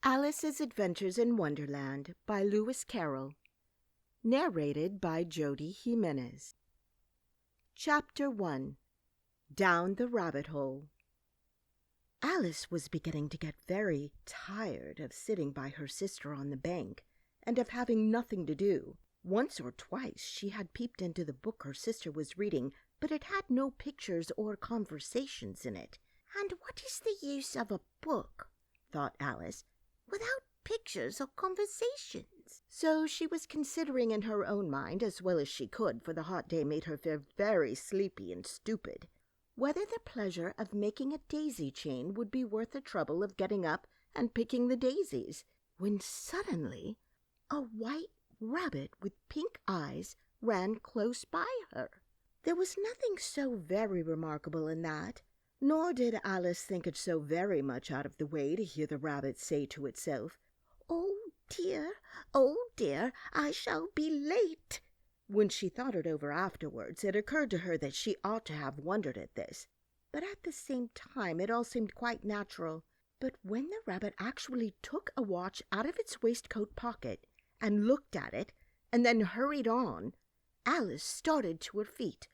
Alice's Adventures in Wonderland by Lewis Carroll. Narrated by Jodie Jimenez. Chapter 1. Down the Rabbit Hole. Alice was beginning to get very tired of sitting by her sister on the bank and of having nothing to do. Once or twice she had peeped into the book her sister was reading, but it had no pictures or conversations in it. "And what is the use of a book," thought Alice, "without pictures or conversations?" So she was considering in her own mind, as well as she could, for the hot day made her feel very sleepy and stupid, whether the pleasure of making a daisy chain would be worth the trouble of getting up and picking the daisies, when suddenly a white rabbit with pink eyes ran close by her. There was nothing so very remarkable in that, nor did Alice think it so very much out of the way to hear the rabbit say to itself, oh dear, I shall be late." When she thought it over afterwards, it occurred to her that she ought to have wondered at this, but at the same time it all seemed quite natural. But when the rabbit actually took a watch out of its waistcoat pocket and looked at it and then hurried on, Alice started to her feet,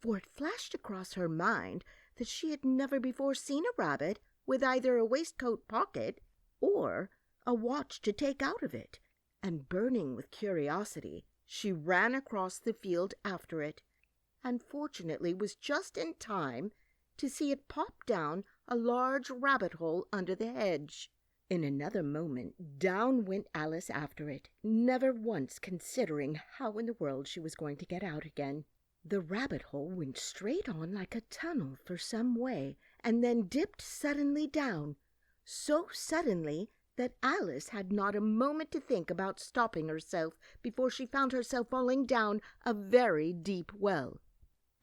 for it flashed across her mind that she had never before seen a rabbit with either a waistcoat pocket or a watch to take out of it, and burning with curiosity, she ran across the field after it, and fortunately was just in time to see it pop down a large rabbit hole under the hedge. In another moment down went Alice after it, never once considering how in the world she was going to get out again. The rabbit hole went straight on like a tunnel for some way, and then dipped suddenly down, so suddenly that Alice had not a moment to think about stopping herself before she found herself falling down a very deep well.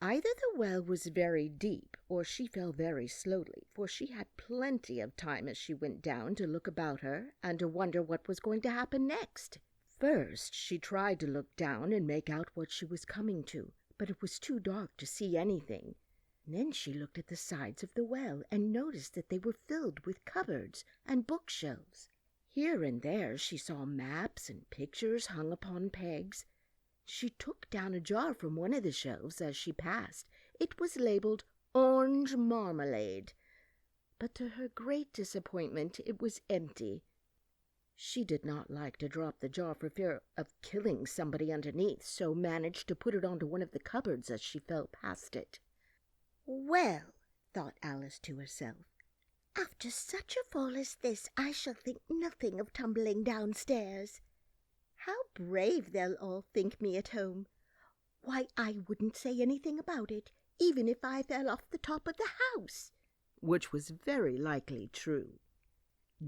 Either the well was very deep, or she fell very slowly, for she had plenty of time as she went down to look about her and to wonder what was going to happen next. First she tried to look down and make out what she was coming to, but it was too dark to see anything. Then she looked at the sides of the well and noticed that they were filled with cupboards and bookshelves. Here and there she saw maps and pictures hung upon pegs. She took down a jar from one of the shelves as she passed. It was labeled orange marmalade, but to her great disappointment it was empty. She did not like to drop the jar for fear of killing somebody underneath, so managed to put it onto one of the cupboards as she fell past it. "Well," thought Alice to herself, "after such a fall as this, I shall think nothing of tumbling downstairs. How brave they'll all think me at home! Why, I wouldn't say anything about it, even if I fell off the top of the house." Which was very likely true.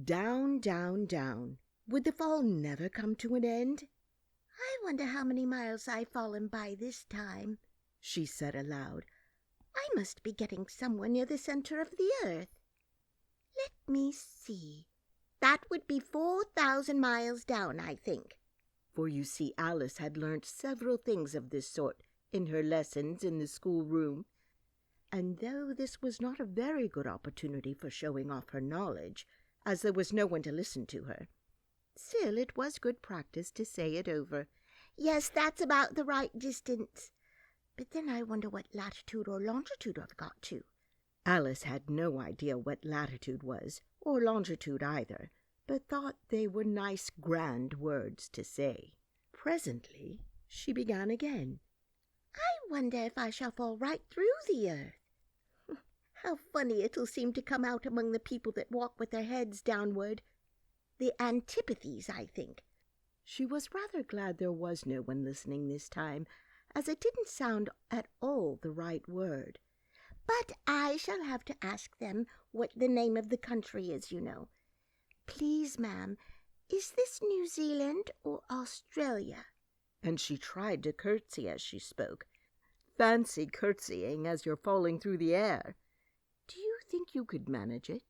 Down, down, down. Would the fall never come to an end? "I wonder how many miles I've fallen by this time," she said aloud. "I must be getting somewhere near the center of the earth. Let me see. That would be 4,000 miles down, I think." For you see, Alice had learnt several things of this sort in her lessons in the schoolroom, and though this was not a very good opportunity for showing off her knowledge, as there was no one to listen to her, still it was good practice to say it over. "Yes, that's about the right distance. But then I wonder what latitude or longitude I've got to." Alice had no idea what latitude was, or longitude either, but thought they were nice grand words to say. Presently she began again. "I wonder if I shall fall right through the earth. How funny it'll seem to come out among the people that walk with their heads downward. The antipathies, I think." She was rather glad there was no one listening this time, as it didn't sound at all the right word. "But I shall have to ask them what the name of the country is, you know. Please, ma'am, is this New Zealand or Australia?" And she tried to curtsy as she spoke. Fancy curtsying as you're falling through the air. Do you think you could manage it?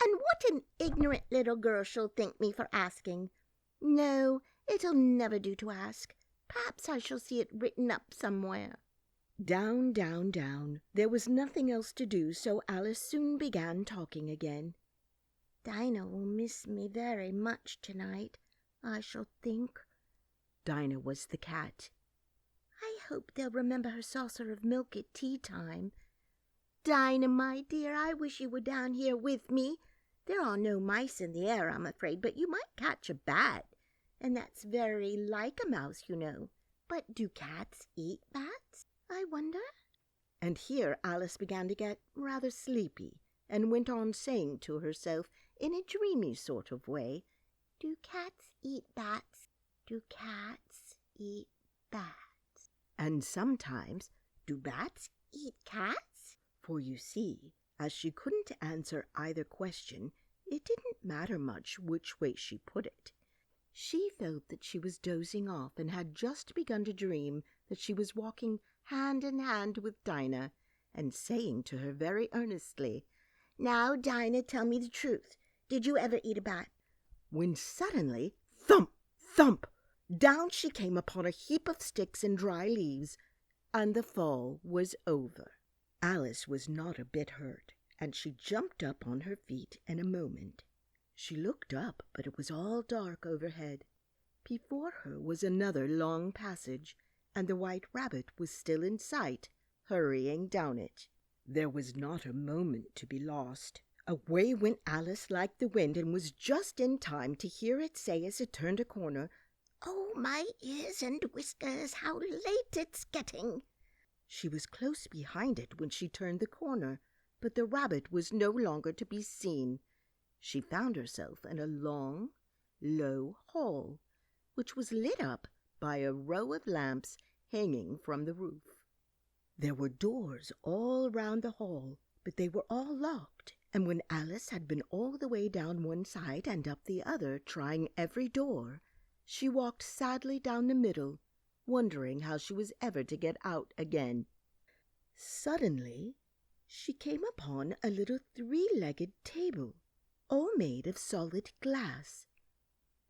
"And what an ignorant little girl she'll think me for asking. No, it'll never do to ask. Perhaps I shall see it written up somewhere." Down, down, down. There was nothing else to do, so Alice soon began talking again. Dinah will miss me very much tonight, I shall think. Dinah was the cat. I hope they'll remember her saucer of milk at tea time. Dinah, my dear, I wish you were down here with me. There are no mice in the air, I'm afraid, but you might catch a bat, and that's very like a mouse, you know. But do cats eat bats, I wonder? And here Alice began to get rather sleepy, and went on saying to herself in a dreamy sort of way, Do cats eat bats? Do cats eat bats? And sometimes, do bats eat cats? For you see, as she couldn't answer either question, it didn't matter much which way she put it. She felt that she was dozing off and had just begun to dream that she was walking hand in hand with Dinah and saying to her very earnestly, Now, Dinah, tell me the truth. Did you ever eat a bat? When suddenly, thump, thump, down she came upon a heap of sticks and dry leaves, and the fall was over. Alice was not a bit hurt, and she jumped up on her feet in a moment. She looked up, but it was all dark overhead. Before her was another long passage, and the White Rabbit was still in sight, hurrying down it. There was not a moment to be lost. Away went Alice like the wind, and was just in time to hear it say as it turned a corner, Oh, my ears and whiskers, how late it's getting! She was close behind it when she turned the corner, but the rabbit was no longer to be seen. She found herself in a long, low hall, which was lit up by a row of lamps hanging from the roof. There were doors all round the hall, but they were all locked, and when Alice had been all the way down one side and up the other, trying every door, she walked sadly down the middle, wondering how she was ever to get out again. Suddenly she came upon a little three-legged table, all made of solid glass.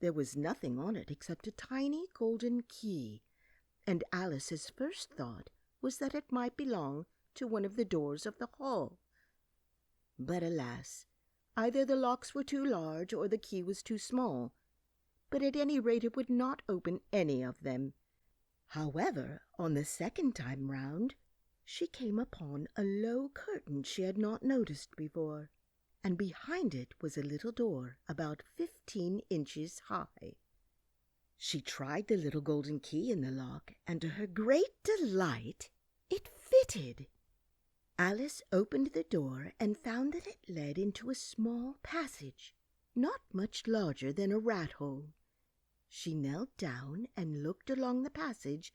There was nothing on it except a tiny golden key, and Alice's first thought was that it might belong to one of the doors of the hall. But alas, either the locks were too large or the key was too small, but at any rate it would not open any of them. However, on the second time round, she came upon a low curtain she had not noticed before, and behind it was a little door about 15 inches high. She tried the little golden key in the lock, and to her great delight, it fitted. Alice opened the door and found that it led into a small passage, not much larger than a rat-hole. She knelt down and looked along the passage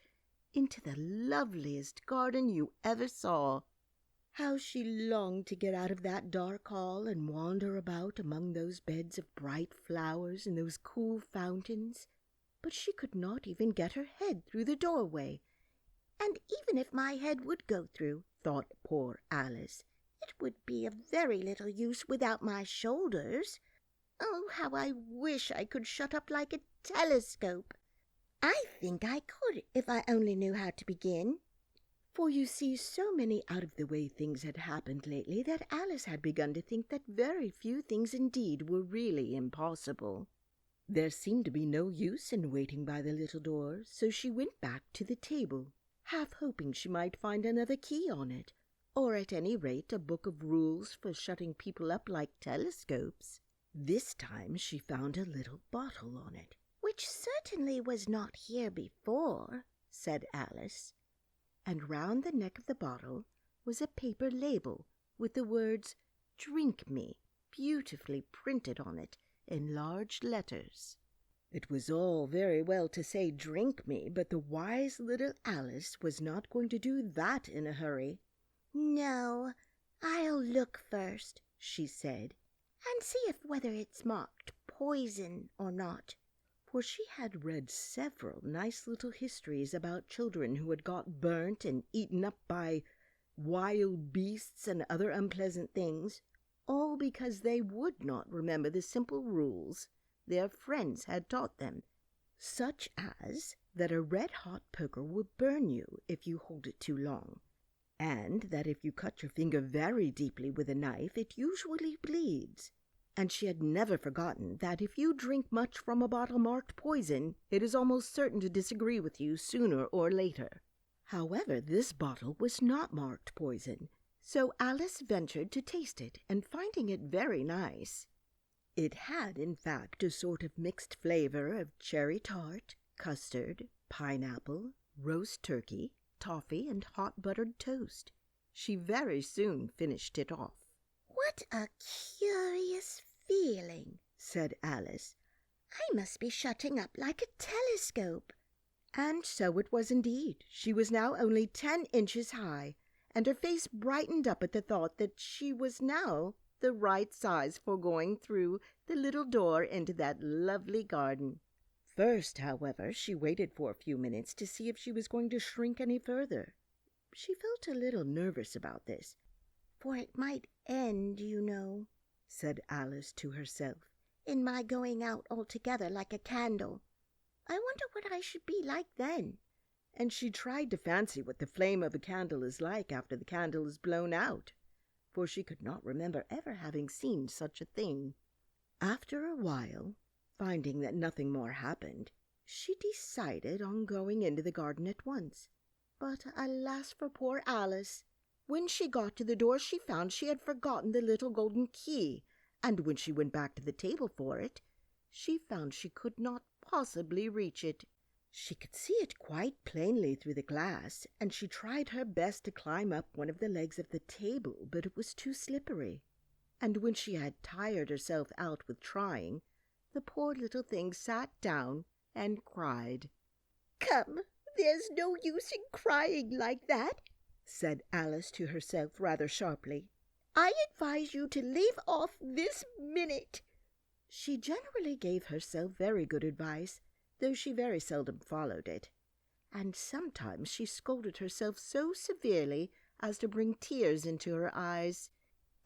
into the loveliest garden you ever saw. How she longed to get out of that dark hall and wander about among those beds of bright flowers and those cool fountains. But she could not even get her head through the doorway. And even if my head would go through, thought poor Alice, it would be of very little use without my shoulders. Oh, how I wish I could shut up like a telescope. I think I could if I only knew how to begin. For you see, so many out-of-the-way things had happened lately that Alice had begun to think that very few things indeed were really impossible. There seemed to be no use in waiting by the little door, so she went back to the table, half hoping she might find another key on it, or at any rate a book of rules for shutting people up like telescopes. This time she found a little bottle on it. Which certainly was not here before, said Alice. And round the neck of the bottle was a paper label with the words, Drink Me, beautifully printed on it in large letters. It was all very well to say drink me, but the wise little Alice was not going to do that in a hurry. No, I'll look first, she said, and see if whether it's marked poison or not. For she had read several nice little histories about children who had got burnt and eaten up by wild beasts and other unpleasant things, all because they would not remember the simple rules their friends had taught them, such as that a red-hot poker will burn you if you hold it too long, and that if you cut your finger very deeply with a knife, it usually bleeds, and she had never forgotten that if you drink much from a bottle marked poison, it is almost certain to disagree with you sooner or later. However, this bottle was not marked poison, so Alice ventured to taste it, and finding it very nice. It had, in fact, a sort of mixed flavor of cherry tart, custard, pineapple, roast turkey, toffee, and hot buttered toast. She very soon finished it off. "What a curious feeling," said Alice. "I must be shutting up like a telescope." And so it was indeed. She was now only 10 inches high, and her face brightened up at the thought that she was now the right size for going through the little door into that lovely garden. First, however, she waited for a few minutes to see if she was going to shrink any further. She felt a little nervous about this. "For it might end, you know," said Alice to herself, "in my going out altogether like a candle. I wonder what I should be like then." And she tried to fancy what the flame of a candle is like after the candle is blown out, for she could not remember ever having seen such a thing. After a while, finding that nothing more happened, she decided on going into the garden at once. But alas for poor Alice! When she got to the door she found she had forgotten the little golden key, and when she went back to the table for it, she found she could not possibly reach it. She could see it quite plainly through the glass, and she tried her best to climb up one of the legs of the table, but it was too slippery. And when she had tired herself out with trying, the poor little thing sat down and cried. "Come, there's no use in crying like that," said Alice to herself rather sharply. "I advise you to leave off this minute." She generally gave herself very good advice, though she very seldom followed it, and sometimes she scolded herself so severely as to bring tears into her eyes.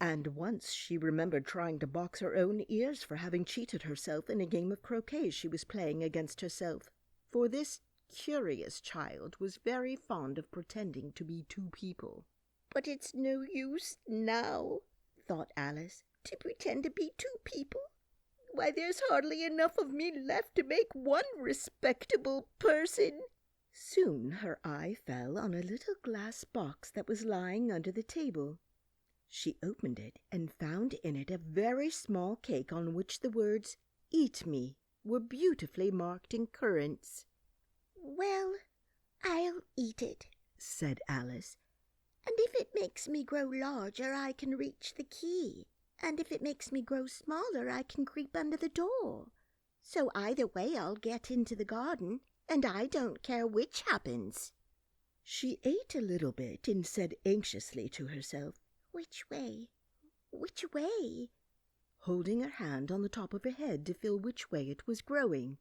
And once she remembered trying to box her own ears for having cheated herself in a game of croquet she was playing against herself, for this curious child was very fond of pretending to be two people. "But it's no use now," thought Alice, "to pretend to be two people. Why, there's hardly enough of me left to make one respectable person." Soon her eye fell on a little glass box that was lying under the table. She opened it and found in it a very small cake on which the words "Eat me" were beautifully marked in currants. "Well, I'll eat it," said Alice, "and if it makes me grow larger I can reach the key, and if it makes me grow smaller I can creep under the door. So either way I'll get into the garden, and I don't care which happens." She ate a little bit and said anxiously to herself, "Which way? Which way?" holding her hand on the top of her head to feel which way it was growing,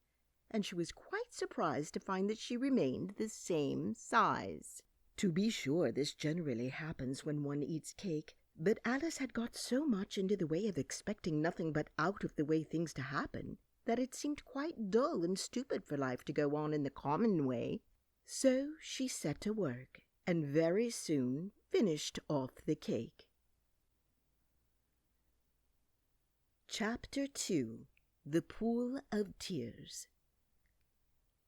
and she was quite surprised to find that she remained the same size. To be sure, this generally happens when one eats cake, but Alice had got so much into the way of expecting nothing but out-of-the-way things to happen that it seemed quite dull and stupid for life to go on in the common way. So she set to work, and very soon finished off the cake. Chapter 2. The Pool of Tears.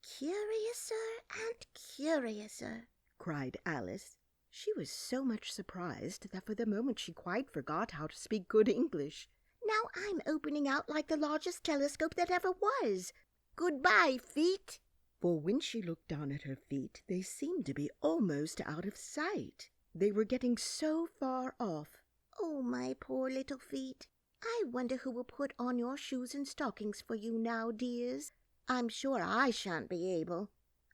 "Curiouser and curiouser," cried Alice. She was so much surprised that for the moment she quite forgot how to speak good English. "Now I'm opening out like the largest telescope that ever was. Goodbye, feet." For when she looked down at her feet, they seemed to be almost out of sight. They were getting so far off. "Oh, my poor little feet. I wonder who will put on your shoes and stockings for you now, dears. I'm sure I shan't be able.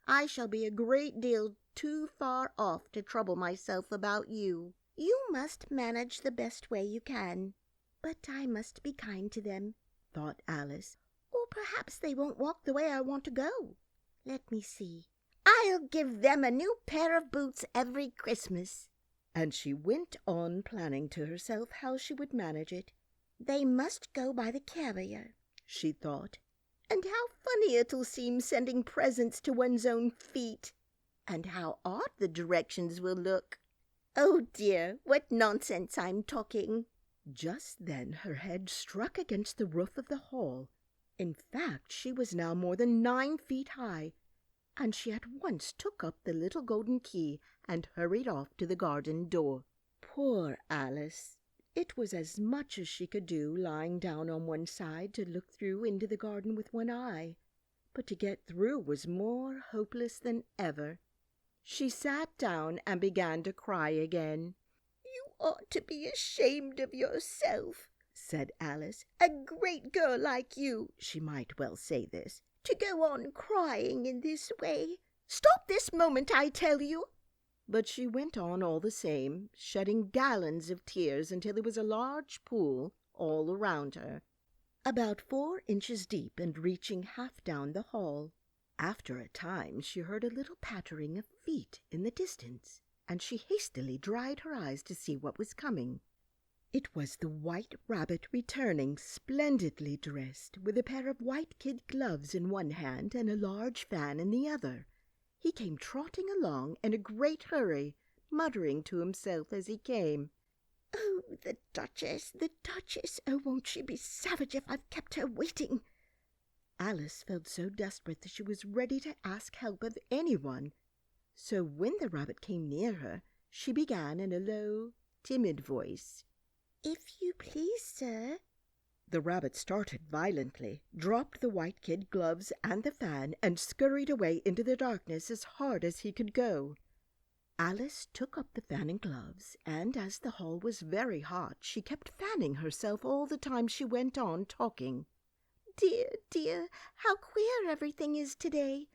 I shall be a great deal too far off to trouble myself about you. You must manage the best way you can. But I must be kind to them," thought Alice, "or perhaps they won't walk the way I want to go. Let me see. I'll give them a new pair of boots every Christmas." And she went on planning to herself how she would manage it. "They must go by the carrier," she thought. "and how funny it'll seem sending presents to one's own feet. And how odd the directions will look. Oh dear, what nonsense I'm talking." Just then her head struck against the roof of the hall. In fact, she was now more than 9 feet high, and she at once took up the little golden key and hurried off to the garden door. Poor Alice! It was as much as she could do, lying down on one side to look through into the garden with one eye, but to get through was more hopeless than ever. She sat down and began to cry again. "You ought to be ashamed of yourself," said Alice. "A great girl like you," she might well say this, "to go on crying in this way. Stop this moment, I tell you." But she went on all the same, shedding gallons of tears until there was a large pool all around her, about 4 inches deep and reaching half down the hall. After a time she heard a little pattering of feet in the distance, and she hastily dried her eyes to see what was coming. It was the White Rabbit returning, splendidly dressed, with a pair of white kid gloves in one hand and a large fan in the other. He came trotting along in a great hurry, muttering to himself as he came, "Oh, the Duchess, the Duchess! Oh, won't she be savage if I've kept her waiting?" Alice felt so desperate that she was ready to ask help of anyone. So when the rabbit came near her, she began in a low, timid voice, "If you please, sir." The rabbit started violently, dropped the white kid gloves and the fan, and scurried away into the darkness as hard as he could go. Alice took up the fan and gloves, and as the hall was very hot, she kept fanning herself all the time she went on talking. "Dear, dear, how queer everything is today.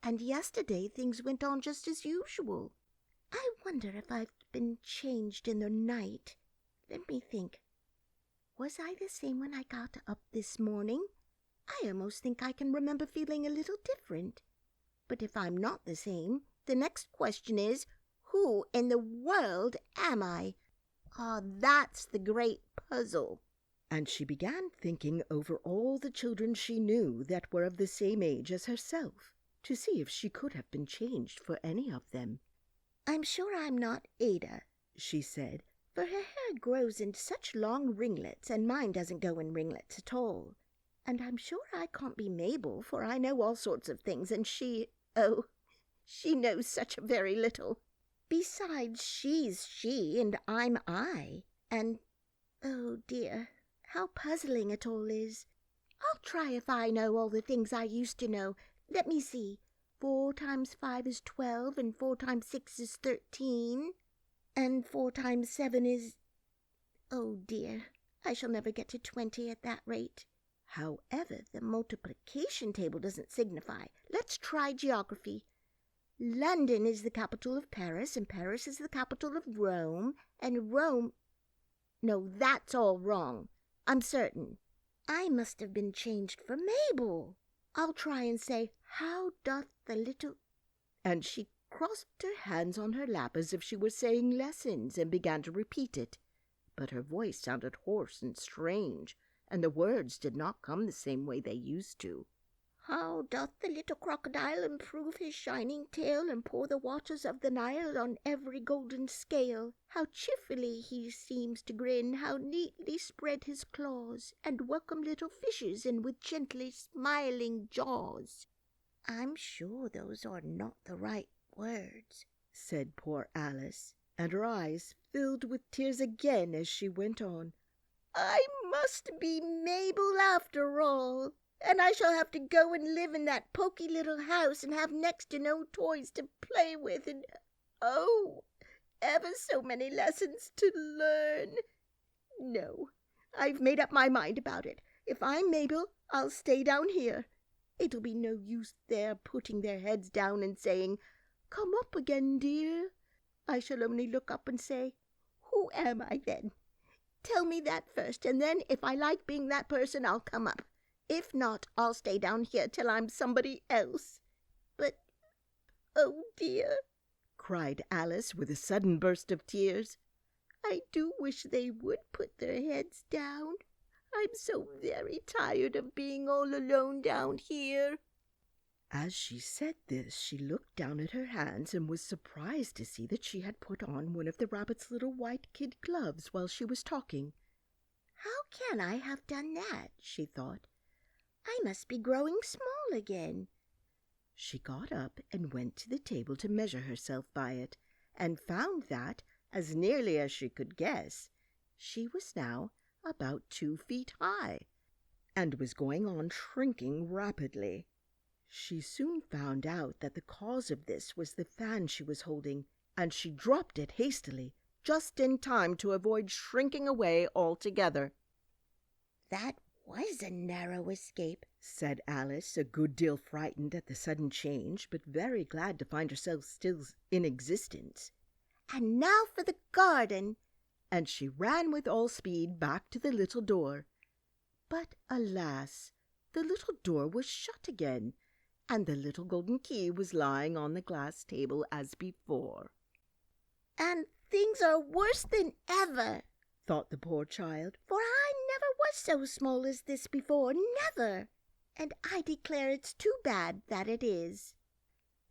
And yesterday things went on just as usual. I wonder if I've been changed in the night. Let me think. Was I the same when I got up this morning? I almost think I can remember feeling a little different. But if I'm not the same, the next question is, who in the world am I? Ah, that's the great puzzle." And she began thinking over all the children she knew that were of the same age as herself, to see if she could have been changed for any of them. "I'm sure I'm not Ada," she said, "for her hair grows in such long ringlets, and mine doesn't go in ringlets at all. And I'm sure I can't be Mabel, for I know all sorts of things, and she knows such a very little. Besides, she's she, and I'm I, and, oh dear, how puzzling it all is. I'll try if I know all the things I used to know. Let me see. 4 times 5 is 12, and 4 times 6 is 13, and 4 times 7 is... Oh dear, I shall never get to 20 at that rate. However, the multiplication table doesn't signify. Let's try geography. London is the capital of Paris, and Paris is the capital of Rome, and Rome... No, that's all wrong, I'm certain. I must have been changed for Mabel. I'll try and say, how doth the little... And she crossed her hands on her lap as if she were saying lessons, and began to repeat it. But her voice sounded hoarse and strange, and the words did not come the same way they used to. How doth the little crocodile improve his shining tail, and pour the waters of the Nile on every golden scale? How cheerfully he seems to grin, how neatly spread his claws, and welcome little fishes in with gently smiling jaws. I'm sure those are not the right words, said poor Alice, and her eyes filled with tears again as she went on. I must be Mabel after all, and I shall have to go and live in that poky little house and have next to no toys to play with, and oh, ever so many lessons to learn. No, I've made up my mind about it. If I'm Mabel, I'll stay down here. It'll be no use their putting their heads down and saying, "Come up again, dear." I shall only look up and say, "Who am I then? Tell me that first, and then if I like being that person, I'll come up. If not, I'll stay down here till I'm somebody else. But, oh dear," cried Alice with a sudden burst of tears, "I do wish they would put their heads down. I'm so very tired of being all alone down here." As she said this, she looked down at her hands and was surprised to see that she had put on one of the rabbit's little white kid gloves while she was talking. How can I have done that? She thought. I must be growing small again. She got up and went to the table to measure herself by it, and found that, as nearly as she could guess, she was now about 2 feet high, and was going on shrinking rapidly. She soon found out that the cause of this was the fan she was holding, and she dropped it hastily, just in time to avoid shrinking away altogether. That was a narrow escape, said Alice, a good deal frightened at the sudden change, but very glad to find herself still in existence. And now for the garden. And she ran with all speed back to the little door. But alas, the little door was shut again, and the little golden key was lying on the glass table as before. And things are worse than ever, thought the poor child, for I never was so small as this before, never, and I declare it's too bad that it is.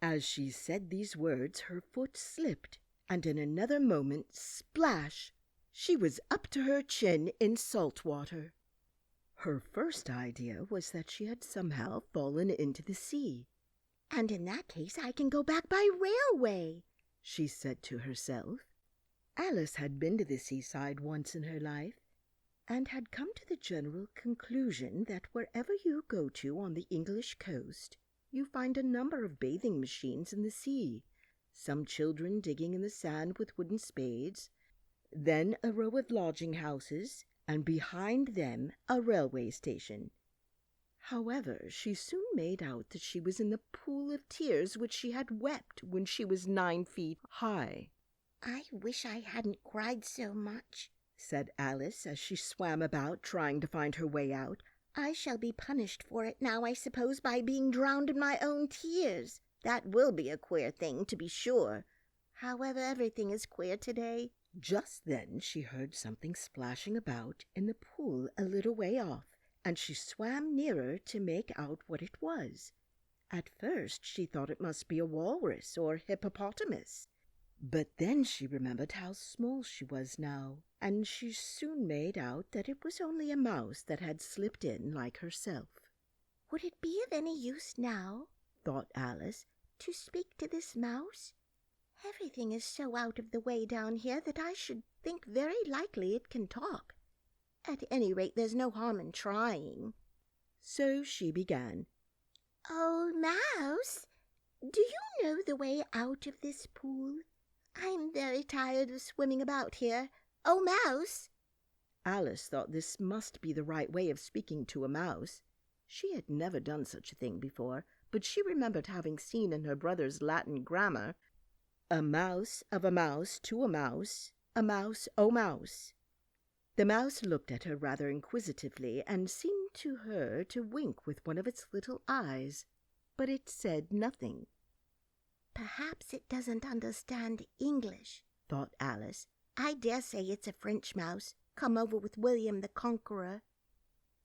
As she said these words, her foot slipped, and in another moment, splash, she was up to her chin in salt water. Her first idea was that she had somehow fallen into the sea. And in that case I can go back by railway, she said to herself. Alice had been to the seaside once in her life, and had come to the general conclusion that wherever you go to on the English coast, you find a number of bathing machines in the sea, some children digging in the sand with wooden spades, then a row of lodging houses, and behind them a railway station. However, she soon made out that she was in the pool of tears which she had wept when she was 9 feet high. I wish I hadn't cried so much, said Alice as she swam about trying to find her way out. I shall be punished for it now, I suppose, by being drowned in my own tears. That will be a queer thing, to be sure. However, everything is queer today. Just then she heard something splashing about in the pool a little way off, and she swam nearer to make out what it was. At first she thought it must be a walrus or hippopotamus, but then she remembered how small she was now, and she soon made out that it was only a mouse that had slipped in like herself. Would it be of any use now, thought Alice, to speak to this mouse? Everything is so out of the way down here that I should think very likely it can talk. At any rate, there's no harm in trying. So she began. Oh, Mouse, do you know the way out of this pool? I'm very tired of swimming about here. Oh, Mouse! Alice thought this must be the right way of speaking to a mouse. She had never done such a thing before, but she remembered having seen in her brother's Latin grammar, "A mouse of a mouse to a mouse, O mouse." The mouse looked at her rather inquisitively and seemed to her to wink with one of its little eyes, but it said nothing. Perhaps it doesn't understand English, thought Alice. I dare say it's a French mouse, come over with William the Conqueror.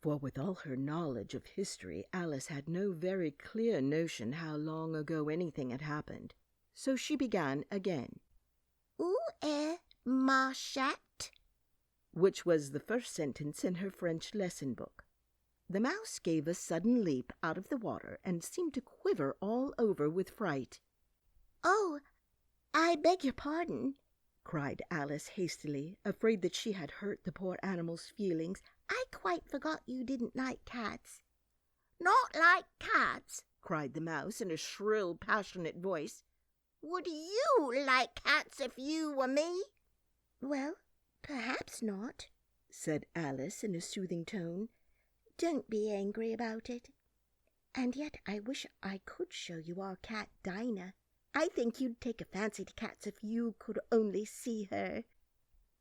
For with all her knowledge of history, Alice had no very clear notion how long ago anything had happened. So she began again. Où est ma chatte? Which was the first sentence in her French lesson book. The mouse gave a sudden leap out of the water and seemed to quiver all over with fright. Oh, I beg your pardon, cried Alice hastily, afraid that she had hurt the poor animal's feelings. I quite forgot you didn't like cats. Not like cats, cried the mouse in a shrill, passionate voice. Would you like cats if you were me? Well, perhaps not, said Alice in a soothing tone. Don't be angry about it. And yet I wish I could show you our cat Dinah. I think you'd take a fancy to cats if you could only see her.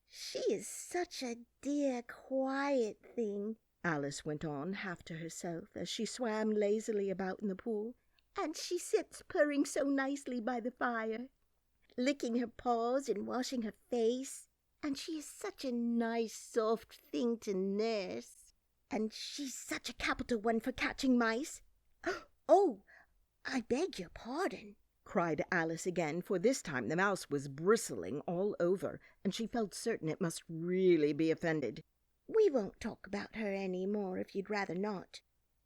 She is such a dear, quiet thing, Alice went on half to herself as she swam lazily about in the pool. And she sits purring so nicely by the fire, licking her paws and washing her face. And she is such a nice, soft thing to nurse. And she's such a capital one for catching mice. Oh, I beg your pardon, cried Alice again, for this time the mouse was bristling all over, and she felt certain it must really be offended. We won't talk about her any more if you'd rather not."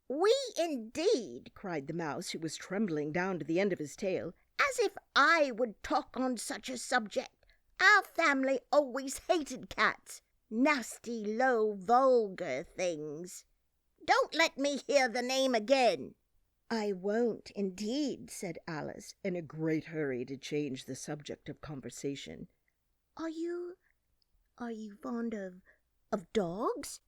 "We indeed!" cried the mouse, who was trembling down to the end of his tail. "As if I would talk on such a subject! Our family always hated cats. Nasty, low, vulgar things. Don't let me hear the name again." "I won't, indeed," said Alice, in a great hurry to change the subject of conversation. Are you fond of dogs?"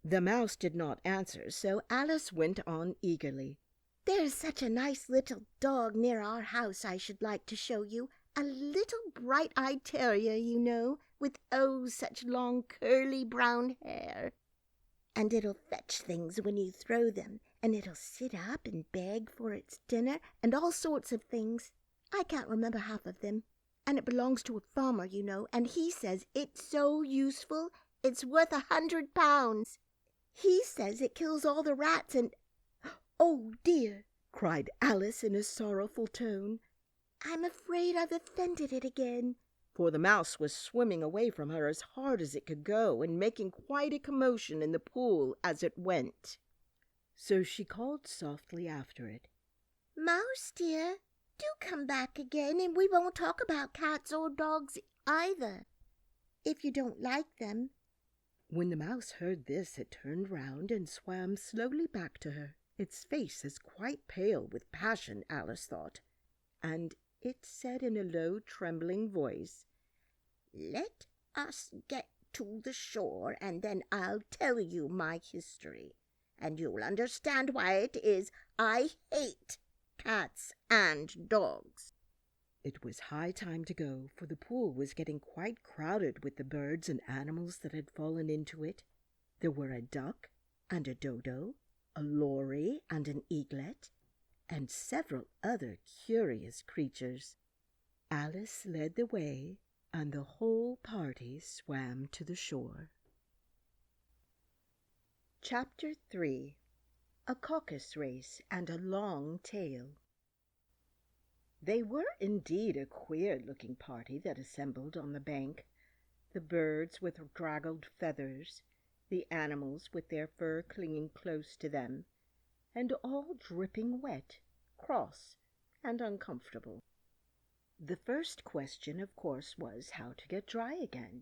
The mouse did not answer, so Alice went on eagerly. "There's such a nice little dog near our house I should like to show you. A little bright-eyed terrier, you know, with oh, such long curly brown hair. And it'll fetch things when you throw them, and it'll sit up and beg for its dinner and all sorts of things. I can't remember half of them. And it belongs to a farmer, you know, and he says it's so useful it's worth 100 pounds. He says it kills all the rats and—" "Oh, dear!" cried Alice in a sorrowful tone. "I'm afraid I've offended it again." For the mouse was swimming away from her as hard as it could go and making quite a commotion in the pool as it went. So she called softly after it, "Mouse, dear, do come back again, and we won't talk about cats or dogs either, if you don't like them." When the mouse heard this, it turned round and swam slowly back to her, its face as quite pale with passion, Alice thought, and it said in a low, trembling voice, "Let us get to the shore, and then I'll tell you my history, and you'll understand why it is I hate cats and dogs." It was high time to go, for the pool was getting quite crowded with the birds and animals that had fallen into it. There were a duck and a dodo, a lory and an eaglet, and several other curious creatures. Alice led the way, and the whole party swam to the shore. Chapter 3. A Caucus Race and a Long Tail. They were indeed a queer-looking party that assembled on the bank, the birds with draggled feathers, the animals with their fur clinging close to them, and all dripping wet, cross, and uncomfortable. The first question, of course, was how to get dry again.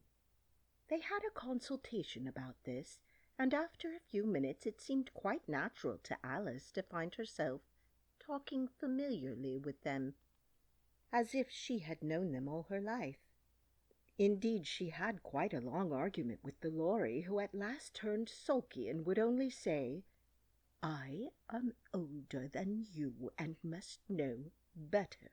They had a consultation about this, and after a few minutes it seemed quite natural to Alice to find herself talking familiarly with them, as if she had known them all her life. Indeed, she had quite a long argument with the lory, who at last turned sulky and would only say, "I am older than you and must know better."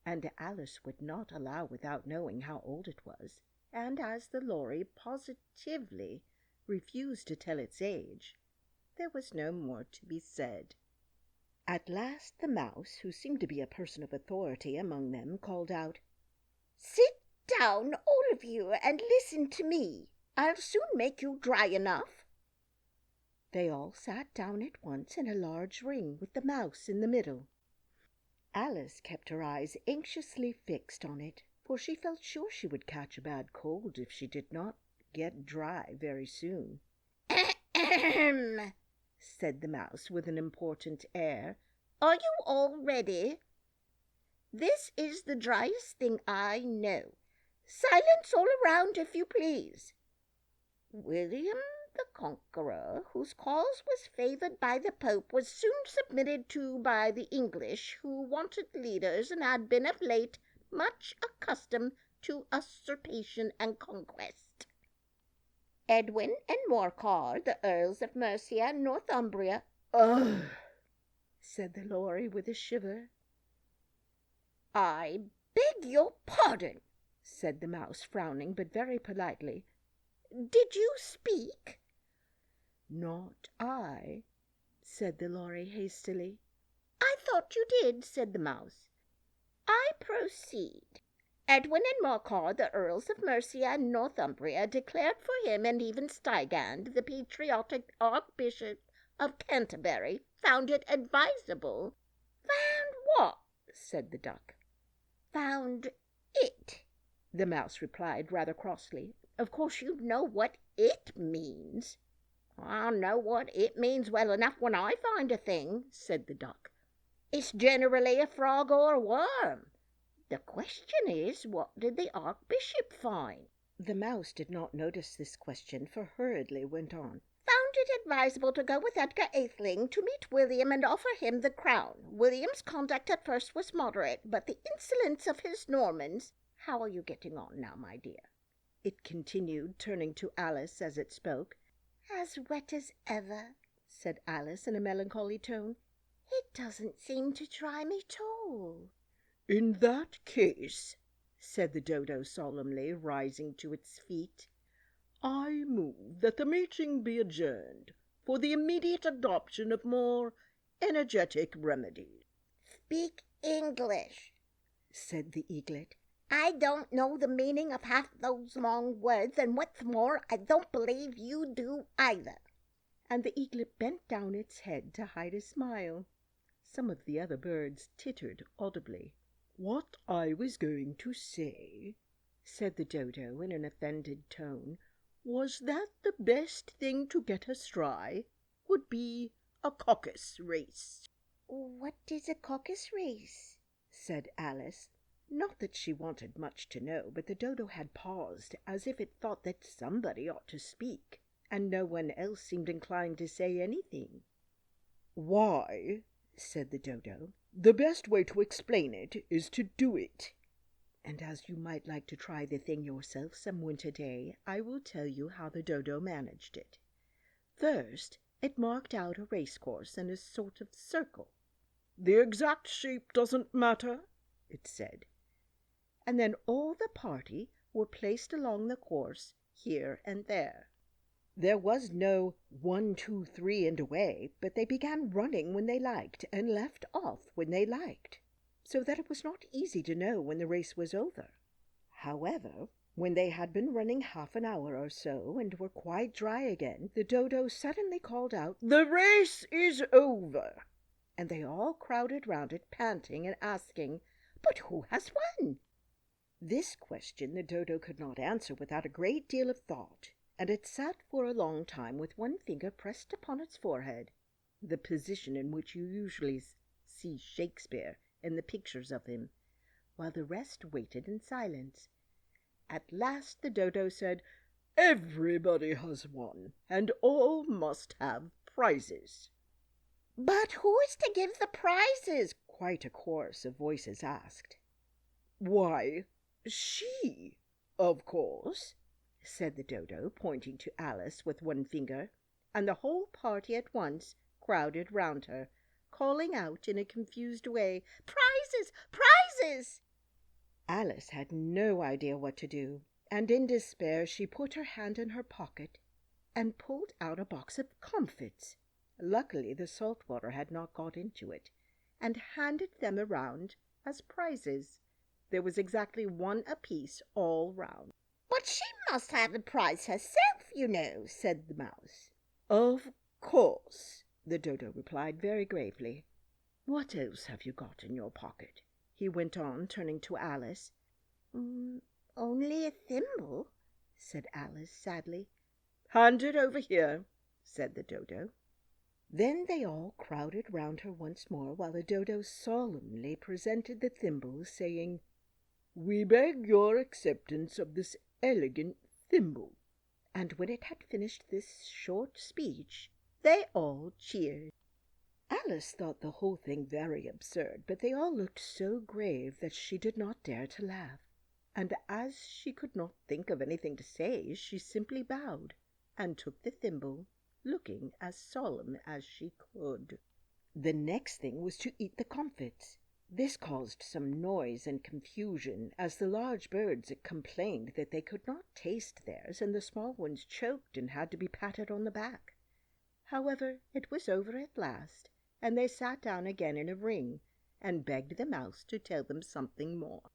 And Alice would not allow without knowing how old it was, and as the lory positively refused to tell its age, there was no more to be said. At last the mouse, who seemed to be a person of authority among them, called out, "Sit down, all of you, and listen to me. I'll soon make you dry enough." They all sat down at once in a large ring, with the mouse in the middle. Alice kept her eyes anxiously fixed on it, for she felt sure she would catch a bad cold if she did not get dry very soon. "Ahem," said the mouse with an important air. "Are you all ready? This is the driest thing I know. Silence all around, if you please. William the Conqueror, whose cause was favored by the Pope, was soon submitted to by the English, who wanted leaders and had been of late much accustomed to usurpation and conquest. Edwin and Morcar, the Earls of Mercia and Northumbria—" "Ugh!" said the lory with a shiver. "I beg your pardon," said the mouse, frowning, but very politely. "Did you speak?" "Not I," said the lory hastily. "I thought you did," said the mouse. "I proceed. Edwin and Morcar, the Earls of Mercia and Northumbria, declared for him, and even Stigand, the patriotic Archbishop of Canterbury, found it advisable." "Found what?" said the duck. "Found it," the mouse replied rather crossly. "Of course you know what it means." "I know what it means well enough when I find a thing," said the duck. "It's generally a frog or a worm. The question is, what did the Archbishop find?" The mouse did not notice this question, for hurriedly went on. "Found it advisable to go with Edgar Atheling to meet William and offer him the crown. William's conduct at first was moderate, but the insolence of his Normans— How are you getting on now, my dear?" It continued, turning to Alice as it spoke. "As wet as ever," said Alice in a melancholy tone. "It doesn't seem to try me at all." "In that case," said the dodo solemnly, rising to its feet, "I move that the meeting be adjourned for the immediate adoption of more energetic remedies." "Speak English," said the eaglet. "I don't know the meaning of half those long words, and what's more, I don't believe you do either." And the eaglet bent down its head to hide a smile. Some of the other birds tittered audibly. "What I was going to say," said the dodo in an offended tone, "was that the best thing to get astride would be a caucus race." "What is a caucus race?" said Alice. Not that she wanted much to know, but the dodo had paused, as if it thought that somebody ought to speak, and no one else seemed inclined to say anything. "Why," said the dodo, "the best way to explain it is to do it. And as you might like to try the thing yourself some winter day, I will tell you how the dodo managed it. First, it marked out a race course in a sort of circle. "The exact shape doesn't matter," it said. And then all the party were placed along the course, here and there. There was no 1, 2, 3 and away, but they began running when they liked and left off when they liked, so that it was not easy to know when the race was over. However, when they had been running half an hour or so and were quite dry again, the dodo suddenly called out, "The race is over!" And they all crowded round it, panting and asking, "But who has won?" This question the dodo could not answer without a great deal of thought, and it sat for a long time with one finger pressed upon its forehead, the position in which you usually see Shakespeare in the pictures of him, while the rest waited in silence. At last the dodo said, "Everybody has won, and all must have prizes." "But who is to give the prizes?" quite a chorus of voices asked. "Why, she, of course," said the dodo, pointing to Alice with one finger, and the whole party at once crowded round her, calling out in a confused way, "Prizes! Prizes!" Alice had no idea what to do, and in despair she put her hand in her pocket and pulled out a box of comfits. Luckily the salt water had not got into it, and handed them around as prizes. There was exactly one apiece all round. "But she must have a prize herself, you know," said the mouse. "Of course," the dodo replied very gravely. "What else have you got in your pocket?" he went on, turning to Alice. Only a thimble," said Alice sadly. "Hand it over here," said the dodo. Then they all crowded round her once more, while the dodo solemnly presented the thimble, saying, "We beg your acceptance of this elegant thimble." And when it had finished this short speech, they all cheered. Alice thought the whole thing very absurd, but they all looked so grave that she did not dare to laugh, and as she could not think of anything to say, she simply bowed and took the thimble, looking as solemn as she could. The next thing was to eat the comfits. This caused some noise and confusion, as the large birds complained that they could not taste theirs, and the small ones choked and had to be patted on the back. However, it was over at last, and they sat down again in a ring and begged the mouse to tell them something more.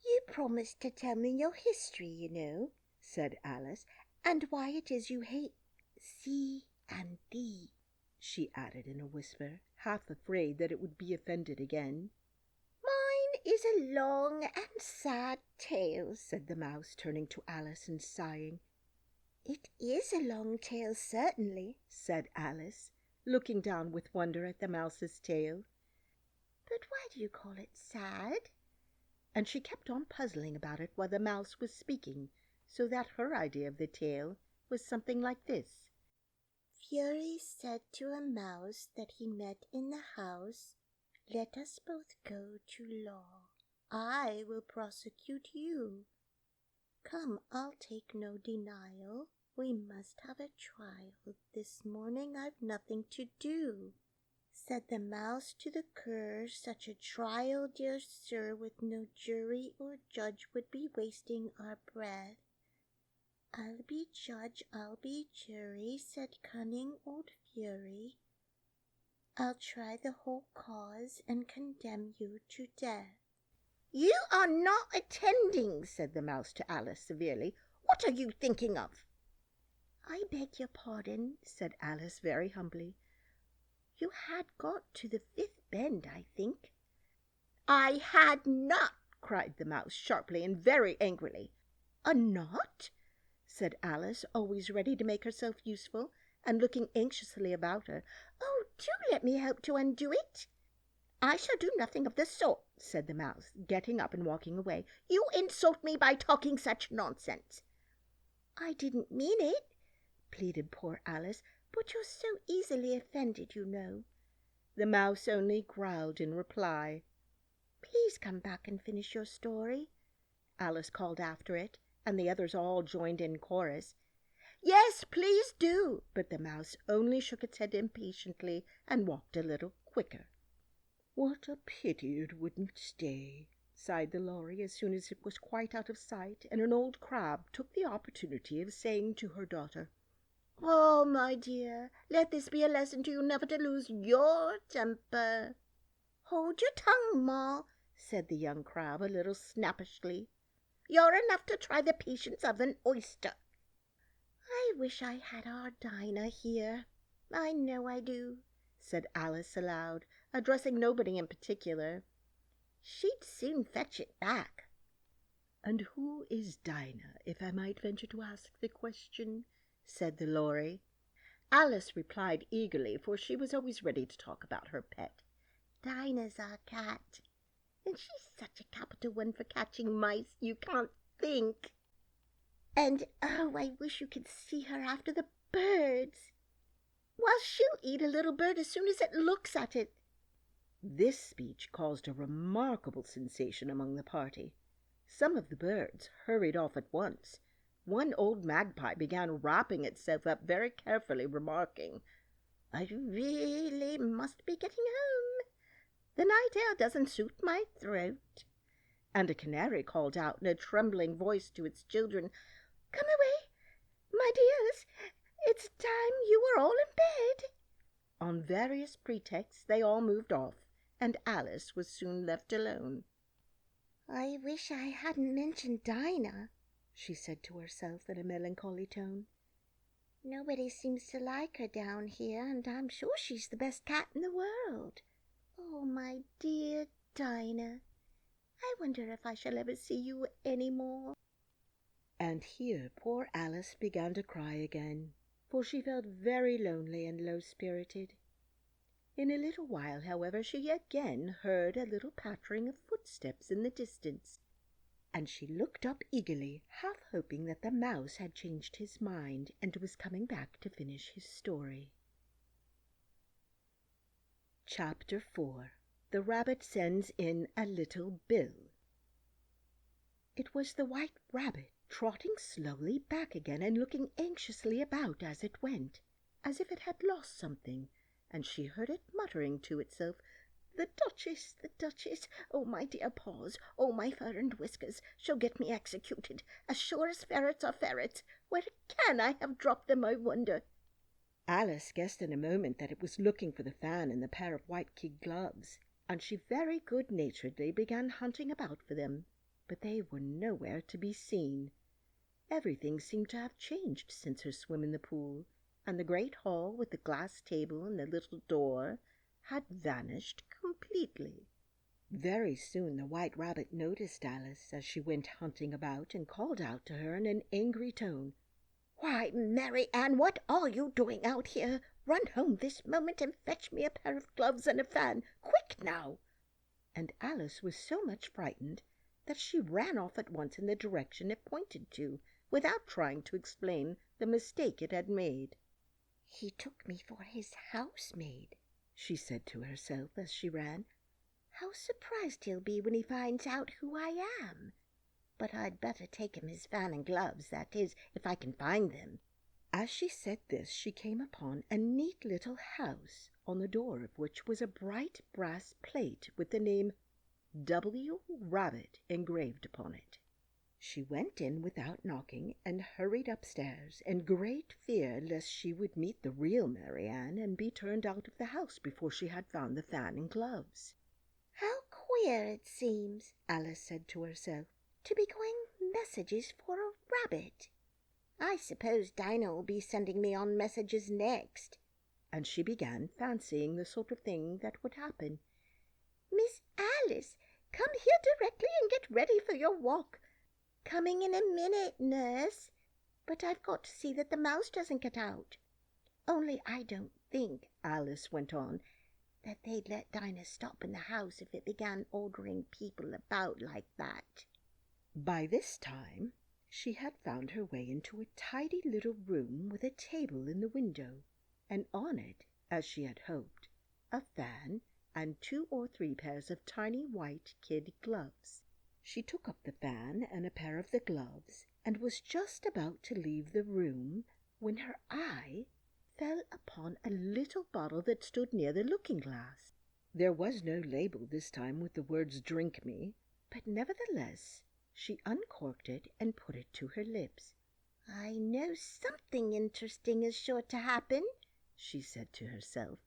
"You promised to tell me your history, you know," said Alice, "and why it is you hate C and D," she added in a whisper, half afraid that it would be offended again. "Mine is a long and sad tale," said the mouse, turning to Alice and sighing. "It is a long tail, certainly," said Alice, looking down with wonder at the mouse's tail. "But why do you call it sad?" And she kept on puzzling about it while the mouse was speaking, so that her idea of the tale was something like this. "Fury said to a mouse that he met in the house, 'Let us both go to law. I will prosecute you. Come, I'll take no denial. We must have a trial. This morning I've nothing to do.' Said the mouse to the cur, 'Such a trial, dear sir, with no jury or judge would be wasting our breath.' 'I'll be judge, I'll be jury,' said cunning old Fury. 'I'll try the whole cause and condemn you to death.'" "You are not attending," said the mouse to Alice severely. "What are you thinking of?" "I beg your pardon," said Alice very humbly. "You had got to the fifth bend, I think." "I had not," cried the mouse sharply and very angrily. "Not?" said Alice, always ready to make herself useful, and looking anxiously about her. "Oh, do let me help to undo it." "I shall do nothing of the sort," said the mouse, getting up and walking away. "You insult me by talking such nonsense." "I didn't mean it," pleaded poor Alice, "but you're so easily offended, you know." The mouse only growled in reply. "Please come back and finish your story," Alice called after it, and the others all joined in chorus. "Yes, please do," but the mouse only shook its head impatiently and walked a little quicker. "What a pity it wouldn't stay," sighed the Lory as soon as it was quite out of sight, and an old crab took the opportunity of saying to her daughter, "Oh, my dear, let this be a lesson to you never to lose your temper." "Hold your tongue, Ma," said the young crab a little snappishly. "You're enough to try the patience of an oyster." "I wish I had our Dinah here. I know I do," said Alice aloud, addressing nobody in particular. "She'd soon fetch it back." "And who is Dinah, if I might venture to ask the question?" said the Lory. Alice replied eagerly, for she was always ready to talk about her pet. "Dinah's our cat, and she's such a capital one for catching mice, you can't think. And, oh, I wish you could see her after the birds. Well, she'll eat a little bird as soon as it looks at it." This speech caused a remarkable sensation among the party. Some of the birds hurried off at once. One old magpie began wrapping itself up very carefully, remarking, "I really must be getting home. The night air doesn't suit my throat." And a canary called out in a trembling voice to its children, "Come away, my dears. It's time you were all in bed." On various pretexts they all moved off, and Alice was soon left alone. "I wish I hadn't mentioned Dinah," she said to herself in a melancholy tone. "Nobody seems to like her down here, and I'm sure she's the best cat in the world. Oh, my dear Dinah, I wonder if I shall ever see you any more." And here poor Alice began to cry again, for she felt very lonely and low-spirited. In a little while, however, she again heard a little pattering of footsteps in the distance, and she looked up eagerly, half hoping that the mouse had changed his mind and was coming back to finish his story. Chapter 4. The Rabbit Sends in a Little Bill. It was the White Rabbit, trotting slowly back again and looking anxiously about as it went, as if it had lost something, and she heard it muttering to itself, the Duchess, oh, my dear paws, oh, my fur and whiskers, shall get me executed, as sure as ferrets are ferrets. Where can I have dropped them, I wonder?" Alice guessed in a moment that it was looking for the fan and the pair of white kid gloves, and she very good-naturedly began hunting about for them, but they were nowhere to be seen. Everything seemed to have changed since her swim in the pool, and the great hall with the glass table and the little door had vanished completely. Very soon the White Rabbit noticed Alice as she went hunting about, and called out to her in an angry tone, "Why, Mary Ann, what are you doing out here? Run home this moment and fetch me a pair of gloves and a fan. Quick now!" And Alice was so much frightened that she ran off at once in the direction it pointed to, without trying to explain the mistake it had made. "He took me for his housemaid," she said to herself as she ran. "How surprised he'll be when he finds out who I am. But I'd better take him his fan and gloves, that is, if I can find them." As she said this, she came upon a neat little house, on the door of which was a bright brass plate with the name W. Rabbit engraved upon it. She went in without knocking and hurried upstairs, in great fear lest she would meet the real Mary Ann and be turned out of the house before she had found the fan and gloves. "How queer it seems," Alice said to herself, "to be going messages for a rabbit. I suppose Dinah will be sending me on messages next." And she began fancying the sort of thing that would happen. "Miss Alice, come here directly and get ready for your walk." "Coming in a minute, nurse. But I've got to see that the mouse doesn't get out." "Only I don't think," Alice went on, "that they'd let Dinah stop in the house if it began ordering people about like that." By this time she had found her way into a tidy little room with a table in the window, and on it, as she had hoped, a fan and 2 or 3 pairs of tiny white kid gloves. She took up the fan and a pair of the gloves and was just about to leave the room when her eye fell upon a little bottle that stood near the looking-glass. There was no label this time with the words "Drink me," but nevertheless she uncorked it and put it to her lips. "I know something interesting is sure to happen," she said to herself,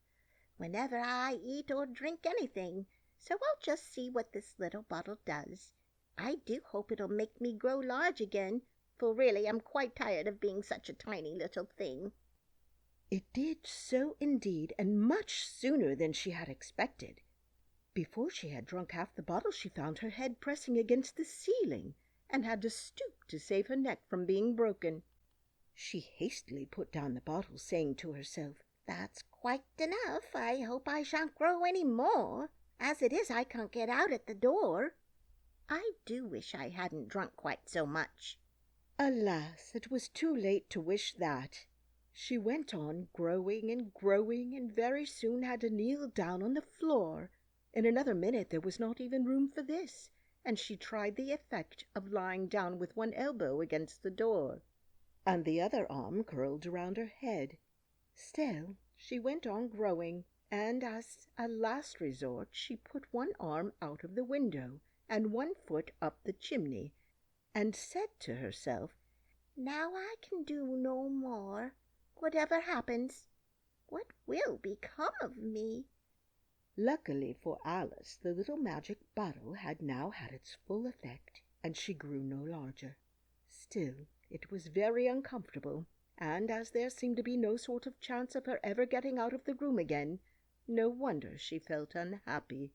"whenever I eat or drink anything, so I'll just see what this little bottle does. I do hope it'll make me grow large again, for really I'm quite tired of being such a tiny little thing." It did so indeed, and much sooner than she had expected. Before she had drunk half the bottle she found her head pressing against the ceiling, and had to stoop to save her neck from being broken. She hastily put down the bottle, saying to herself, "That's quite enough. I hope I shan't grow any more. As it is, I can't get out at the door. I do wish I hadn't drunk quite so much." Alas, it was too late to wish that. She went on growing and very soon had to kneel down on the floor. In another minute there was not even room for this, and she tried the effect of lying down with one elbow against the door, and the other arm curled around her head. Still, she went on growing, and as a last resort she put one arm out of the window and one foot up the chimney, and said to herself, "Now I can do no more. Whatever happens, what will become of me?" Luckily for Alice, the little magic bottle had now had its full effect, and she grew no larger. Still, it was very uncomfortable, and as there seemed to be no sort of chance of her ever getting out of the room again, no wonder she felt unhappy.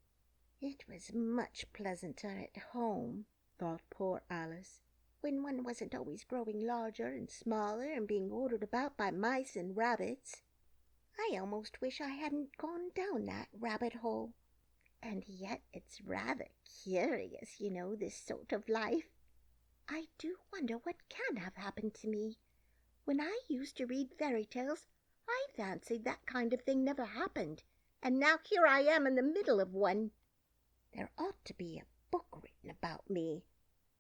"It was much pleasanter at home," thought poor Alice, "when one wasn't always growing larger and smaller and being ordered about by mice and rabbits. I almost wish I hadn't gone down that rabbit hole. And yet it's rather curious, this sort of life. I do wonder what can have happened to me. When I used to read fairy tales, I fancied that kind of thing never happened, and now here I am in the middle of one. There ought to be a book written about me.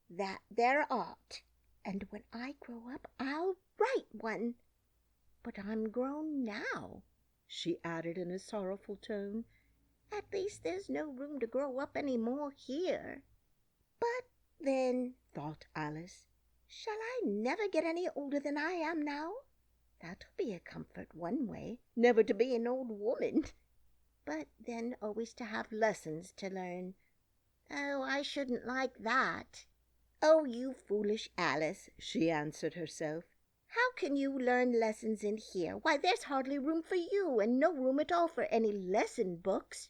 That there ought. And when I grow up, I'll write one. But I'm grown now," she added in a sorrowful tone. "At least there's no room to grow up any more here. But then," thought Alice, "shall I never get any older than I am now? That'll be a comfort one way, never to be an old woman. But then always to have lessons to learn. Oh, I shouldn't like that." "Oh, you foolish Alice," she answered herself. "How can you learn lessons in here? Why, there's hardly room for you, and no room at all for any lesson books."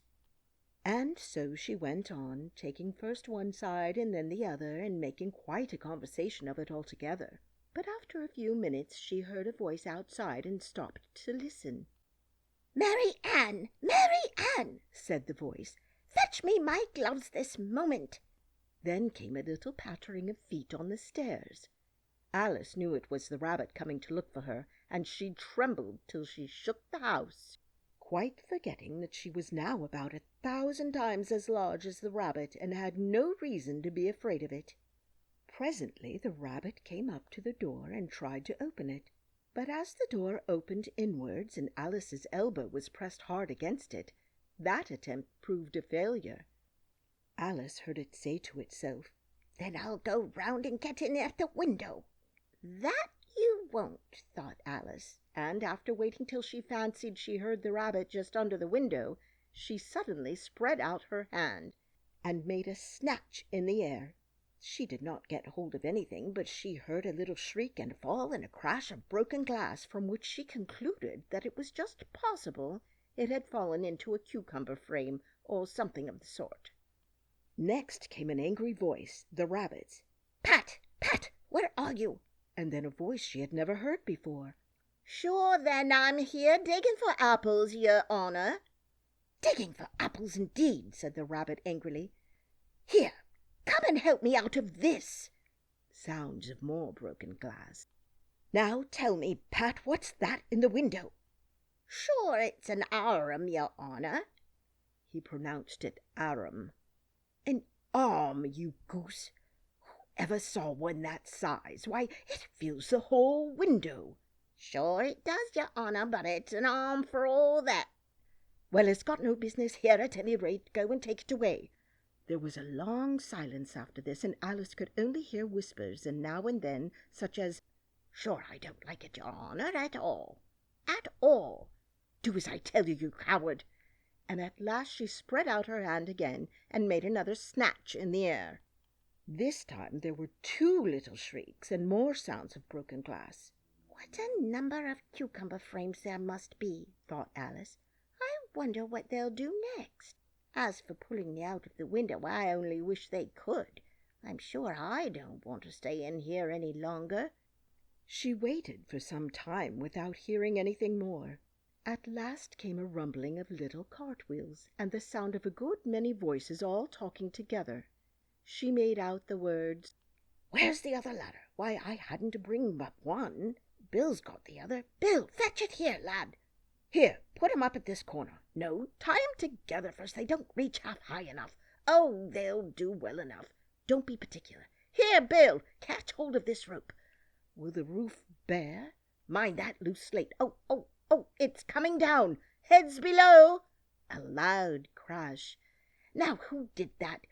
And so she went on, taking first one side and then the other, and making quite a conversation of it altogether. But after a few minutes she heard a voice outside and stopped to listen. "Mary Ann, Mary Ann," said the voice, "fetch me my gloves this moment." Then came a little pattering of feet on the stairs. Alice knew it was the rabbit coming to look for her, and she trembled till she shook the house, quite forgetting that she was now about 1,000 times as large as the rabbit and had no reason to be afraid of it. Presently the rabbit came up to the door and tried to open it, but as the door opened inwards and Alice's elbow was pressed hard against it, that attempt proved a failure. Alice heard it say to itself, "Then I'll go round and get in at the window." "That you won't," thought Alice, and after waiting till she fancied she heard the rabbit just under the window, she suddenly spread out her hand and made a snatch in the air. She did not get hold of anything, but she heard a little shriek and fall and a crash of broken glass, from which she concluded that it was just possible it had fallen into a cucumber frame or something of the sort. Next came an angry voice, the rabbit's. "Pat, Pat, where are you?" And then a voice she had never heard before. "Sure then, I'm here digging for apples, your honor." "Digging for apples indeed," said the rabbit angrily. "Here, come and help me out of this." Sounds of more broken glass. "Now tell me, Pat, what's that in the window?" "Sure it's an arum, your honor." He pronounced it arum. "An arm, you goose! Who ever saw one that size? Why, it fills the whole window." "Sure it does, your honor, but it's an arm for all that." "Well, it's got no business here at any rate. Go and take it away." There was a long silence after this, and Alice could only hear whispers, and now and then such as, "Sure I don't like it, your honor, at all. At all." "Do as I tell you, you coward." And at last she spread out her hand again and made another snatch in the air. This time there were 2 little shrieks and more sounds of broken glass. "What a number of cucumber frames there must be," thought Alice. "I wonder what they'll do next. As for pulling me out of the window, I only wish they could. I'm sure I don't want to stay in here any longer." She waited for some time without hearing anything more. At last came a rumbling of little cartwheels and the sound of a good many voices all talking together. She made out the words, "Where's the other ladder? Why, I hadn't to bring but one. Bill's got the other. Bill, fetch it here, lad. Here, put 'em up at this corner. No, tie 'em together first. They don't reach half high enough. Oh, they'll do well enough. Don't be particular. Here, Bill, catch hold of this rope. Will the roof bear? Mind that loose slate. Oh, it's coming down. Heads below." A loud crash. "Now, who did that?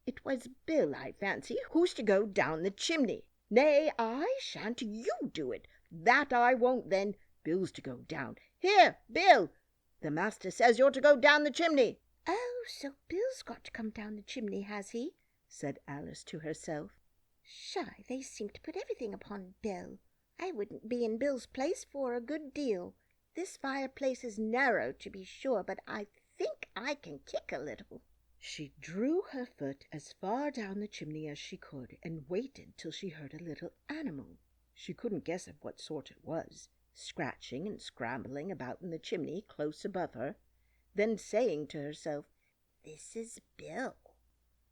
It was Bill, I fancy. Who's to go down the chimney? Nay, I shan't. You do it." "That I won't, then. Bill's to go down. Here, Bill, the master says you're to go down the chimney." "Oh, so Bill's got to come down the chimney, has he?" said Alice to herself. "Shy, they seem to put everything upon Bill. I wouldn't be in Bill's place for a good deal. This fireplace is narrow, to be sure, but I think I can kick a little." She drew her foot as far down the chimney as she could and waited till she heard a little animal. She couldn't guess of what sort it was, scratching and scrambling about in the chimney close above her. Then saying to herself, "This is Bill,"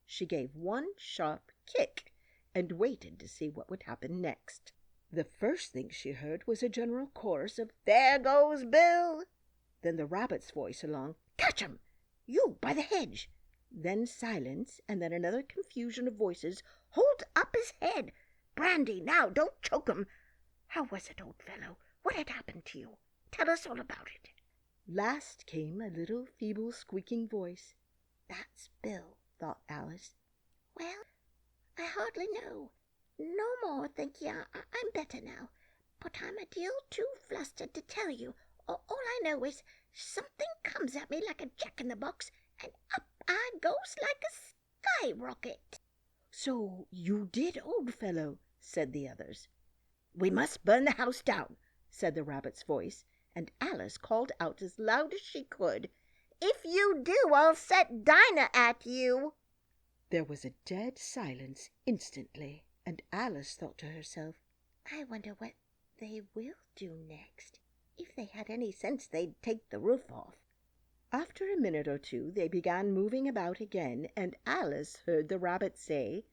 she gave one sharp kick and waited to see what would happen next. The first thing she heard was a general chorus of "There goes Bill!" Then the rabbit's voice along, "Catch 'em! You by the hedge!" Then silence, and then another confusion of voices, "Hold up his head! Brandy, now, don't choke him! How was it, old fellow? What had happened to you? Tell us all about it." Last came a little feeble squeaking voice. "That's Bill," thought Alice. "Well, I hardly know. No more, thank ye. I'm better now. But I'm a deal too flustered to tell you. All I know is something comes at me like a jack-in-the-box, and up I goes like a skyrocket." "So you did, old fellow," said the others. "We must burn the house down," said the rabbit's voice, and Alice called out as loud as she could, "If you do, I'll set Dinah at you." There was a dead silence instantly, and Alice thought to herself, I wonder what they will do next. If they had any sense, they'd take the roof off." After a minute or two they began moving about again, and Alice heard the rabbit say,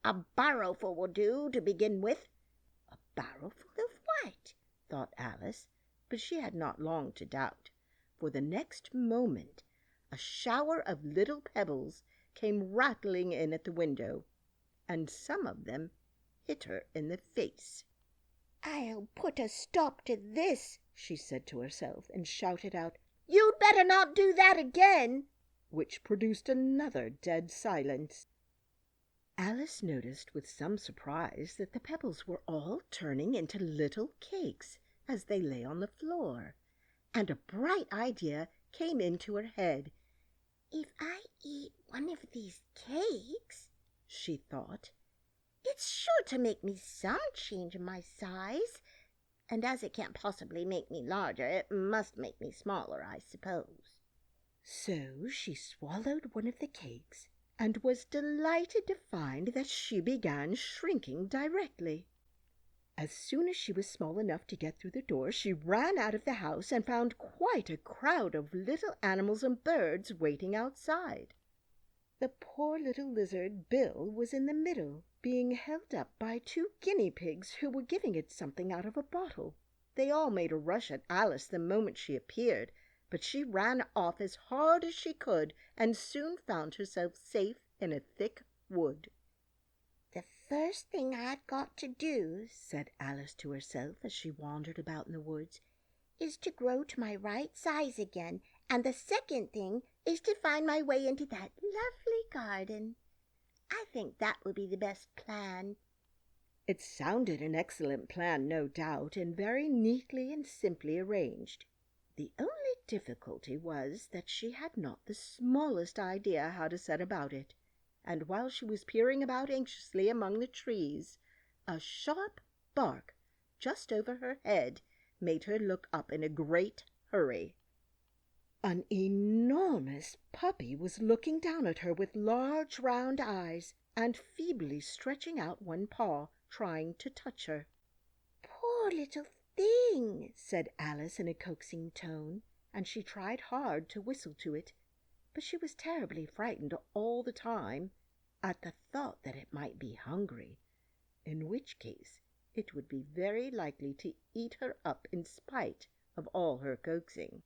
"A barrowful will do to begin with." "A barrowful of what?" thought Alice, but she had not long to doubt, for the next moment a shower of little pebbles came rattling in at the window, and some of them hit her in the face. "I'll put a stop to this," she said to herself, and shouted out, "You'd better not do that again," which produced another dead silence. Alice noticed with some surprise that the pebbles were all turning into little cakes as they lay on the floor, and a bright idea came into her head. "If I eat one of these cakes," she thought, "it's sure to make me some change in my size, and as it can't possibly make me larger, it must make me smaller, I suppose." So she swallowed one of the cakes and was delighted to find that she began shrinking directly. As soon as she was small enough to get through the door, she ran out of the house and found quite a crowd of little animals and birds waiting outside. The poor little lizard Bill was in the middle, being held up by 2 guinea pigs who were giving it something out of a bottle. They all made a rush at Alice the moment she appeared, but she ran off as hard as she could and soon found herself safe in a thick wood. "The first thing I've got to do," said Alice to herself as she wandered about in the woods, "is to grow to my right size again, and the second thing is to find my way into that lovely garden. I think that will be the best plan." It sounded an excellent plan, no doubt, and very neatly and simply arranged. The only difficulty was that she had not the smallest idea how to set about it, and while she was peering about anxiously among the trees, a sharp bark just over her head made her look up in a great hurry. An enormous puppy was looking down at her with large round eyes and feebly stretching out one paw, trying to touch her. "Poor little thing," said Alice in a coaxing tone, and she tried hard to whistle to it, but she was terribly frightened all the time at the thought that it might be hungry, in which case it would be very likely to eat her up in spite of all her coaxing.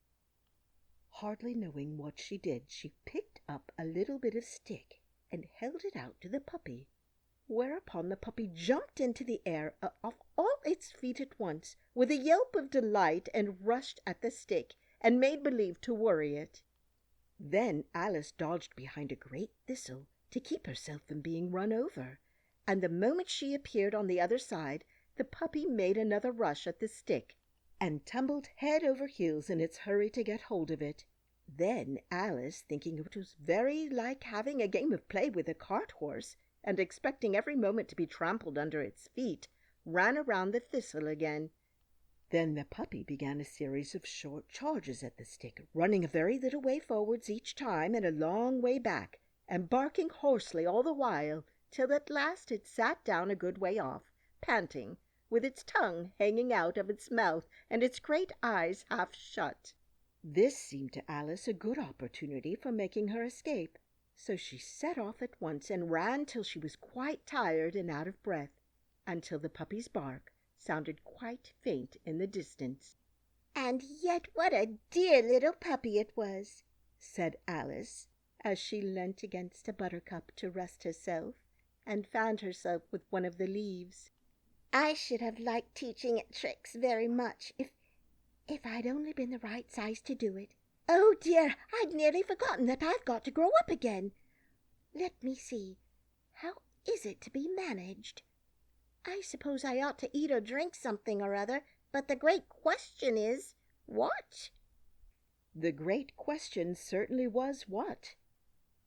Hardly knowing what she did, she picked up a little bit of stick and held it out to the puppy, whereupon the puppy jumped into the air off all its feet at once with a yelp of delight and rushed at the stick and made believe to worry it. Then Alice dodged behind a great thistle to keep herself from being run over, and the moment she appeared on the other side, the puppy made another rush at the stick and tumbled head over heels in its hurry to get hold of it. Then Alice, thinking it was very like having a game of play with a cart horse, and expecting every moment to be trampled under its feet, ran around the thistle again. Then the puppy began a series of short charges at the stick, running a very little way forwards each time and a long way back, and barking hoarsely all the while, till at last it sat down a good way off, panting, with its tongue hanging out of its mouth and its great eyes half shut. This seemed to Alice a good opportunity for making her escape, so she set off at once and ran till she was quite tired and out of breath, until the puppy's bark sounded quite faint in the distance. "And yet what a dear little puppy it was," said Alice, as she leant against a buttercup to rest herself, and fanned herself with one of the leaves. "I should have liked teaching it tricks very much, if I'd only been the right size to do it. Oh dear, I'd nearly forgotten that I've got to grow up again. Let me see, how is it to be managed? I suppose I ought to eat or drink something or other, but the great question is, what?" The great question certainly was what.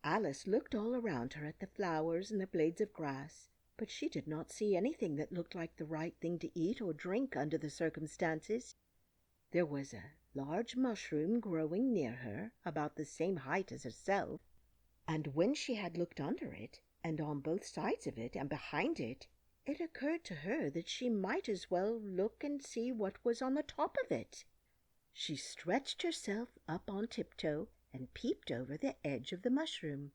Alice looked all around her at the flowers and the blades of grass, but she did not see anything that looked like the right thing to eat or drink under the circumstances. There was a large mushroom growing near her, about the same height as herself, and when she had looked under it, and on both sides of it, and behind it, It occurred to her that she might as well look and see what was on the top of it. She stretched herself up on tiptoe and peeped over the edge of the mushroom,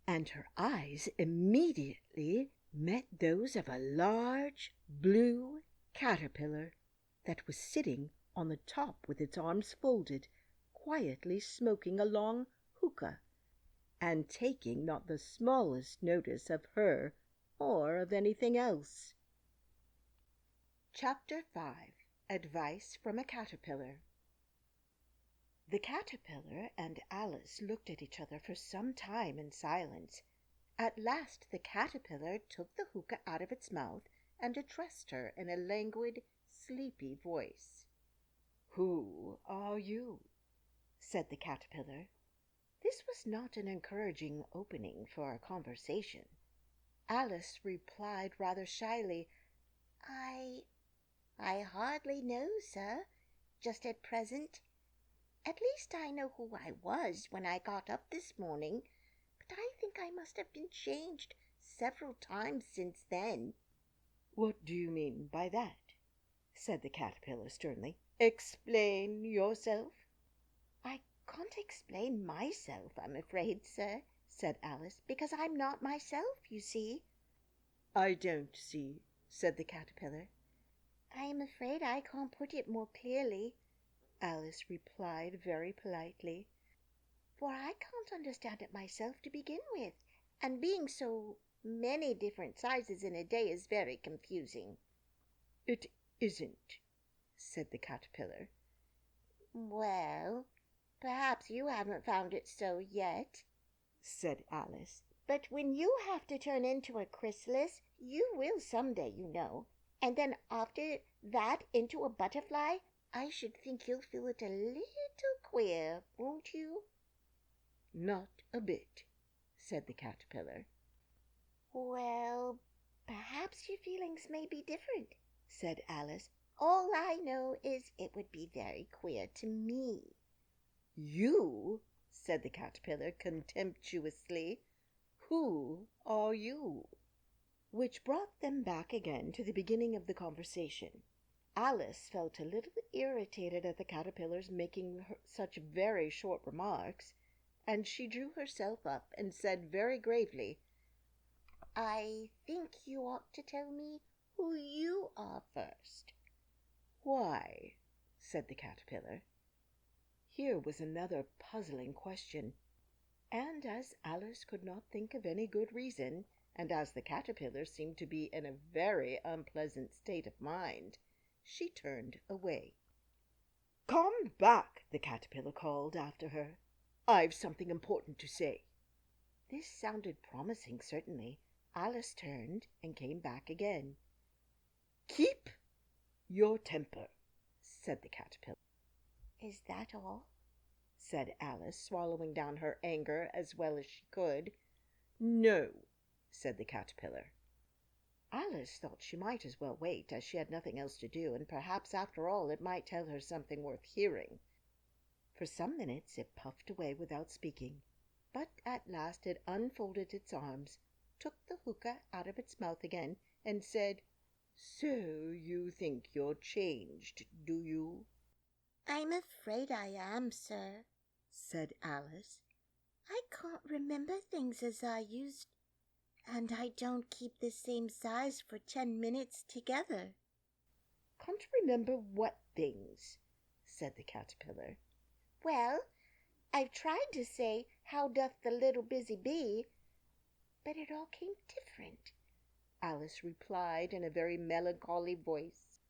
and her eyes immediately met those of a large blue caterpillar that was sitting on the top with its arms folded, quietly smoking a long hookah, and taking not the smallest notice of her or of anything else. Chapter 5. Advice from a Caterpillar. The caterpillar and Alice looked at each other for some time in silence. At last the caterpillar took the hookah out of its mouth and addressed her in a languid, sleepy voice. "Who are you?" said the caterpillar. This was not an encouraging opening for a conversation. Alice replied rather shyly, I hardly know, sir, just at present. At least I know who I was when I got up this morning, but I think I must have been changed several times since then." "What do you mean by that?" said the caterpillar sternly. "Explain yourself." "I can't explain myself, I'm afraid, sir," said Alice, "because I'm not myself, you see." "I don't see," said the caterpillar. "I am afraid I can't put it more clearly," Alice replied very politely, "for I can't understand it myself to begin with, and being so many different sizes in a day is very confusing." "It isn't," said the caterpillar. "Well, perhaps you haven't found it so yet," said Alice. "but when you have to turn into a chrysalis, you will some day, you know, and then after that into a butterfly, I should think you'll feel it a little queer, won't you?" "Not a bit," said the caterpillar. "Well, perhaps your feelings may be different," said Alice. "All I know is it would be very queer to me." "You?" said the caterpillar contemptuously. "Who are you?" Which brought them back again to the beginning of the conversation. Alice felt a little irritated at the caterpillar's making such very short remarks, and she drew herself up and said very gravely, "I think you ought to tell me who you are first." "Why?" said the caterpillar. Here was another puzzling question, and as Alice could not think of any good reason, and as the caterpillar seemed to be in a very unpleasant state of mind, she turned away. "Come back," the caterpillar called after her. "I've something important to say." This sounded promising, certainly. Alice turned and came back again. "Keep your temper," said the caterpillar. "Is that all?" said Alice, swallowing down her anger as well as she could. "No," said the caterpillar. Alice thought she might as well wait, as she had nothing else to do, and perhaps after all it might tell her something worth hearing. For some minutes it puffed away without speaking, but at last it unfolded its arms, took the hookah out of its mouth again, and said, "So you think you're changed, do you?" "I'm afraid I am, sir," said Alice. "I can't remember things as I used, and I don't keep the same size for 10 minutes together." "Can't remember what things?" said the caterpillar. "Well, I've tried to say, 'How doth the little busy bee?' but it all came different," Alice replied in a very melancholy voice.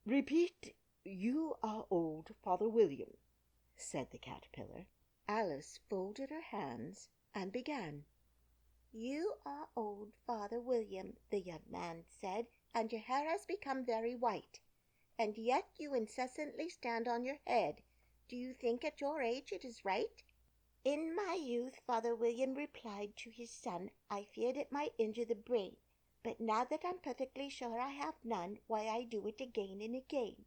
"Repeat, 'You are old Father William,'" said the caterpillar. Alice folded her hands and began. "You are old, Father William," the young man said, "and your hair has become very white, and yet you incessantly stand on your head. Do you think at your age it is right?" "In my youth," Father William replied to his son, "I feared it might injure the brain, but now that I'm perfectly sure I have none, why I do it again and again."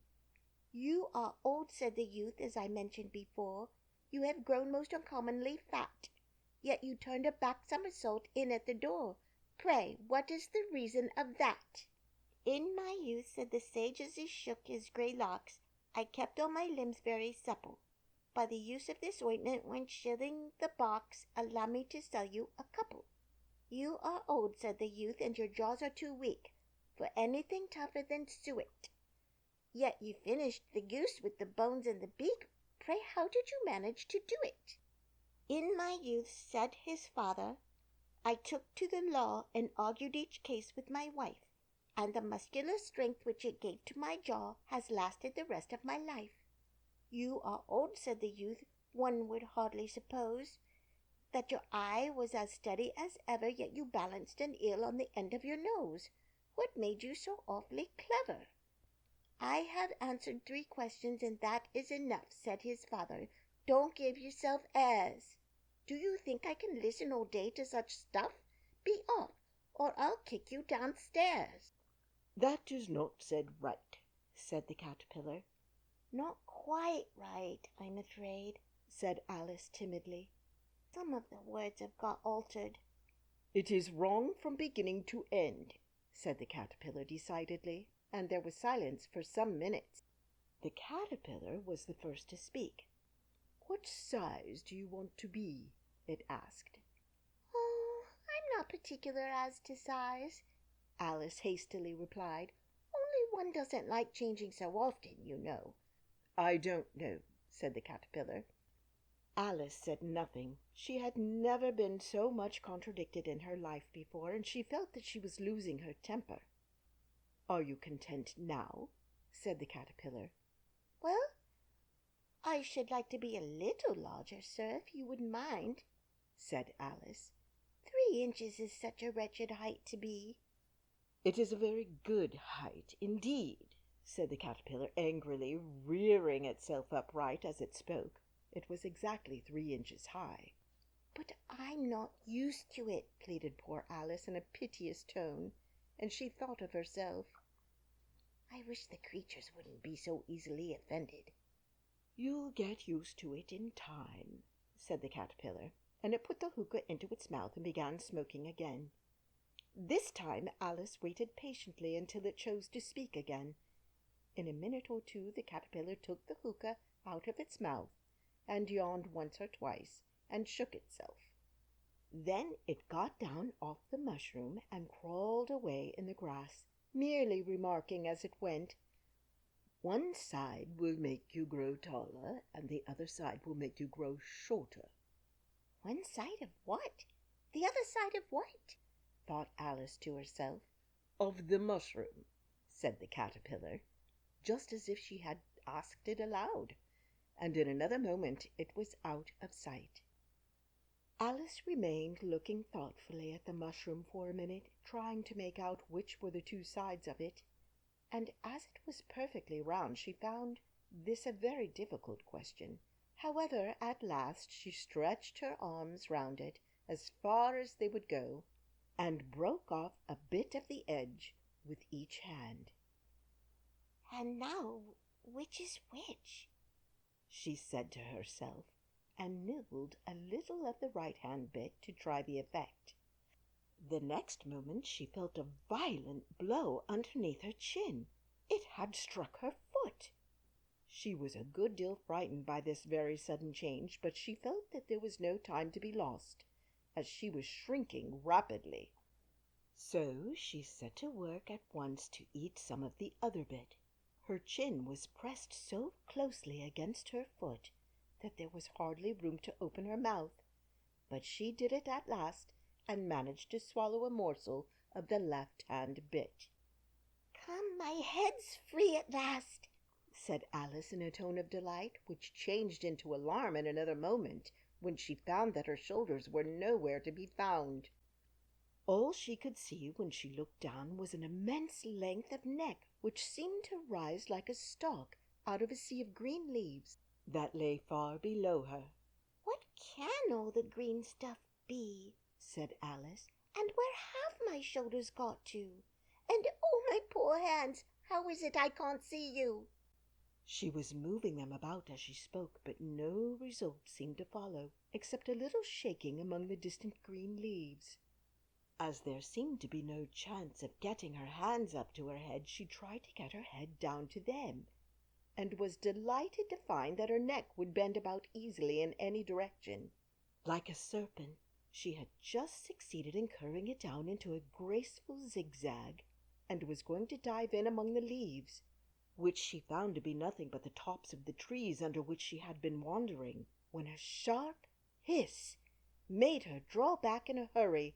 "You are old," said the youth, "as I mentioned before. You have grown most uncommonly fat. Yet you turned a back somersault in at the door. Pray, what is the reason of that?" In my youth, said the sage as he shook his grey locks, I kept all my limbs very supple. By the use of this ointment, 1 shilling the box, allow me to sell you a couple. You are old, said the youth, and your jaws are too weak for anything tougher than suet. Yet you finished the goose with the bones and the beak. Pray, how did you manage to do it? In my youth, said his father, I took to the law and argued each case with my wife, and the muscular strength which it gave to my jaw has lasted the rest of my life. You are old, said the youth. One would hardly suppose that your eye was as steady as ever, yet you balanced an eel on the end of your nose. What made you so awfully clever? I have answered 3 questions, and that is enough, said his father. Don't give yourself airs. Do you think I can listen all day to such stuff? Be off, or I'll kick you downstairs. That is not said right, said the caterpillar. Not quite right, I'm afraid, said Alice timidly. Some of the words have got altered. It is wrong from beginning to end, said the caterpillar decidedly, and there was silence for some minutes. The caterpillar was the first to speak. What size do you want to be? It asked. Oh, I'm not particular as to size, Alice hastily replied. Only one doesn't like changing so often, you know. I don't know, said the caterpillar. Alice said nothing. She had never been so much contradicted in her life before, and she felt that she was losing her temper. Are you content now? Said the caterpillar. Well, I should like to be a little larger, sir, if you wouldn't mind, said Alice. 3 inches is such a wretched height to be. It is a very good height indeed, said the caterpillar angrily, rearing itself upright as it spoke. It was exactly 3 inches high. But I'm not used to it, pleaded poor Alice in a piteous tone, and she thought of herself. I wish the creatures wouldn't be so easily offended. You'll get used to it in time, said the caterpillar, and it put the hookah into its mouth and began smoking again. This time Alice waited patiently until it chose to speak again. In a minute or 2 the caterpillar took the hookah out of its mouth and yawned once or twice and shook itself. Then it got down off the mushroom and crawled away in the grass, merely remarking as it went, "One side will make you grow taller, and the other side will make you grow shorter." One side of what? The other side of what? Thought Alice to herself. Of the mushroom, said the caterpillar, just as if she had asked it aloud, and in another moment it was out of sight. Alice remained looking thoughtfully at the mushroom for a minute, trying to make out which were the 2 sides of it, and as it was perfectly round she found this a very difficult question. However, at last she stretched her arms round it as far as they would go, and broke off a bit of the edge with each hand. And now, which is which? She said to herself, and nibbled a little of the right-hand bit to try the effect. The next moment she felt a violent blow underneath her chin. It had struck her foot. She was a good deal frightened by this very sudden change, but she felt that there was no time to be lost, as she was shrinking rapidly. So she set to work at once to eat some of the other bit. Her chin was pressed so closely against her foot that there was hardly room to open her mouth, but she did it at last and managed to swallow a morsel of the left-hand bit. "Come, my head's free at last," said Alice in a tone of delight, which changed into alarm in another moment when she found that her shoulders were nowhere to be found. All she could see when she looked down was an immense length of neck which seemed to rise like a stalk out of a sea of green leaves that lay far below her. "What can all the green stuff be?" said Alice. "And where have my shoulders got to? And oh, my poor hands, how is it I can't see you?" She was moving them about as she spoke, but no result seemed to follow, except a little shaking among the distant green leaves. As there seemed to be no chance of getting her hands up to her head, she tried to get her head down to them, and was delighted to find that her neck would bend about easily in any direction. Like a serpent, she had just succeeded in curving it down into a graceful zigzag, and was going to dive in among the leaves, which she found to be nothing but the tops of the trees under which she had been wandering, when a sharp hiss made her draw back in a hurry.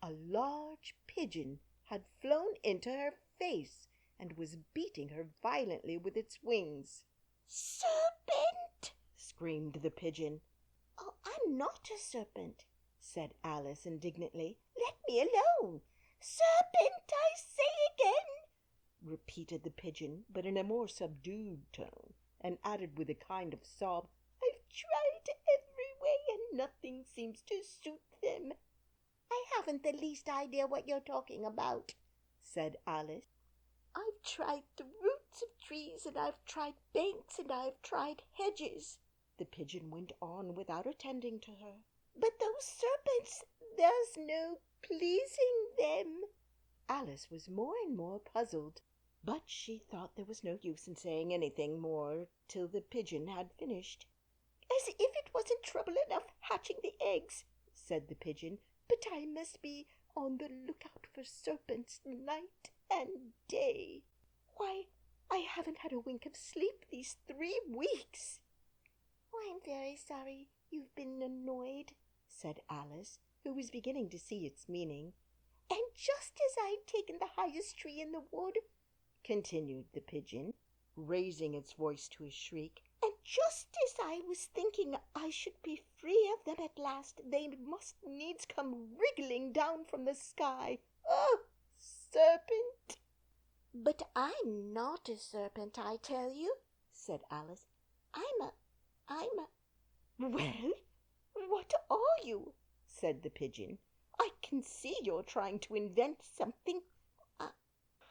A large pigeon had flown into her face and was beating her violently with its wings. "Serpent!" screamed the pigeon. "Oh, I'm not a serpent," said Alice indignantly. "Let me alone. Serpent, I say again," repeated the pigeon, but in a more subdued tone, and added with a kind of sob, "I've tried every way and nothing seems to suit them." "I haven't the least idea what you're talking about," said Alice. "I've tried the roots of trees, and I've tried banks, and I've tried hedges," the pigeon went on without attending to her. "but those serpents, there's no pleasing them." Alice was more and more puzzled, but she thought there was no use in saying anything more till the pigeon had finished. "As if it wasn't trouble enough hatching the eggs," said the pigeon, "but I must be on the lookout for serpents night and day. Why, I haven't had a wink of sleep these 3 weeks." "Oh, I'm very sorry you've been annoyed," said Alice, who was beginning to see its meaning. "And just as I'd taken the highest tree in the wood," continued the pigeon, raising its voice to a shriek, "and just as I was thinking I should be free of them at last, they must needs come wriggling down from the sky. Oh, serpent!" "But I'm not a serpent, I tell you," said Alice. I'm a... "Well, what are you?" said the pigeon. "I can see you're trying to invent something."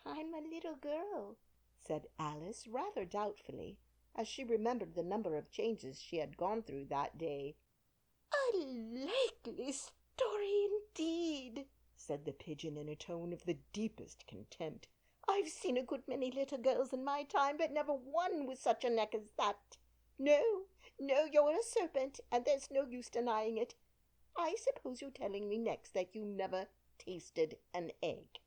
I'm a little girl," said Alice rather doubtfully, as she remembered the number of changes she had gone through that day. "A likely story indeed," said the pigeon in a tone of the deepest contempt. "I've seen a good many little girls in my time, but never one with such a neck as that. No, you're a serpent, and there's no use denying it. I suppose you're telling me next that you never tasted an egg."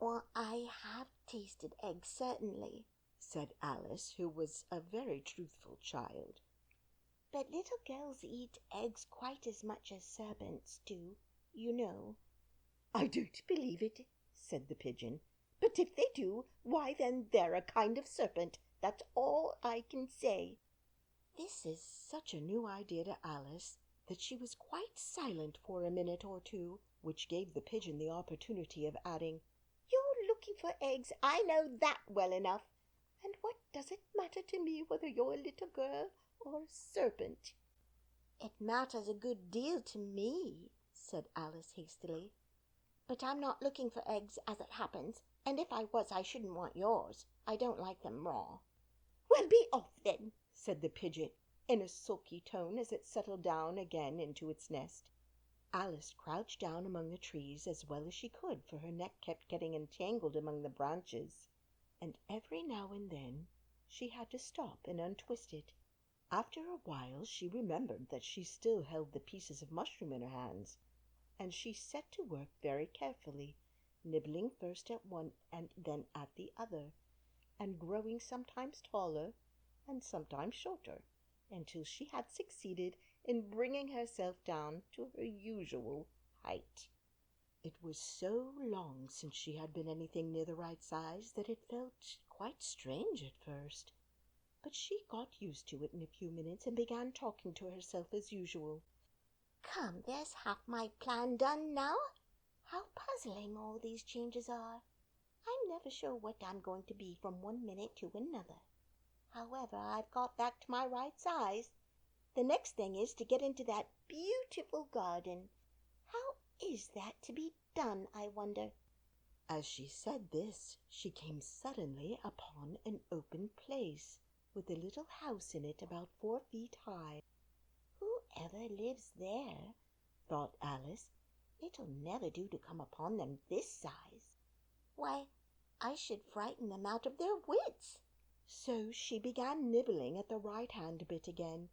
"Well, I have tasted eggs, certainly," said Alice, who was a very truthful child. "but little girls eat eggs quite as much as serpents do, you know." "I don't believe it," said the pigeon. "But if they do, why then they're a kind of serpent. That's all I can say." This is such a new idea to Alice that she was quite silent for a minute or two, which gave the pigeon the opportunity of adding, "You're looking for eggs, I know that well enough. And what does it matter to me whether you're a little girl or a serpent?" "It matters a good deal to me," said Alice hastily. "But I'm not looking for eggs as it happens, and if I was I shouldn't want yours. I don't like them raw." "Well, be off then," said the pigeon in a sulky tone as it settled down again into its nest. Alice crouched down among the trees as well as she could, for her neck kept getting entangled among the branches, and every now and then she had to stop and untwist it. After a while she remembered that she still held the pieces of mushroom in her hands, and she set to work very carefully, nibbling first at one and then at the other, and growing sometimes taller and sometimes shorter, until she had succeeded in bringing herself down to her usual height. It was so long since she had been anything near the right size that it felt quite strange at first, but she got used to it in a few minutes and began talking to herself as usual. "Come, there's half my plan done now. How puzzling all these changes are. I'm never sure what I'm going to be from one minute to another. However, I've got back to my right size. The next thing is to get into that beautiful garden. How is that to be done, I wonder?" As she said this, she came suddenly upon an open place, with a little house in it about 4 feet high. "Whoever lives there?" thought Alice. It'll never do to come upon them this size. Why, I should frighten them out of their wits." So she began nibbling at the right-hand bit again,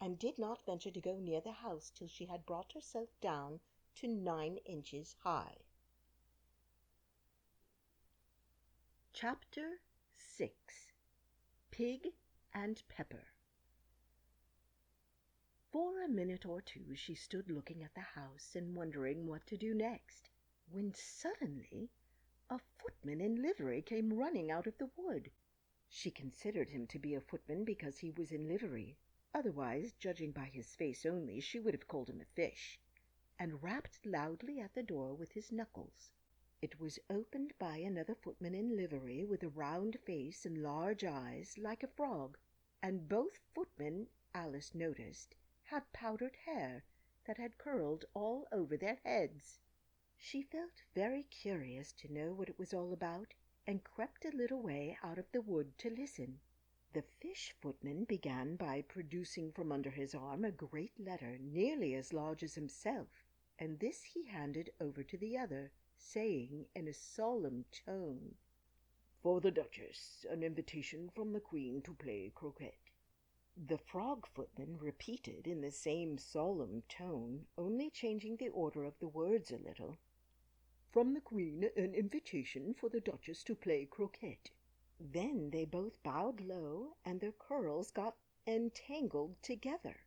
and did not venture to go near the house till she had brought herself down to 9 inches high. Chapter 6. Pig and Pepper. For a minute or two she stood looking at the house and wondering what to do next, when suddenly a footman in livery came running out of the wood. She considered him to be a footman because he was in livery. Otherwise, judging by his face only, she would have called him a fish, and rapped loudly at the door with his knuckles. It was opened by another footman in livery, with a round face and large eyes like a frog, and both footmen, Alice noticed, had powdered hair that had curled all over their heads. She felt very curious to know what it was all about, and crept a little way out of the wood to listen. The fish footman began by producing from under his arm a great letter nearly as large as himself, and this he handed over to the other, saying in a solemn tone, "For the Duchess, an invitation from the Queen to play croquet." The frog footman repeated in the same solemn tone, only changing the order of the words a little, "From the Queen, an invitation for the Duchess to play croquet." Then they both bowed low, and their curls got entangled together.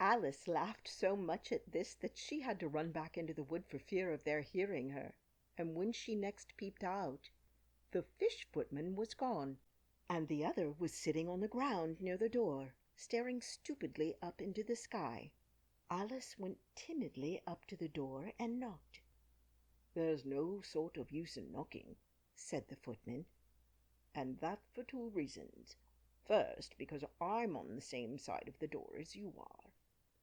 Alice laughed so much at this that she had to run back into the wood for fear of their hearing her, and when she next peeped out, the fish footman was gone, and the other was sitting on the ground near the door, staring stupidly up into the sky. Alice went timidly up to the door and knocked. "There's no sort of use in knocking," said the footman, "and that for 2 reasons. First, because I'm on the same side of the door as you are.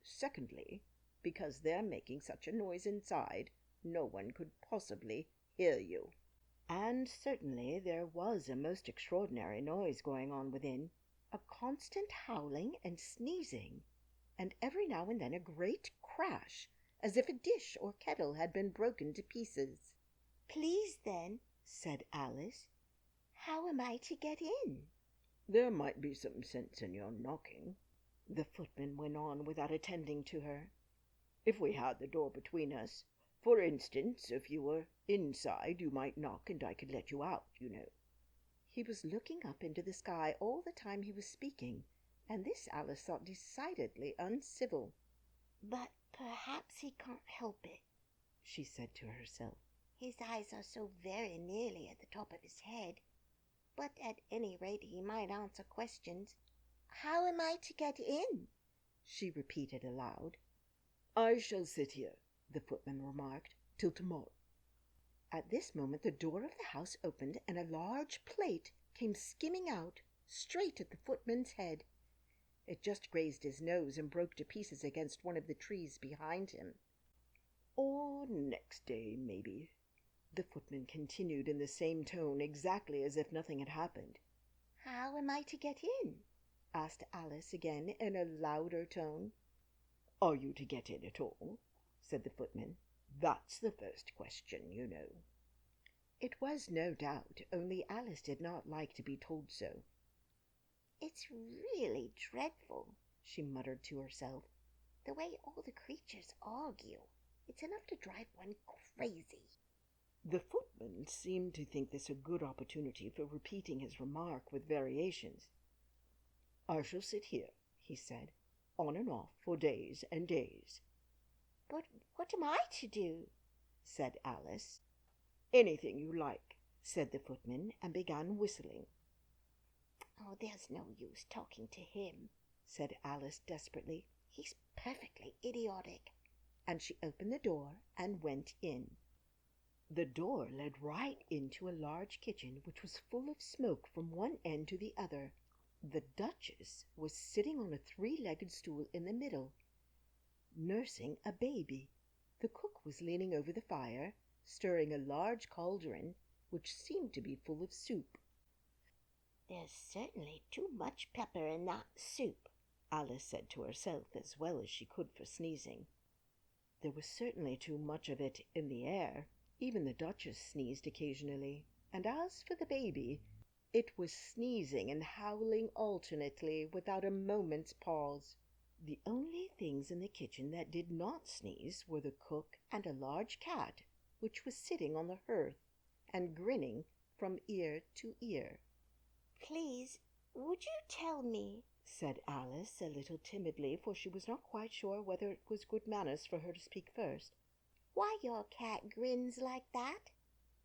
Secondly, because they're making such a noise inside, no one could possibly hear you." And certainly there was a most extraordinary noise going on within, a constant howling and sneezing, and every now and then a great crash, as if a dish or kettle had been broken to pieces. "Please, then," said Alice, "how am I to get in?" "There might be some sense in your knocking," the footman went on without attending to her, "if we had the door between us. For instance, if you were inside, you might knock and I could let you out, you know." He was looking up into the sky all the time he was speaking, and this Alice thought decidedly uncivil. "But perhaps he can't help it," she said to herself. "His eyes are so very nearly at the top of his head. But at any rate he might answer questions. How am I to get in?" she repeated aloud. "I shall sit here," the footman remarked, "till tomorrow." At this moment the door of the house opened, and a large plate came skimming out, straight at the footman's head. It just grazed his nose and broke to pieces against one of the trees behind him. "Or next day, maybe," the footman continued in the same tone, exactly as if nothing had happened. "How am I to get in?" asked Alice again in a louder tone. "Are you to get in at all?" said the footman. "That's the first question, you know." It was no doubt, only Alice did not like to be told so. "It's really dreadful," she muttered to herself. "the way all the creatures argue. It's enough to drive one crazy." The footman seemed to think this a good opportunity for repeating his remark with variations. "I shall sit here," he said, "on and off for days and days." "But what am I to do?" said Alice. "Anything you like," said the footman, and began whistling. "Oh, there's no use talking to him," said Alice desperately. "He's perfectly idiotic." And she opened the door and went in. The door led right into a large kitchen, which was full of smoke from one end to the other. The Duchess was sitting on a 3-legged stool in the middle, nursing a baby. The cook was leaning over the fire, stirring a large cauldron, which seemed to be full of soup. "There's certainly too much pepper in that soup," Alice said to herself, as well as she could for sneezing. There was certainly too much of it in the air. Even the Duchess sneezed occasionally, and as for the baby, it was sneezing and howling alternately without a moment's pause. The only things in the kitchen that did not sneeze were the cook and a large cat, which was sitting on the hearth and grinning from ear to ear. "Please, would you tell me," said Alice a little timidly, for she was not quite sure whether it was good manners for her to speak first, "why your cat grins like that?"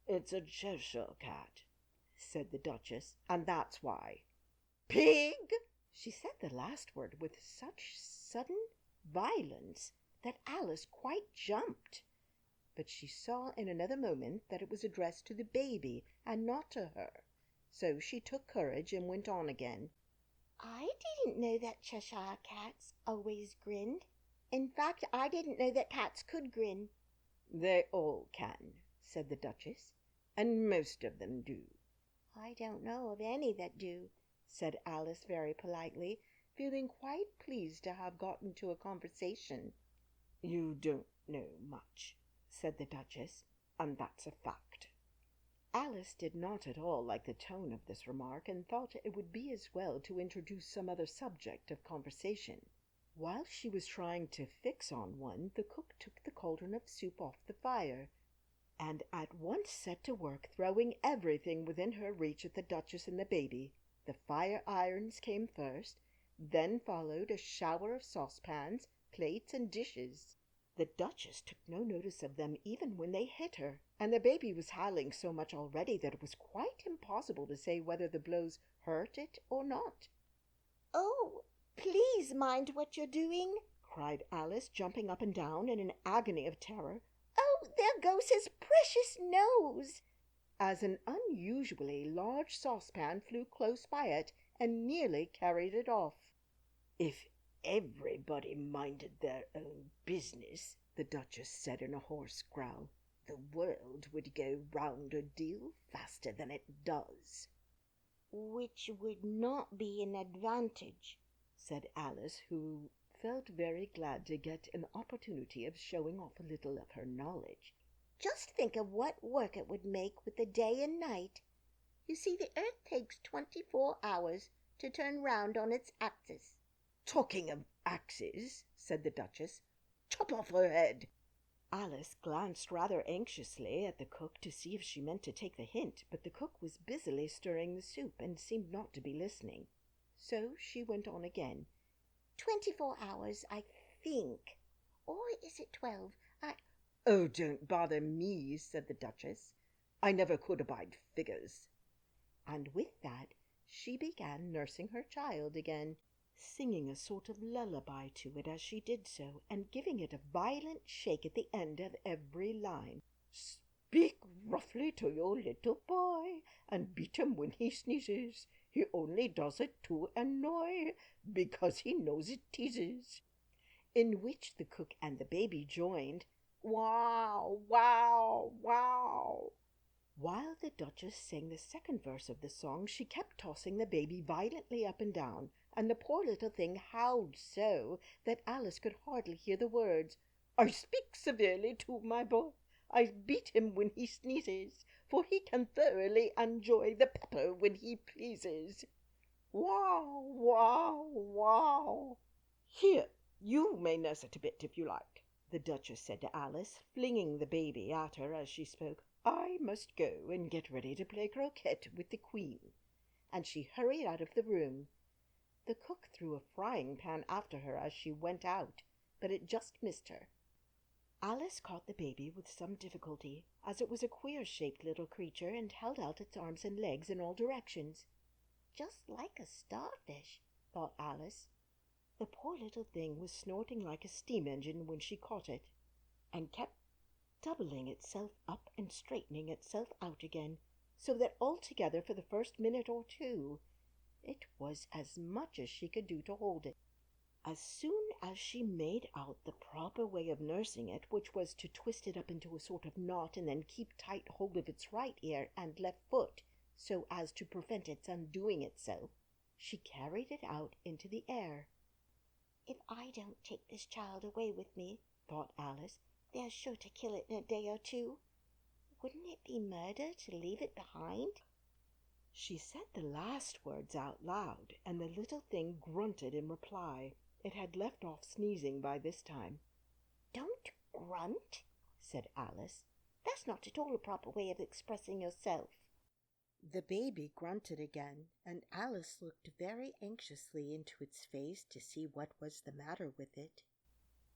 "It's a Cheshire cat," said the Duchess, "and that's why." "Pig!" She said the last word with such sudden violence that Alice quite jumped. But she saw in another moment that it was addressed to the baby and not to her. So she took courage and went on again. "I didn't know that Cheshire cats always grinned. In fact, I didn't know that cats could grin." "They all can," said the Duchess, "and most of them do." "I don't know of any that do," said Alice very politely, feeling quite pleased to have got into a conversation. "You don't know much," said the Duchess, "and that's a fact." Alice did not at all like the tone of this remark, and thought it would be as well to introduce some other subject of conversation. While she was trying to fix on one, the cook took the cauldron of soup off the fire, and at once set to work throwing everything within her reach at the Duchess and the baby. The fire irons came first, then followed a shower of saucepans, plates, and dishes. The Duchess took no notice of them even when they hit her, and the baby was howling so much already that it was quite impossible to say whether the blows hurt it or not. "Oh, please mind what you're doing," cried Alice, jumping up and down in an agony of terror. "Oh, there goes his precious nose!" as an unusually large saucepan flew close by it and nearly carried it off. "If everybody minded their own business," the Duchess said in a hoarse growl, "the world would go round a deal faster than it does." "Which would not be an advantage," said Alice, who felt very glad to get an opportunity of showing off a little of her knowledge. "Just think of what work it would make with the day and night. You see, the earth takes 24 hours to turn round on its axis." "Talking of axes," said the Duchess, "chop off her head." Alice glanced rather anxiously at the cook to see if she meant to take the hint, but the cook was busily stirring the soup and seemed not to be listening. So she went on again. 24 hours, I think. Or is it 12? "Oh, don't bother me," said the Duchess. "I never could abide figures." And with that she began nursing her child again, singing a sort of lullaby to it as she did so, and giving it a violent shake at the end of every line. "Speak roughly to your little boy, and beat him when he sneezes. He only does it to annoy, because he knows it teases." In which the cook and the baby joined, "Wow, wow, wow." While the Duchess sang the second verse of the song, she kept tossing the baby violently up and down, and the poor little thing howled so that Alice could hardly hear the words. "I speak severely to my boy. I beat him when he sneezes, for he can thoroughly enjoy the pepper when he pleases. Wow, wow, wow." "Here, you may nurse it a bit if you like," the Duchess said to Alice, flinging the baby at her as she spoke. "I must go and get ready to play croquet with the Queen." And she hurried out of the room. The cook threw a frying pan after her as she went out, but it just missed her. Alice caught the baby with some difficulty, as it was a queer-shaped little creature and held out its arms and legs in all directions. "Just like a starfish," thought Alice. The poor little thing was snorting like a steam engine when she caught it, and kept doubling itself up and straightening itself out again, so that altogether for the first minute or two it was as much as she could do to hold it. As soon as she made out the proper way of nursing it, which was to twist it up into a sort of knot and then keep tight hold of its right ear and left foot so as to prevent its undoing itself, she carried it out into the air. If I don't take this child away with me, thought Alice, they're sure to kill it in a day or two. Wouldn't it be murder to leave it behind? She said the last words out loud, and the little thing grunted in reply. It had left off sneezing by this time. Don't grunt, said Alice. That's not at all a proper way of expressing yourself. The baby grunted again, and Alice looked very anxiously into its face to see what was the matter with it.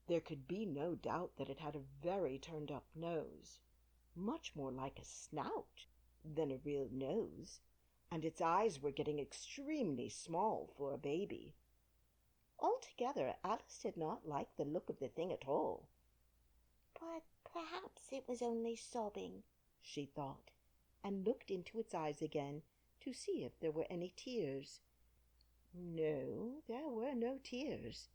There could be no doubt that it had a very turned-up nose, much more like a snout than a real nose, and its eyes were getting extremely small for a baby. Altogether, Alice did not like the look of the thing at all. But perhaps it was only sobbing, she thought, and looked into its eyes again to see if there were any tears. No, there were no tears.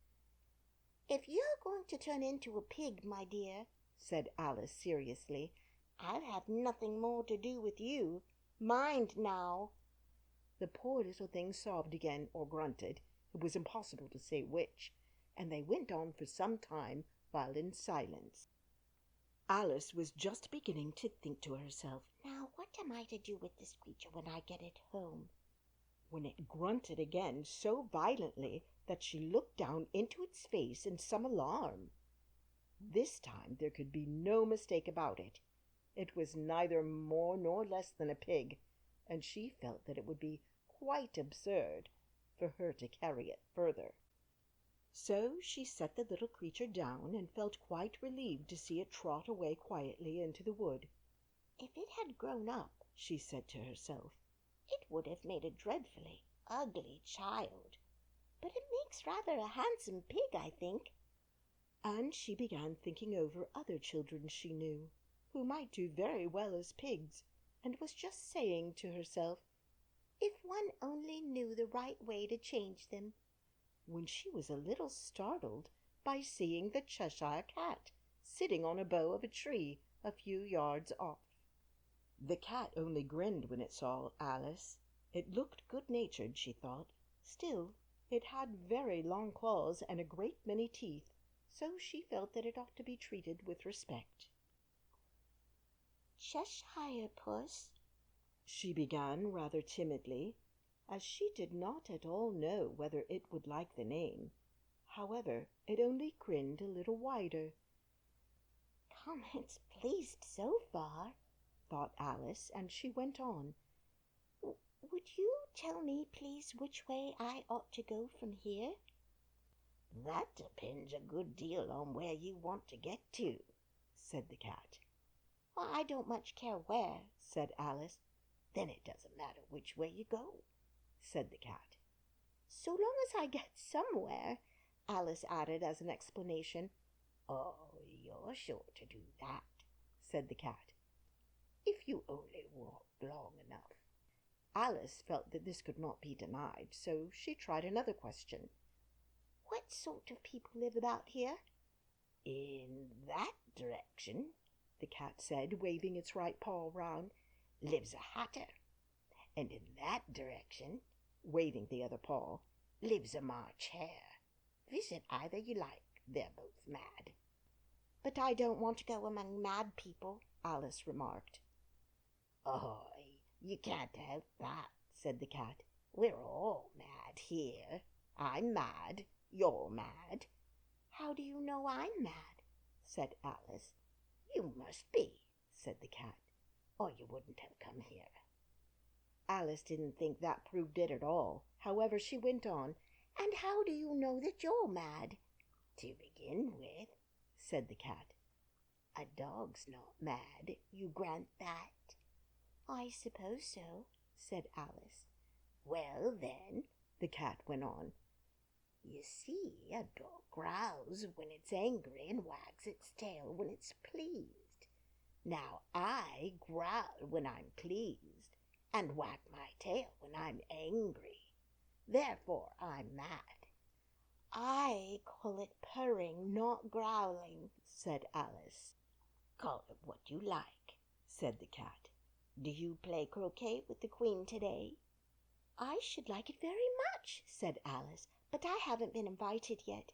If you're going to turn into a pig, my dear, said Alice seriously, I'll have nothing more to do with you. Mind now. The poor little thing sobbed again or grunted. It was impossible to say which, and they went on for some time while in silence. Alice was just beginning to think to herself, now what am I to do with this creature when I get it home? When it grunted again so violently that she looked down into its face in some alarm. This time there could be no mistake about it. It was neither more nor less than a pig, and she felt that it would be quite absurd for her to carry it further. So she set the little creature down and felt quite relieved to see it trot away quietly into the wood. If it had grown up, she said to herself, it would have made a dreadfully ugly child. But it makes rather a handsome pig, I think. And she began thinking over other children she knew, who might do very well as pigs, and was just saying to herself, if one only knew the right way to change them, when she was a little startled by seeing the Cheshire Cat sitting on a bough of a tree a few yards off. The cat only grinned when it saw Alice. It looked good-natured, she thought. Still, it had very long claws and a great many teeth, so she felt that it ought to be treated with respect. Cheshire Puss, she began rather timidly, as she did not at all know whether it would like the name. However, it only grinned a little wider. Come, it's pleased so far, thought Alice, and she went on. Would you tell me, please, which way I ought to go from here? That depends a good deal on where you want to get to, said the cat. Well, I don't much care where, said Alice. Then it doesn't matter which way you go, said the cat. So long as I get somewhere, Alice added as an explanation. Oh, you're sure to do that, said the cat. If you only walk long enough. Alice felt that this could not be denied, so she tried another question. What sort of people live about here? In that direction, the cat said, waving its right paw round, lives a hatter. And in that direction, waving the other paw, lives a March Hare. Visit either you like, they're both mad. But I don't want to go among mad people, Alice remarked. Oh, you can't help that, said the cat. We're all mad here. I'm mad. You're mad. How do you know I'm mad? said Alice. You must be, said the cat, or you wouldn't have come here. Alice didn't think that proved it at all. However, she went on. And how do you know that you're mad? To begin with, said the cat, a dog's not mad. You grant that? I suppose so, said Alice. Well, then, the cat went on, you see, a dog growls when it's angry and wags its tail when it's pleased. Now, I growl when I'm pleased and wag my tail when I'm angry. Therefore, I'm mad. I call it purring, not growling, said Alice. Call it what you like, said the cat. Do you play croquet with the Queen today? I should like it very much, said Alice, but I haven't been invited yet.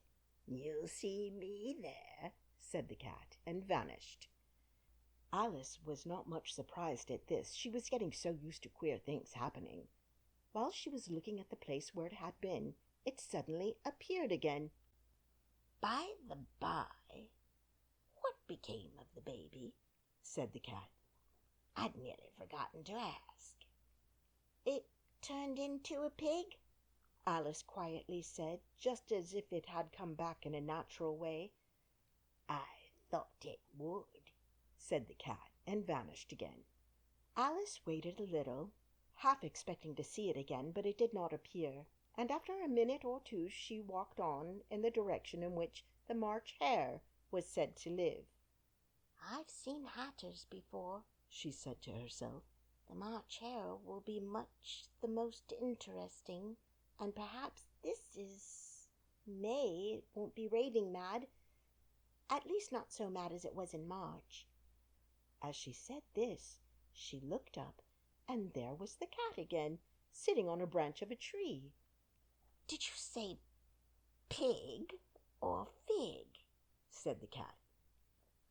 "You'll see me there," said the cat, and vanished. Alice was not much surprised at this. She was getting so used to queer things happening. While she was looking at the place where it had been, it suddenly appeared again. "By the by, what became of the baby?" said the cat. "I'd nearly forgotten to ask." "It turned into a pig," Alice quietly said, just as if it had come back in a natural way. "I thought it would," said the cat, and vanished again. Alice waited a little, half expecting to see it again, but it did not appear, and after a minute or two she walked on in the direction in which the March Hare was said to live. "I've seen hatters before," she said to herself. "The March Hare will be much the most interesting, and perhaps this is May. It won't be raving mad, at least not so mad as it was in March." As she said this, she looked up, and there was the cat again, sitting on a branch of a tree. "Did you say pig or fig?" said the cat.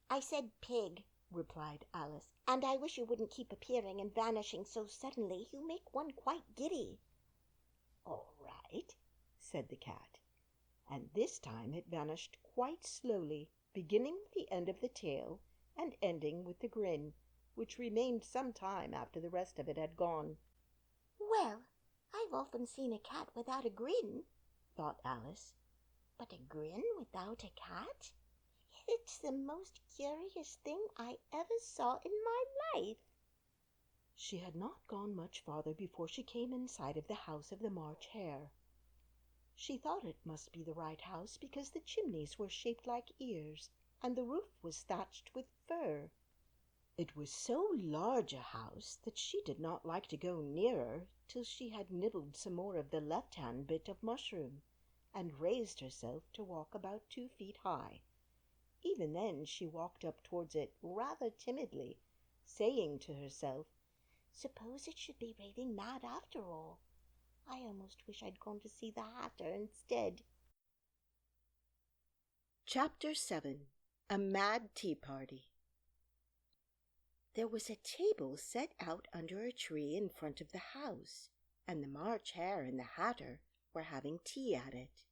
"I said pig," replied Alice, "and I wish you wouldn't keep appearing and vanishing so suddenly. You make one quite giddy." "All right," said the cat, and this time it vanished quite slowly, beginning with the end of the tail and ending with the grin, which remained some time after the rest of it had gone. "Well, I've often seen a cat without a grin," thought Alice, "but a grin without a cat? It's the most curious thing I ever saw in my life." She had not gone much farther before she came in sight of the house of the March Hare. She thought it must be the right house because the chimneys were shaped like ears, and the roof was thatched with fur. It was so large a house that she did not like to go nearer till she had nibbled some more of the left-hand bit of mushroom, and raised herself to walk about 2 feet high. Even then she walked up towards it rather timidly, saying to herself, "Suppose it should be raving mad after all. I almost wish I'd gone to see the hatter instead." Chapter 7. A Mad Tea Party. There was a table set out under a tree in front of the house, and the March Hare and the Hatter were having tea at it.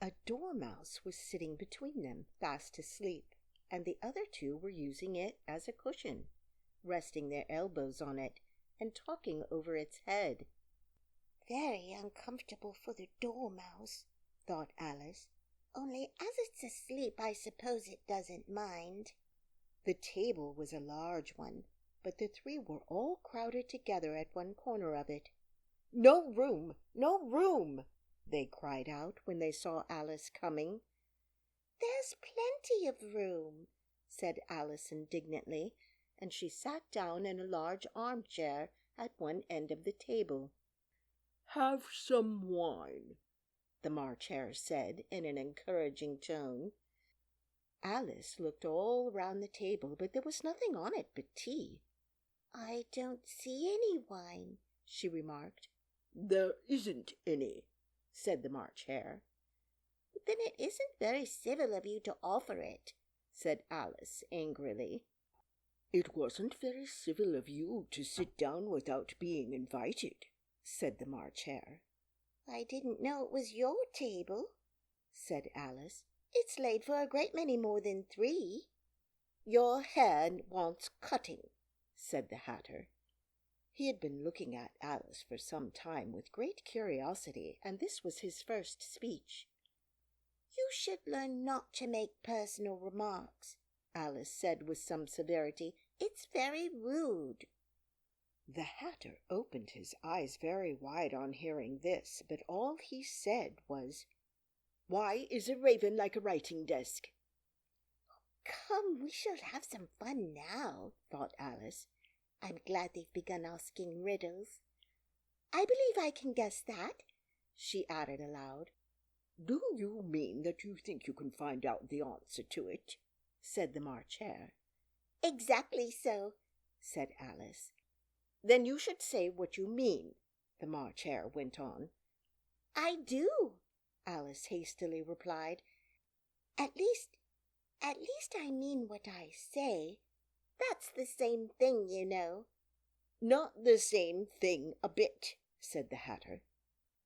A dormouse was sitting between them, fast asleep, and the other two were using it as a cushion, resting their elbows on it and talking over its head. "Very uncomfortable for the dormouse," thought Alice. "Only as it's asleep, I suppose it doesn't mind." The table was a large one, but the three were all crowded together at one corner of it. "No room! No room!" they cried out when they saw Alice coming. "There's plenty of room," said Alice indignantly, and she sat down in a large armchair at one end of the table. "Have some wine," the March Hare said in an encouraging tone. Alice looked all round the table, but there was nothing on it but tea. "I don't see any wine," she remarked. "There isn't any," said the March Hare. "Then it isn't very civil of you to offer it," said Alice angrily. "It wasn't very civil of you to sit down without being invited," said the March Hare. "I didn't know it was your table," said Alice. "It's laid for a great many more than 3. "Your hair wants cutting," said the Hatter. He had been looking at Alice for some time with great curiosity, and this was his first speech. "You should learn not to make personal remarks," Alice said with some severity. "It's very rude." The Hatter opened his eyes very wide on hearing this, but all he said was, "Why is a raven like a writing desk?" "Come, we shall have some fun now," thought Alice. "I'm glad they've begun asking riddles. I believe I can guess that," she added aloud. "Do you mean that you think you can find out the answer to it?" said the March Hare. "Exactly so," said Alice. "Then you should say what you mean," the March Hare went on. "I do," Alice hastily replied, At least I mean what I say. That's the same thing, you know." "Not the same thing a bit," said the Hatter.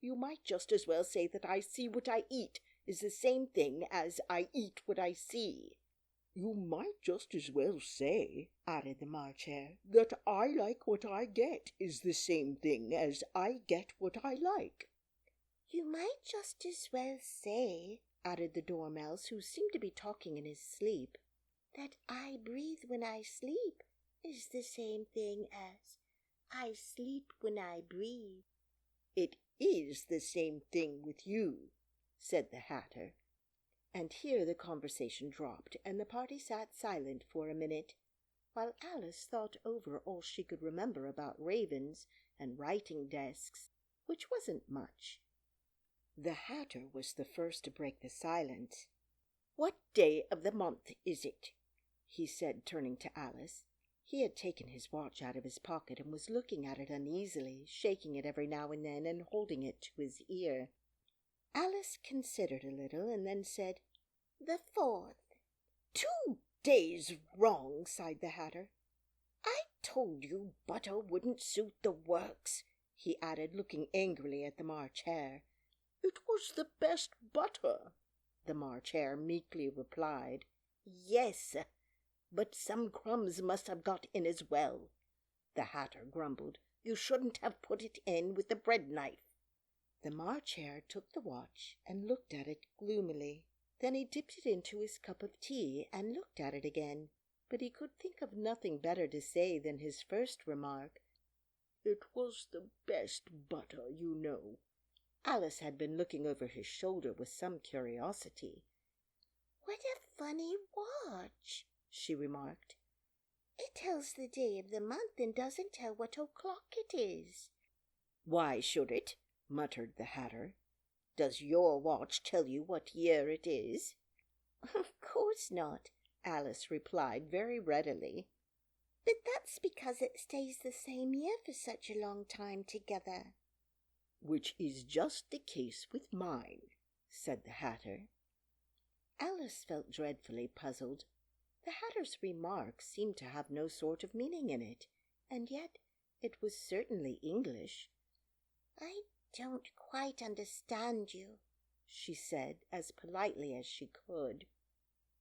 "You might just as well say that I see what I eat is the same thing as I eat what I see." "You might just as well say," added the March Hare, "that I like what I get is the same thing as I get what I like." "You might just as well say," added the Dormouse, who seemed to be talking in his sleep, "that I breathe when I sleep is the same thing as I sleep when I breathe." "It is the same thing with you," said the Hatter. And here the conversation dropped, and the party sat silent for a minute, while Alice thought over all she could remember about ravens and writing desks, which wasn't much. The Hatter was the first to break the silence. "What day of the month is it?" he said, turning to Alice. He had taken his watch out of his pocket and was looking at it uneasily, shaking it every now and then and holding it to his ear. Alice considered a little and then said, "The 4th." "2 days wrong," sighed the Hatter. "I told you butter wouldn't suit the works," he added, looking angrily at the March Hare. "It was the best butter," the March Hare meekly replied. "Yes, but some crumbs must have got in as well," the Hatter grumbled. "You shouldn't have put it in with the bread knife." The March Hare took the watch and looked at it gloomily. Then he dipped it into his cup of tea and looked at it again, but he could think of nothing better to say than his first remark. "It was the best butter, you know." Alice had been looking over his shoulder with some curiosity. "What a funny watch," she remarked. "It tells the day of the month and doesn't tell what o'clock it is." "Why should it?" muttered the Hatter. "Does your watch tell you what year it is?" "Of course not," Alice replied very readily. "But that's because it stays the same year for such a long time together." "Which is just the case with mine," said the Hatter. Alice felt dreadfully puzzled. The Hatter's remark seemed to have no sort of meaning in it, and yet it was certainly English. "I don't quite understand you," she said, as politely as she could.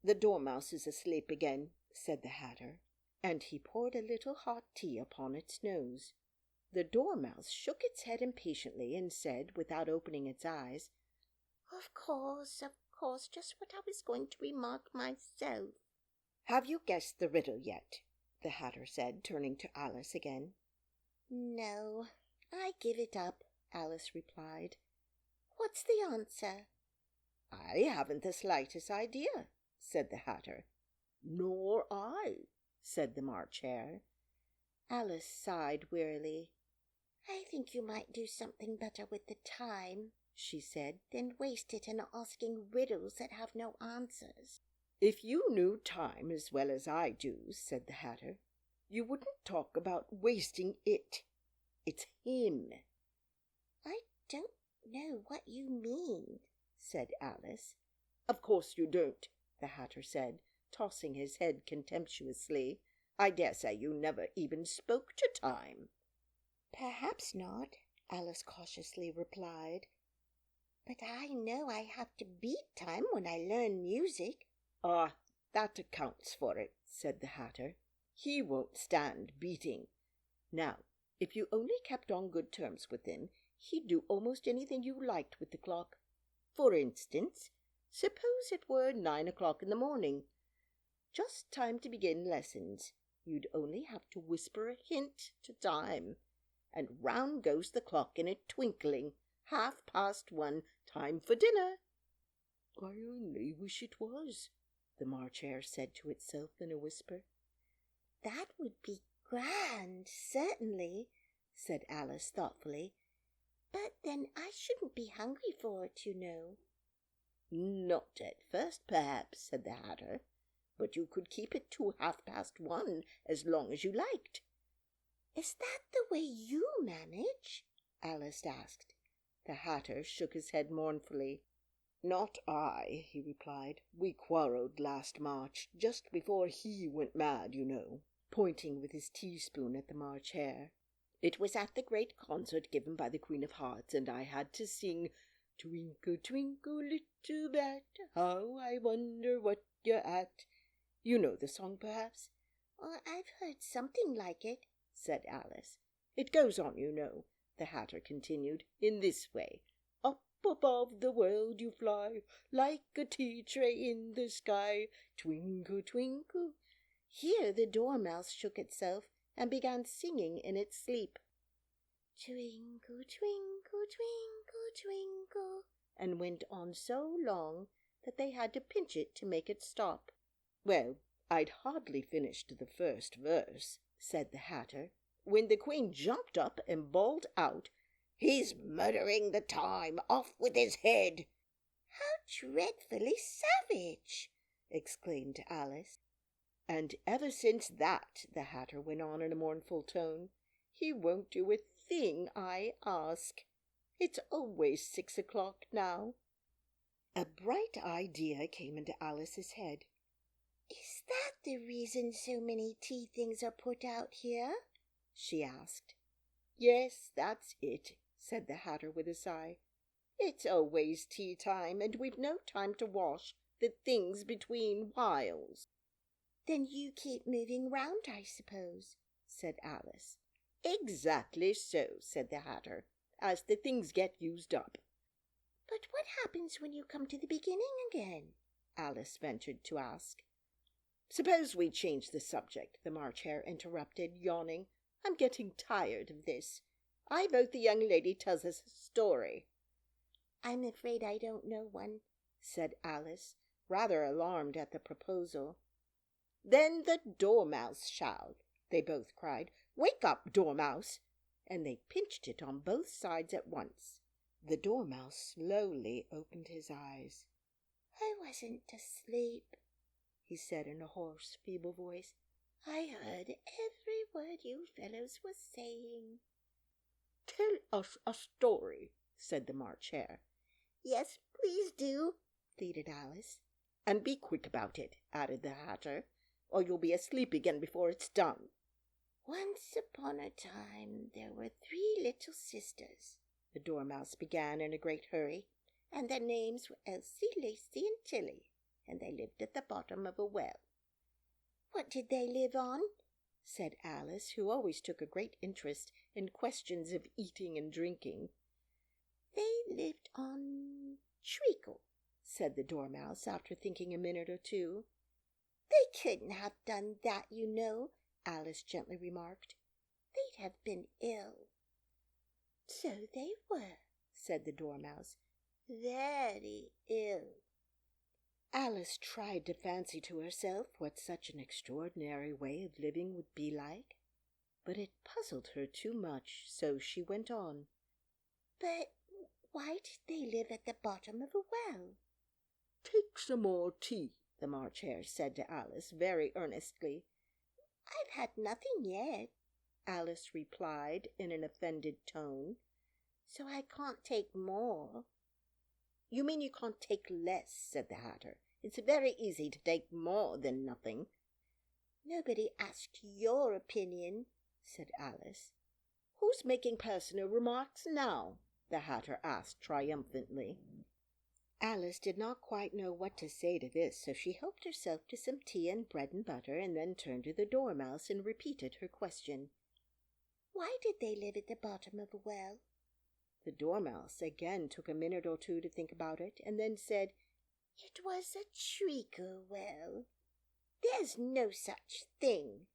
"The Dormouse is asleep again," said the Hatter, and he poured a little hot tea upon its nose. The Dormouse shook its head impatiently and said, without opening its eyes, Of course, just what I was going to remark myself." "Have you guessed the riddle yet?" the Hatter said, turning to Alice again. "No, I give it up," Alice replied. "What's the answer?" "I haven't the slightest idea," said the Hatter. "Nor I," said the March Hare. Alice sighed wearily. "I think you might do something better with the time," she said, "than waste it in asking riddles that have no answers." "If you knew time as well as I do," said the Hatter, "you wouldn't talk about wasting it. It's him." "I don't know what you mean," said Alice. "Of course you don't," the Hatter said, tossing his head contemptuously. "I dare say you never even spoke to time." "Perhaps not," Alice cautiously replied. "But I know I have to beat time when I learn music." "Ah, that accounts for it," said the Hatter. "He won't stand beating. Now, if you only kept on good terms with him, he'd do almost anything you liked with the clock. For instance, suppose it were 9 o'clock in the morning. Just time to begin lessons. You'd only have to whisper a hint to time, and round goes the clock in a twinkling. 1:30, time for dinner." "I only wish it was," the March Hare said to itself in a whisper. "That would be grand, certainly," said Alice thoughtfully. "But then I shouldn't be hungry for it, you know." "Not at first, perhaps," said the Hatter, "but you could keep it to 1:30 as long as you liked." "Is that the way you manage?" Alice asked. The Hatter shook his head mournfully. "Not I," he replied. "We quarrelled last March, just before he went mad, you know," pointing with his teaspoon at the March Hare. "It was at the great concert given by the Queen of Hearts, and I had to sing, 'Twinkle, twinkle, little bat, how I wonder what you're at.' You know the song, perhaps?" "Oh, I've heard something like it," said Alice. "It goes on, you know," the Hatter continued, "in this way. Up above the world you fly, like a tea tray in the sky. Twinkle, twinkle." Here the Dormouse shook itself and began singing in its sleep. "Twinkle, twinkle, twinkle, twinkle," and went on so long that they had to pinch it to make it stop. "Well, I'd hardly finished the first verse," said the Hatter, "when the Queen jumped up and bawled out, 'He's murdering the time! Off with his head!'" "How dreadfully savage!" exclaimed Alice. "And ever since that," the Hatter went on in a mournful tone, "he won't do a thing I ask. It's always 6 o'clock now." A bright idea came into Alice's head. "Is that the reason so many tea things are put out here?" she asked. "Yes, that's it," said the Hatter with a sigh. "It's always tea time, and we've no time to wash the things between whiles." "Then you keep moving round, I suppose," said Alice. "Exactly so," said the Hatter, "as the things get used up." "But what happens when you come to the beginning again?" Alice ventured to ask. "Suppose we change the subject," the March Hare interrupted, yawning. "I'm getting tired of this. I vote the young lady tells us a story." "I'm afraid I don't know one," said Alice, rather alarmed at the proposal. "Then the Dormouse shall," they both cried. "Wake up, Dormouse!" and they pinched it on both sides at once. The Dormouse slowly opened his eyes. "I wasn't asleep," he said in a hoarse, feeble voice. "I heard every word you fellows were saying." "Tell us a story," said the March Hare. "Yes, please do," pleaded Alice. "And be quick about it," added the Hatter, "or you'll be asleep again before it's done." "Once upon a time there were 3 little sisters," the Dormouse began in a great hurry. "and their names were Elsie, Lacie, and Tilly, and they lived at the bottom of a well." "What did they live on?" said Alice, who always took a great interest in questions of eating and drinking. "They lived on treacle," said the Dormouse, after thinking a minute or two. "They couldn't have done that, you know," Alice gently remarked. "They'd have been ill." "So they were," said the Dormouse. "Very ill." Alice tried to fancy to herself what such an extraordinary way of living would be like, but it puzzled her too much, so she went on. "But why did they live at the bottom of a well?" "Take some more tea," the March Hare said to Alice very earnestly. "I've had nothing yet," Alice replied in an offended tone. "So I can't take more." "You mean you can't take less," said the Hatter. "It's very easy to take more than nothing." "Nobody asked your opinion," said Alice. "Who's making personal remarks now?" the Hatter asked triumphantly. Alice did not quite know what to say to this, so she helped herself to some tea and bread and butter, and then turned to the Dormouse and repeated her question. "Why did they live at the bottom of a well?" The Dormouse again took a minute or two to think about it, and then said, "It was a treacle well. There's no such thing."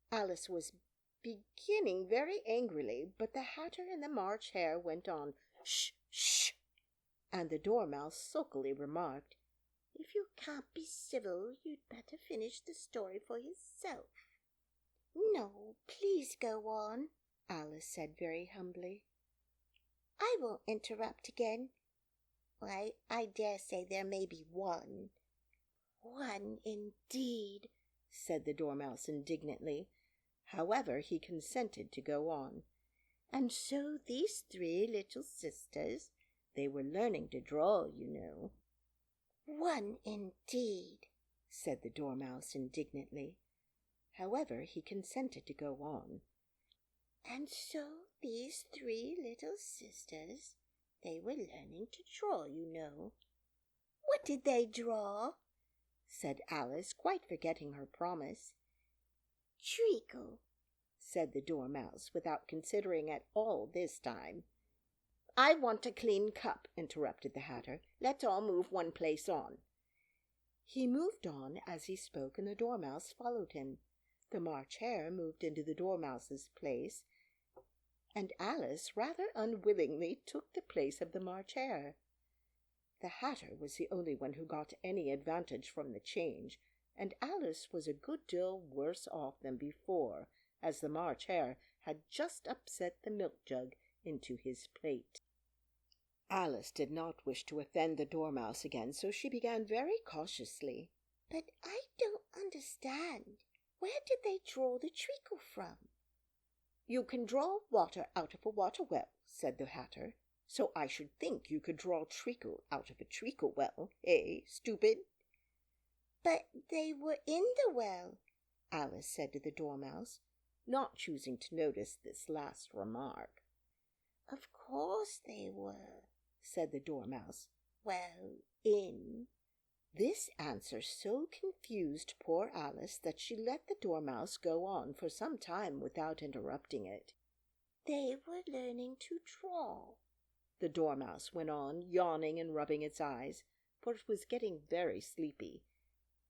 Alice was beginning very angrily, but the Hatter and the March Hare went on, "Shh, shh!" and the Dormouse sulkily remarked, "If you can't be civil, you'd better finish the story for yourself." "No, please go on," Alice said very humbly. "I won't interrupt again. Why, I dare say there may be one." "One indeed," said the Dormouse indignantly. However, he consented to go on. "And so these 3 little sisters, they were learning to draw, you know." "One indeed," said the Dormouse indignantly. However, he consented to go on. "And so these three little sisters, they were learning to draw, you know." "What did they draw?" said Alice, quite forgetting her promise. "Treacle," said the Dormouse, without considering at all this time. "I want a clean cup," interrupted the Hatter. "Let's all move one place on." He moved on as he spoke, and the Dormouse followed him. The March Hare moved into the Dormouse's place, and Alice rather unwillingly took the place of the March Hare. The Hatter was the only one who got any advantage from the change, and Alice was a good deal worse off than before, as the March Hare had just upset the milk jug into his plate. Alice did not wish to offend the Dormouse again, so she began very cautiously. "But I don't understand. Where did they draw the treacle from?" "You can draw water out of a water well," said the Hatter, "so I should think you could draw treacle out of a treacle well, eh, stupid?" "But they were in the well," Alice said to the Dormouse, not choosing to notice this last remark. "Of course they were," said the Dormouse. "Well, in." This answer so confused poor Alice that she let the Dormouse go on for some time without interrupting it. "They were learning to draw," the Dormouse went on, yawning and rubbing its eyes, for it was getting very sleepy.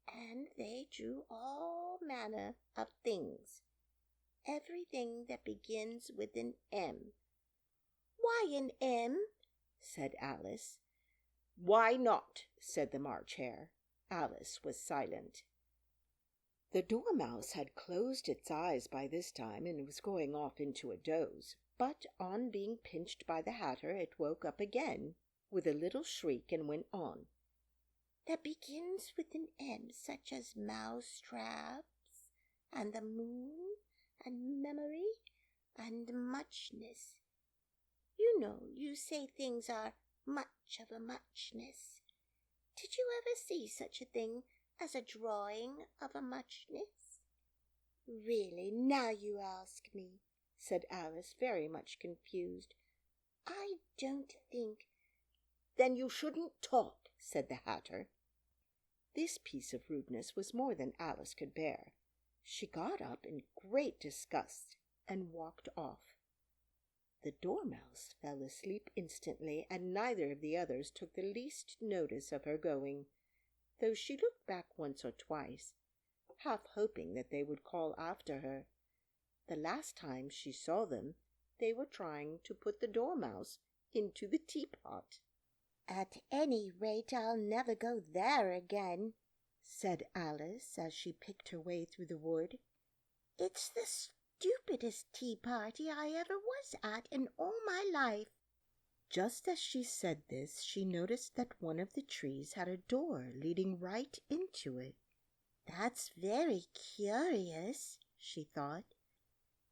"and they drew all manner of things. Everything that begins with an M." "Why an M?" said Alice. "Why not?" said the March Hare. Alice was silent. The Dormouse had closed its eyes by this time and was going off into a doze, but on being pinched by the Hatter it woke up again with a little shriek and went on. "That begins with an M, such as mousetraps, and the moon, and memory, and muchness. You know, you say things are much of a muchness. Did you ever see such a thing as a drawing of a muchness?" "Really, now you ask me," said Alice, very much confused. "I don't think—" "Then you shouldn't talk," said the Hatter. This piece of rudeness was more than Alice could bear. She got up in great disgust and walked off. The Dormouse fell asleep instantly, and neither of the others took the least notice of her going, though she looked back once or twice, half hoping that they would call after her. The last time she saw them, they were trying to put the Dormouse into the teapot. "At any rate, I'll never go there again," said Alice as she picked her way through the wood. "It's the stupidest tea party I ever was at in all my life." Just as she said this, she noticed that one of the trees had a door leading right into it. "That's very curious," she thought,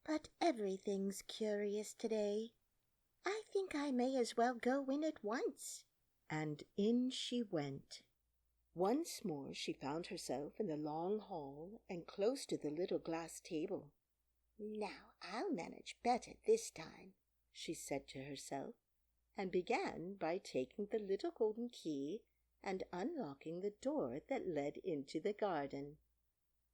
"but everything's curious today. I think I may as well go in at once." And in she went. Once more she found herself in the long hall and close to the little glass table. "Now I'll manage better this time," she said to herself, and began by taking the little golden key and unlocking the door that led into the garden.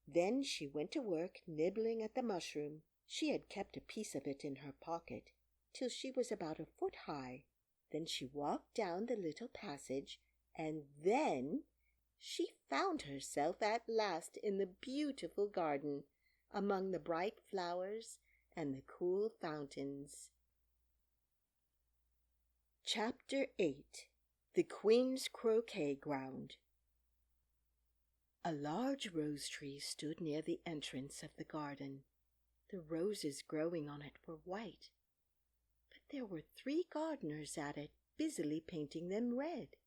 Then she went to work nibbling at the mushroom. She had kept a piece of it in her pocket till she was about a foot high. Then she walked down the little passage, and then she found herself at last in the beautiful garden, among the bright flowers and the cool fountains. Chapter 8. The Queen's Croquet Ground. A large rose tree stood near the entrance of the garden. The roses growing on it were white, but there were 3 gardeners at it, busily painting them red.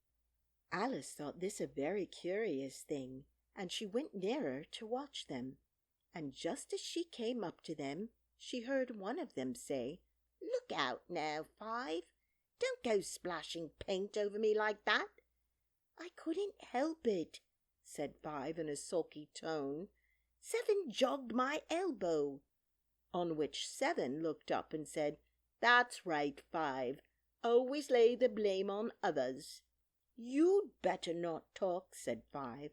Alice thought this a very curious thing, and she went nearer to watch them. And just as she came up to them, she heard one of them say, "Look out now, Five. Don't go splashing paint over me like that. I couldn't help it, said 5 in a sulky tone. 7 jogged my elbow. On which 7 looked up and said, That's right, 5. Always lay the blame on others. You'd better not talk, said 5.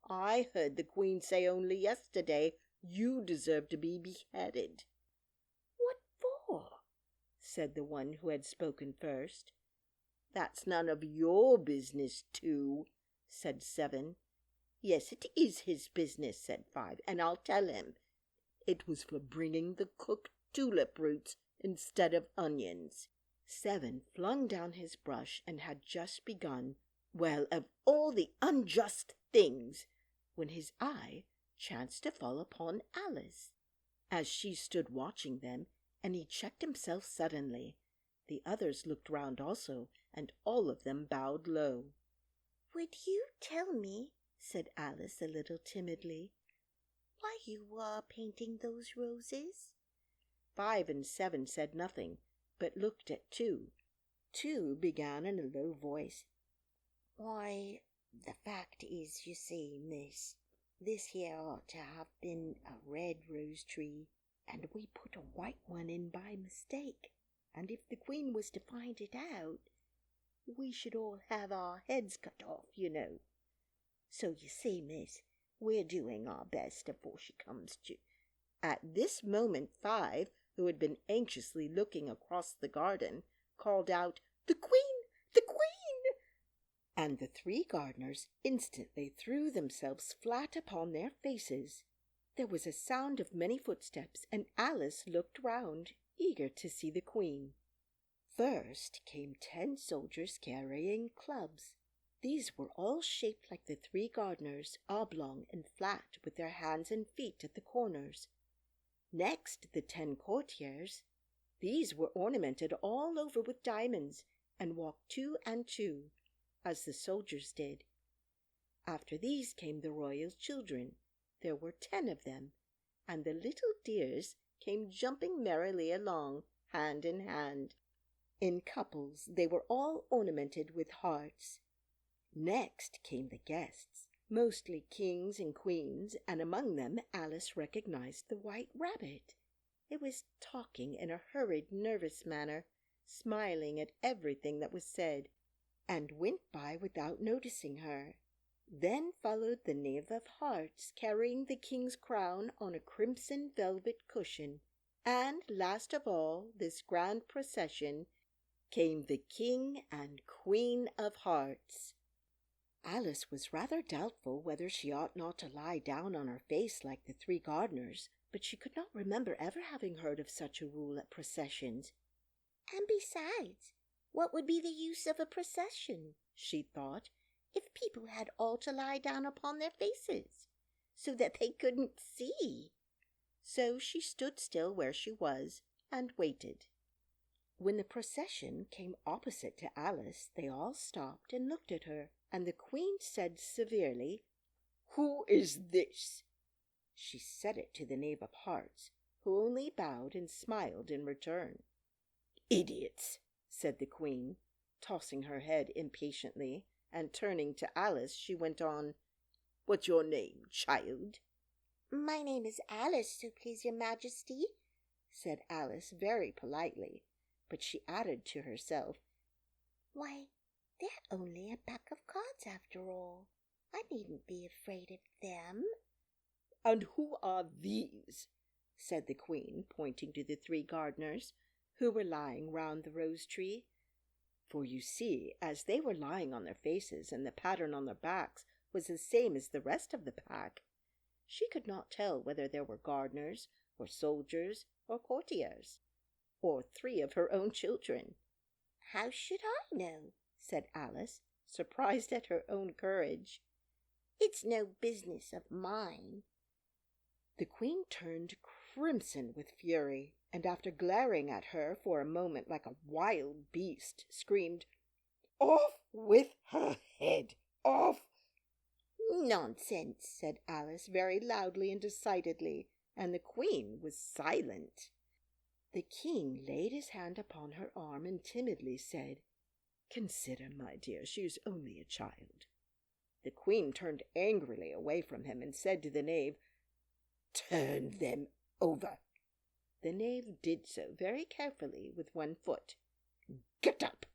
I heard the Queen say only yesterday you deserve to be beheaded. What for? Said the one who had spoken first. That's none of your business, too, said 7. Yes, it is his business, said 5, and I'll tell him. It was for bringing the cooked tulip roots instead of onions. 7 flung down his brush and had just begun, well, of all the unjust things, when his eye chanced to fall upon Alice, as she stood watching them, and he checked himself suddenly. The others looked round also, and all of them bowed low. "Would you tell me," said Alice a little timidly, "why you were painting those roses?" 5 and 7 said nothing, but looked at 2. 2 began in a low voice. "Why, the fact is, you see, miss, this here ought to have been a red rose tree, and we put a white one in by mistake, and if the Queen was to find it out, we should all have our heads cut off, you know. So you see, miss, we're doing our best afore she comes to—" At this moment 5, who had been anxiously looking across the garden, called out, "The Queen! The Queen!" And the 3 gardeners instantly threw themselves flat upon their faces. There was a sound of many footsteps, and Alice looked round, eager to see the Queen. First came 10 soldiers carrying clubs. These were all shaped like the 3 gardeners, oblong and flat, with their hands and feet at the corners. Next the 10 courtiers. These were ornamented all over with diamonds, and walked 2 and 2, as the soldiers did. After these came the royal children. There were 10 of them, and the little dears came jumping merrily along, hand in hand. In couples they were all ornamented with hearts. Next came the guests, mostly kings and queens, and among them Alice recognized the White Rabbit. It was talking in a hurried, nervous manner, smiling at everything that was said, and went by without noticing her. Then followed the Knave of Hearts, carrying the king's crown on a crimson velvet cushion, and last of all this grand procession came the King and Queen of Hearts. Alice was rather doubtful whether she ought not to lie down on her face like the 3 gardeners, but she could not remember ever having heard of such a rule at processions. "And besides, what would be the use of a procession," she thought, "if people had all to lie down upon their faces, so that they couldn't see?" So she stood still where she was, and waited. When the procession came opposite to Alice, they all stopped and looked at her, and the Queen said severely, "Who is this?" She said it to the Knave of Hearts, who only bowed and smiled in return. "Idiots!" said the Queen, tossing her head impatiently, and turning to Alice, she went on, "What's your name, child?" "My name is Alice, so please your Majesty," said Alice very politely, but she added to herself, "Why, they're only a pack of cards after all. I needn't be afraid of them." "And who are these?" said the Queen, pointing to the 3 gardeners, who were lying round the rose tree. For you see, as they were lying on their faces, and the pattern on their backs was the same as the rest of the pack, she could not tell whether there were gardeners, or soldiers, or courtiers, or 3 of her own children. "How should I know?" said Alice, surprised at her own courage. "It's no business of mine." The Queen turned crimson with fury, and after glaring at her for a moment like a wild beast, screamed, "Off with her head! Off!" "Nonsense!" said Alice very loudly and decidedly, and the Queen was silent. The King laid his hand upon her arm and timidly said, "Consider, my dear, she is only a child. The queen turned angrily away from him and said to the knave, "Turn them over." The knave did so very carefully with one foot. "Get up,"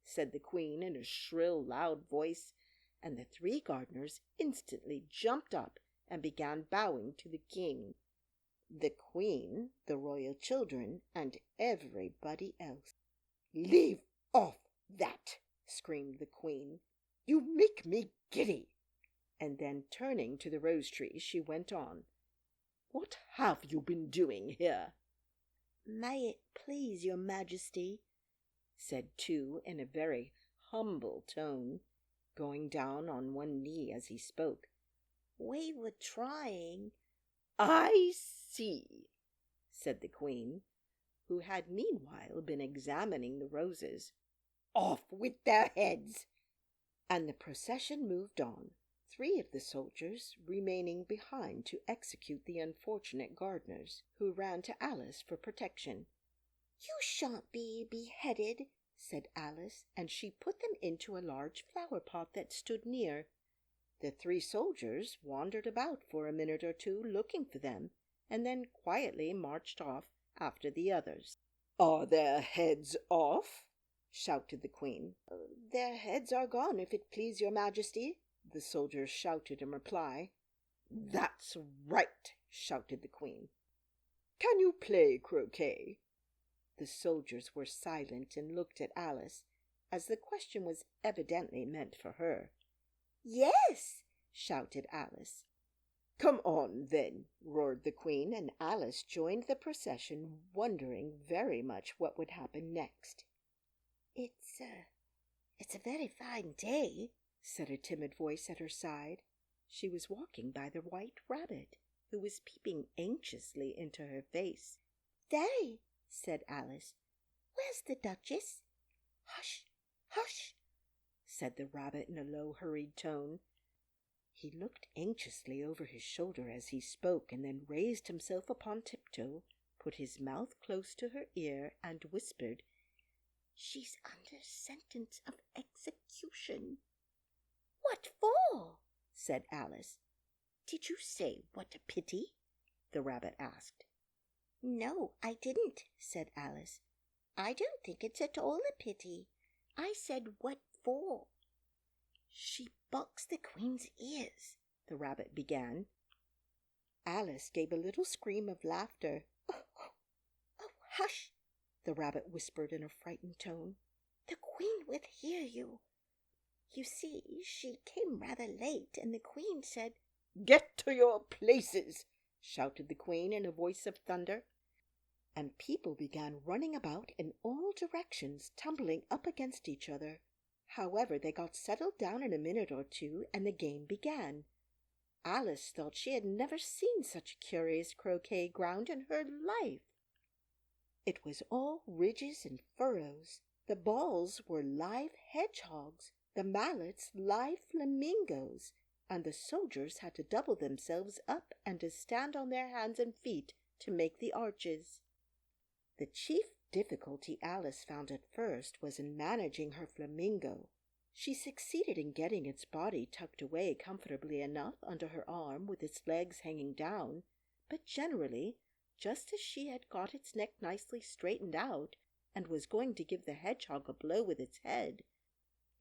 said the queen in a shrill, loud voice, and the 3 gardeners instantly jumped up and began bowing to the king, the queen, the royal children, and everybody else. "Leave off that," screamed the queen. "You make me giddy." And then, turning to the rose tree, she went on, "What have you been doing here?" "May it please your majesty," said Two in a very humble tone, going down on one knee as he spoke. "we were trying—" "I see," said the queen, who had meanwhile been examining the roses. "Off with their heads!" And the procession moved on, 3 of the soldiers remaining behind to execute the unfortunate gardeners, who ran to Alice for protection. "You shan't be beheaded," said Alice, and she put them into a large flower pot that stood near. The 3 soldiers wandered about for a minute or 2 looking for them, and then quietly marched off after the others. "Are their heads off?" shouted the queen. "Their heads are gone, if it please your majesty," the soldiers shouted in reply. "That's right," shouted the queen. "Can you play croquet?" The soldiers were silent and looked at Alice, as the question was evidently meant for her. "Yes," shouted Alice. "Come on, then," roared the queen, and Alice joined the procession, wondering very much what would happen next. It's a very fine day," said a timid voice at her side. She was walking by the White Rabbit, who was peeping anxiously into her face. "Very," said Alice. "Where's the Duchess?" "Hush, hush," said the rabbit in a low, hurried tone. He looked anxiously over his shoulder as he spoke, and then raised himself upon tiptoe, put his mouth close to her ear, and whispered, "She's under sentence of execution." "What for?" said Alice. "Did you say what a pity?" the rabbit asked. "No, I didn't," said Alice. "I don't think it's at all a pity. I said what for." "She boxed the queen's ears," the rabbit began. Alice gave a little scream of laughter. Oh, hush," the rabbit whispered in a frightened tone. "The queen would hear you. You see, she came rather late, and the queen said—" "Get to your places!" shouted the queen in a voice of thunder. And people began running about in all directions, tumbling up against each other. However, they got settled down in a minute or 2, and the game began. Alice thought she had never seen such a curious croquet ground in her life. It was all ridges and furrows. The balls were live hedgehogs, the mallets live flamingos, and the soldiers had to double themselves up and to stand on their hands and feet to make the arches. The chief difficulty Alice found at first was in managing her flamingo. She succeeded in getting its body tucked away comfortably enough under her arm with its legs hanging down, but generally, just as she had got its neck nicely straightened out and was going to give the hedgehog a blow with its head,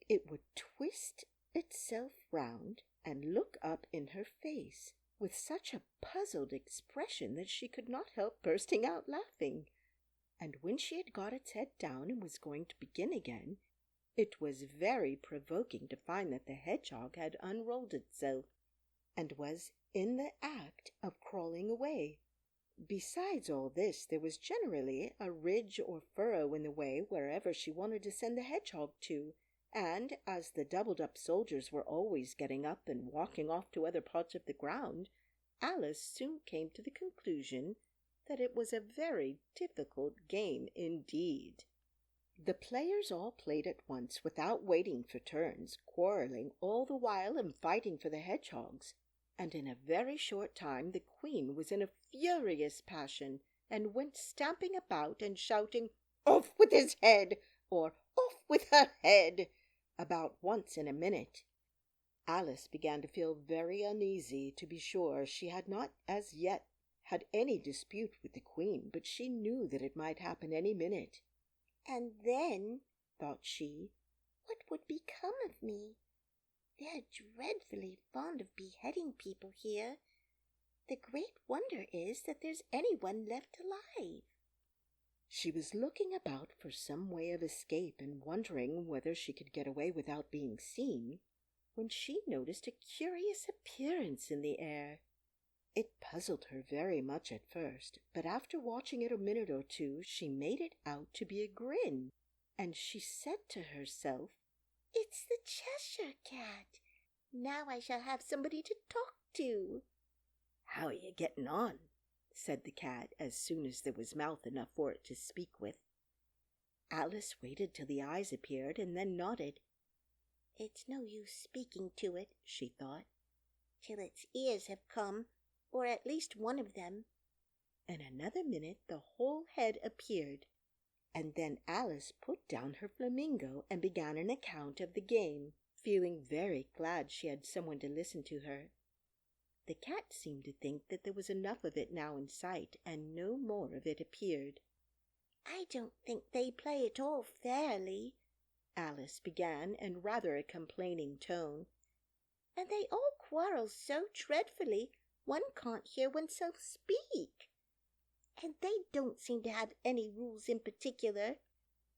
it would twist itself round and look up in her face with such a puzzled expression that she could not help bursting out laughing. And when she had got its head down and was going to begin again, it was very provoking to find that the hedgehog had unrolled itself and was in the act of crawling away. Besides all this, there was generally a ridge or furrow in the way wherever she wanted to send the hedgehog to, and as the doubled-up soldiers were always getting up and walking off to other parts of the ground, Alice soon came to the conclusion that it was a very difficult game indeed. The players all played at once without waiting for turns, quarrelling all the while and fighting for the hedgehogs, and in a very short time the queen was in a furious passion and went stamping about and shouting, "Off with his head!" or "Off with her head!" about once in a minute. Alice began to feel very uneasy. To be sure, she had not as yet had any dispute with the Queen, but she knew that it might happen any minute. And then, thought she, what would become of me? They're dreadfully fond of beheading people here. The great wonder is that there's anyone left alive. She was looking about for some way of escape and wondering whether she could get away without being seen, when she noticed a curious appearance in the air. It puzzled her very much at first, but after watching it a minute or two, she made it out to be a grin, and she said to herself, "It's the Cheshire Cat. Now I shall have somebody to talk to." "How are you getting on?" said the cat as soon as there was mouth enough for it to speak with. Alice waited till the eyes appeared and then nodded. "It's no use speaking to it," she thought, "till its ears have come, or at least one of them." In another minute the whole head appeared, and then Alice put down her flamingo and began an account of the game, feeling very glad she had someone to listen to her. The cat seemed to think that there was enough of it now in sight, and no more of it appeared. "I don't think they play at all fairly," Alice began in rather a complaining tone. "And they all quarrel so dreadfully one can't hear oneself speak. And they don't seem to have any rules in particular.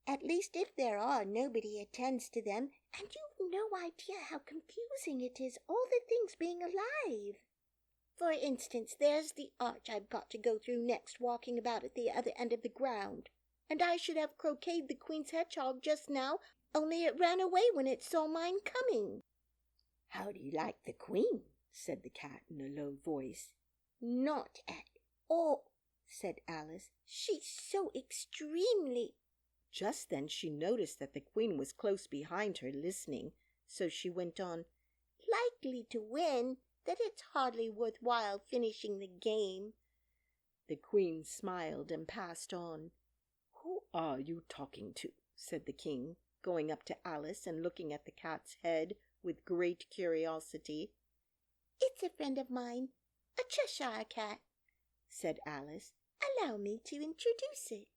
At least if there are, nobody attends to them, and you've no idea how confusing it is, all the things being alive. For instance, there's the arch I've got to go through next, walking about at the other end of the ground, and I should have croqueted the Queen's hedgehog just now, only it ran away when it saw mine coming." "How do you like the Queen?" said the cat in a low voice. "Not at all," said Alice. "She's so extremely—" Just then she noticed that the Queen was close behind her listening, so she went on, "likely to win, that it's hardly worth while finishing the game." The Queen smiled and passed on. "Who are you talking to?" said the King, going up to Alice and looking at the cat's head with great curiosity. "It's a friend of mine, a Cheshire Cat," said Alice. "Allow me to introduce it."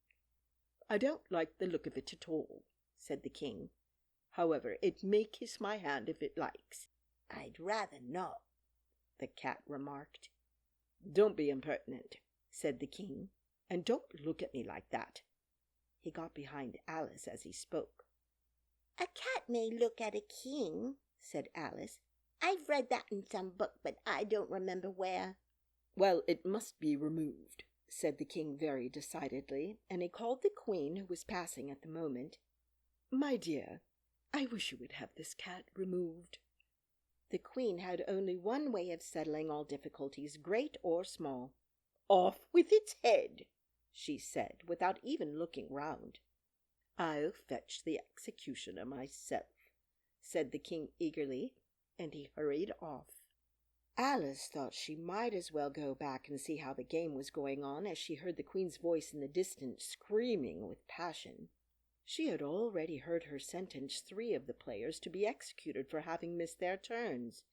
"I don't like the look of it at all," said the King. "However, it may kiss my hand if it likes." "I'd rather not," the cat remarked. "Don't be impertinent," said the King, "and don't look at me like that." He got behind Alice as he spoke. "A cat may look at a king," said Alice. "I've read that in some book, but I don't remember where." "Well, it must be removed," said the King very decidedly, and he called the Queen, who was passing at the moment. "My dear, I wish you would have this cat removed." The Queen had only one way of settling all difficulties, great or small. "Off with its head," she said, without even looking round. "I'll fetch the executioner myself," said the King eagerly, and he hurried off. Alice thought she might as well go back and see how the game was going on, as she heard the Queen's voice in the distance screaming with passion. She had already heard her sentence 3 of the players to be executed for having missed their turns,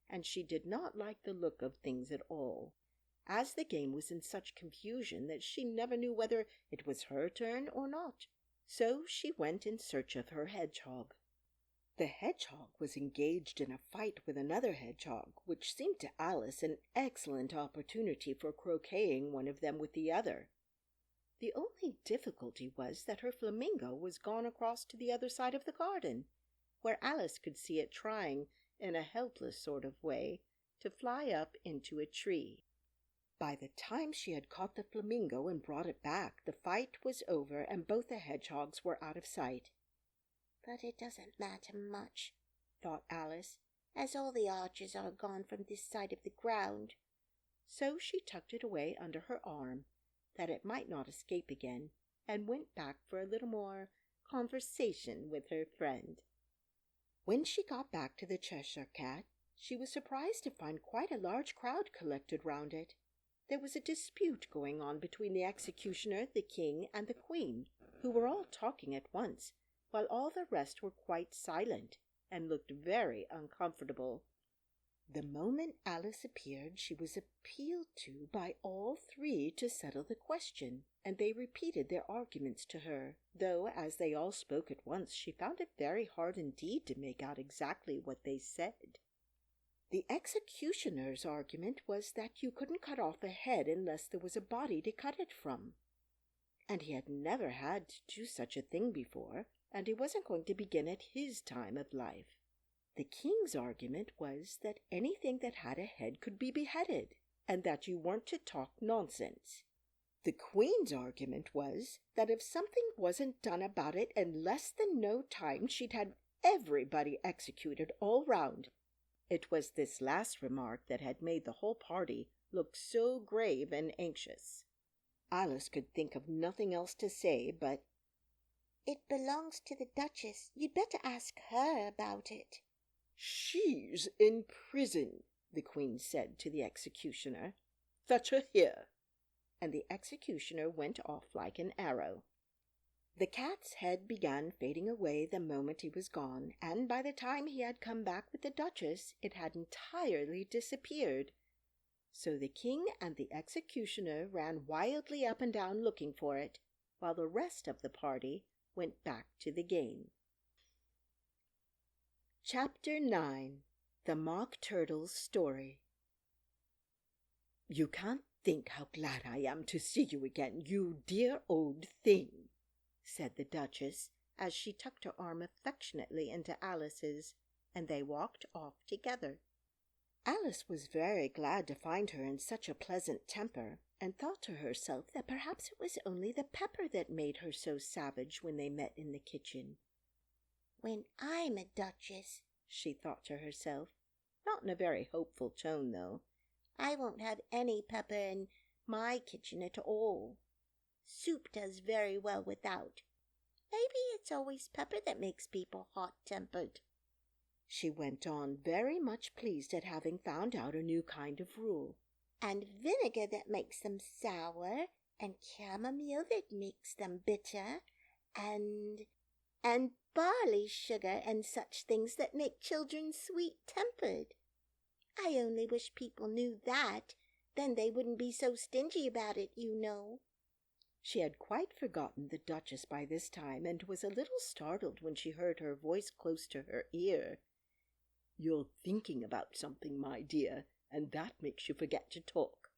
and she did not like the look of things at all, as the game was in such confusion that she never knew whether it was her turn or not. So she went in search of her hedgehog. The hedgehog was engaged in a fight with another hedgehog, which seemed to Alice an excellent opportunity for croqueting one of them with the other. The only difficulty was that her flamingo was gone across to the other side of the garden, where Alice could see it trying, in a helpless sort of way, to fly up into a tree. By the time she had caught the flamingo and brought it back, the fight was over and both the hedgehogs were out of sight. "But it doesn't matter much," thought Alice, "as all the archers are gone from this side of the ground." So she tucked it away under her arm, that it might not escape again, and went back for a little more conversation with her friend. When she got back to the Cheshire Cat, she was surprised to find quite a large crowd collected round it. There was a dispute going on between the executioner, the King, and the Queen, who were all talking at once, while all the rest were quite silent, and looked very uncomfortable. The moment Alice appeared, she was appealed to by all three to settle the question, and they repeated their arguments to her, though as they all spoke at once, she found it very hard indeed to make out exactly what they said. The executioner's argument was that you couldn't cut off a head unless there was a body to cut it from, and he had never had to do such a thing before, and he wasn't going to begin at his time of life. The king's argument was that anything that had a head could be beheaded, and that you weren't to talk nonsense. The queen's argument was that if something wasn't done about it in less than no time, she'd had everybody executed all round. It was this last remark that had made the whole party look so grave and anxious. Alice could think of nothing else to say but, "It belongs to the Duchess. You'd better ask her about it." "She's in prison," the queen said to the executioner. "Fetch her here." And the executioner went off like an arrow. The cat's head began fading away the moment he was gone, and by the time he had come back with the Duchess, it had entirely disappeared. So the king and the executioner ran wildly up and down looking for it, while the rest of the party went back to the game. Chapter 9. The Mock Turtle's Story. "You can't think how glad I am to see you again, you dear old thing," said the Duchess, as she tucked her arm affectionately into Alice's, and they walked off together. Alice was very glad to find her in such a pleasant temper, and thought to herself that perhaps it was only the pepper that made her so savage when they met in the kitchen. "When I'm a Duchess," she thought to herself, not in a very hopeful tone, though, "I won't have any pepper in my kitchen at all. Soup does very well without. Maybe it's always pepper that makes people hot-tempered." She went on, very much pleased at having found out a new kind of rule. "And vinegar that makes them sour, and chamomile that makes them bitter, and barley sugar and such things that make children sweet-tempered. I only wish people knew that, then they wouldn't be so stingy about it, you know." She had quite forgotten the Duchess by this time, and was a little startled when she heard her voice close to her ear. "You're thinking about something, my dear, and that makes you forget to talk.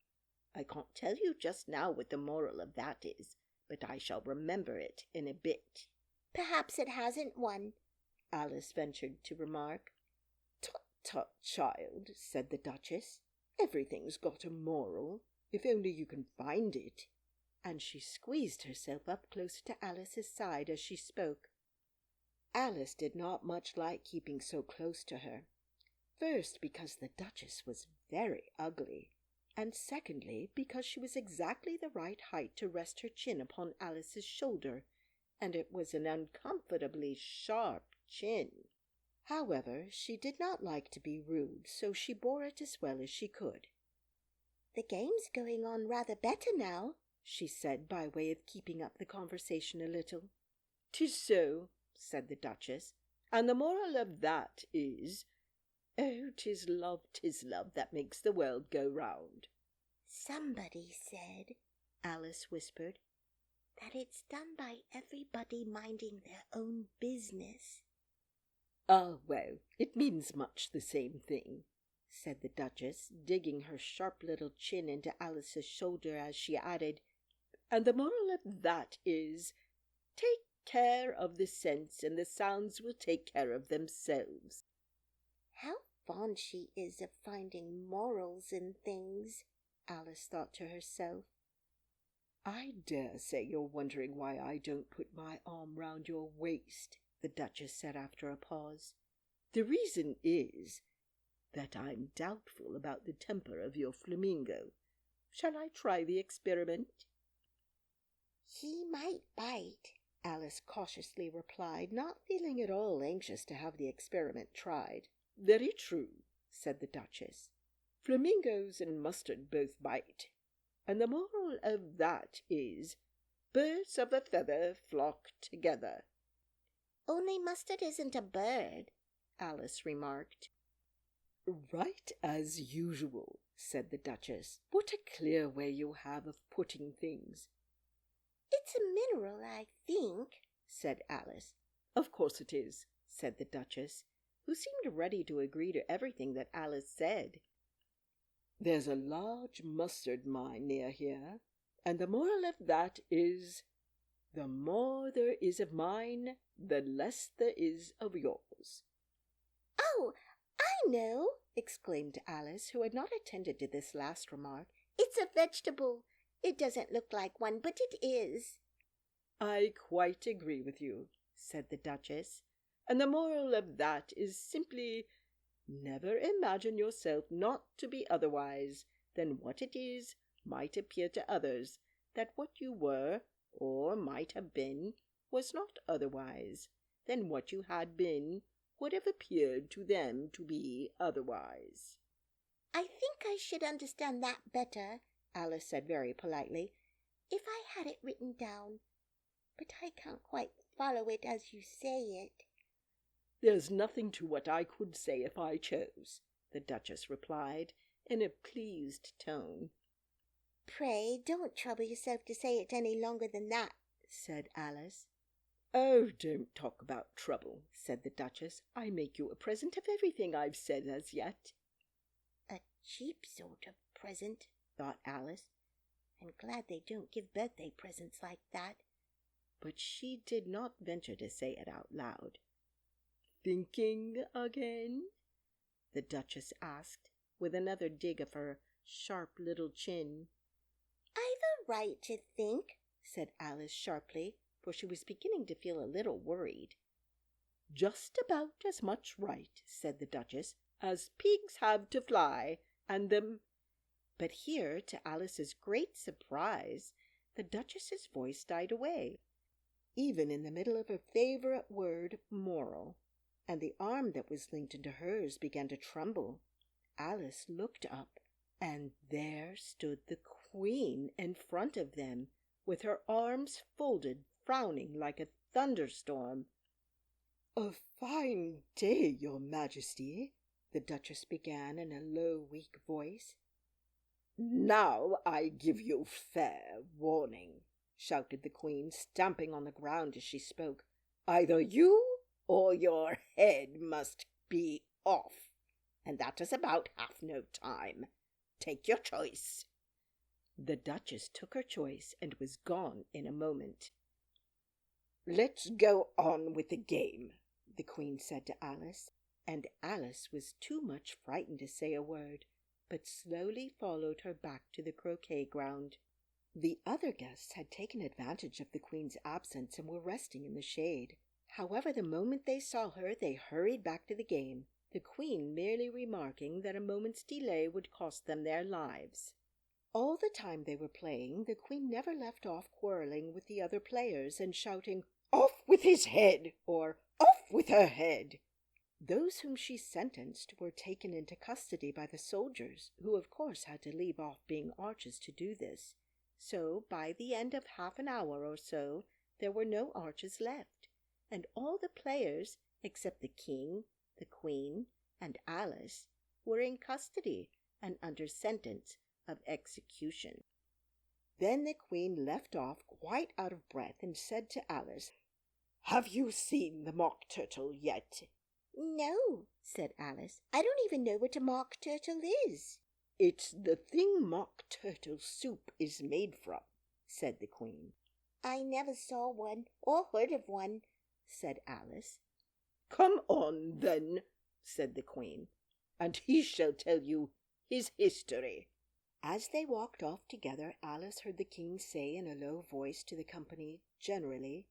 I can't tell you just now what the moral of that is, but I shall remember it in a bit." "Perhaps it hasn't one," Alice ventured to remark. "Tut, tut, child," said the Duchess. "Everything's got a moral, if only you can find it." And she squeezed herself up closer to Alice's side as she spoke. Alice did not much like keeping so close to her. First, because the Duchess was very ugly, and secondly, because she was exactly the right height to rest her chin upon Alice's shoulder, and it was an uncomfortably sharp chin. However, she did not like to be rude, so she bore it as well as she could. "The game's going on rather better now," she said, by way of keeping up the conversation a little. "'Tis so," said the Duchess, "and the moral of that is, oh, 'tis love that makes the world go round." "Somebody said," Alice whispered, "that it's done by everybody minding their own business." "Ah, well, it means much the same thing," said the Duchess, digging her sharp little chin into Alice's shoulder as she added, "and the moral of that is, take care of the sense and the sounds will take care of themselves." "How fond she is of finding morals in things," Alice thought to herself. "I dare say you're wondering why I don't put my arm round your waist," the Duchess said after a pause. "The reason is that I'm doubtful about the temper of your flamingo. Shall I try the experiment?" "He might bite," Alice cautiously replied, not feeling at all anxious to have the experiment tried. "Very true," said the Duchess. "Flamingos and mustard both bite, and the moral of that is, birds of a feather flock together." "Only mustard isn't a bird," Alice remarked. "Right as usual," said the Duchess. "What a clear way you have of putting things." "It's a mineral, I think," said Alice. "Of course it is," said the Duchess, who seemed ready to agree to everything that Alice said. "There's a large mustard mine near here, and the moral of that is, the more there is of mine, the less there is of yours." "Oh, I know!" exclaimed Alice, who had not attended to this last remark. "It's a vegetable. It doesn't look like one, but it is." "I quite agree with you," said the Duchess, "and the moral of that is simply, never imagine yourself not to be otherwise than what it is might appear to others that what you were, or might have been, was not otherwise than what you had been would have appeared to them to be otherwise." "I think I should understand that better," Alice said very politely, "if I had it written down. But I can't quite follow it as you say it." "There's nothing to what I could say if I chose," the Duchess replied, in a pleased tone. "Pray don't trouble yourself to say it any longer than that," said Alice. "Oh, don't talk about trouble," said the Duchess. "I make you a present of everything I've said as yet." "A cheap sort of present," thought Alice. "I'm glad they don't give birthday presents like that." But she did not venture to say it out loud. "Thinking again?" the Duchess asked, with another dig of her sharp little chin. "I've a right to think," said Alice sharply, for she was beginning to feel a little worried. "Just about as much right," said the Duchess, "as pigs have to fly, and them—" But here, to Alice's great surprise, the Duchess's voice died away, even in the middle of her favorite word, moral, and the arm that was linked into hers began to tremble. Alice looked up, and there stood the Queen in front of them, with her arms folded, frowning like a thunderstorm. "A fine day, your Majesty," the Duchess began in a low, weak voice. "Now I give you fair warning," shouted the Queen, stamping on the ground as she spoke. "Either you or your head must be off, and that is about half no time. Take your choice." The Duchess took her choice and was gone in a moment. "Let's go on with the game," the Queen said to Alice, and Alice was too much frightened to say a word, but slowly followed her back to the croquet ground. The other guests had taken advantage of the Queen's absence and were resting in the shade. However, the moment they saw her, they hurried back to the game, the Queen merely remarking that a moment's delay would cost them their lives. All the time they were playing, the Queen never left off quarrelling with the other players and shouting, "Off with his head!" or "Off with her head!" Those whom she sentenced were taken into custody by the soldiers, who of course had to leave off being archers to do this. So by the end of half an hour or so there were no archers left, and all the players, except the King, the Queen, and Alice, were in custody and under sentence of execution. Then the Queen left off quite out of breath and said to Alice, "Have you seen the Mock Turtle yet?" "No," said Alice. "I don't even know what a mock turtle is." "It's the thing Mock Turtle soup is made from," said the Queen. "I never saw one or heard of one," said Alice. "Come on, then," said the Queen, "and he shall tell you his history." As they walked off together, Alice heard the King say in a low voice to the company generally,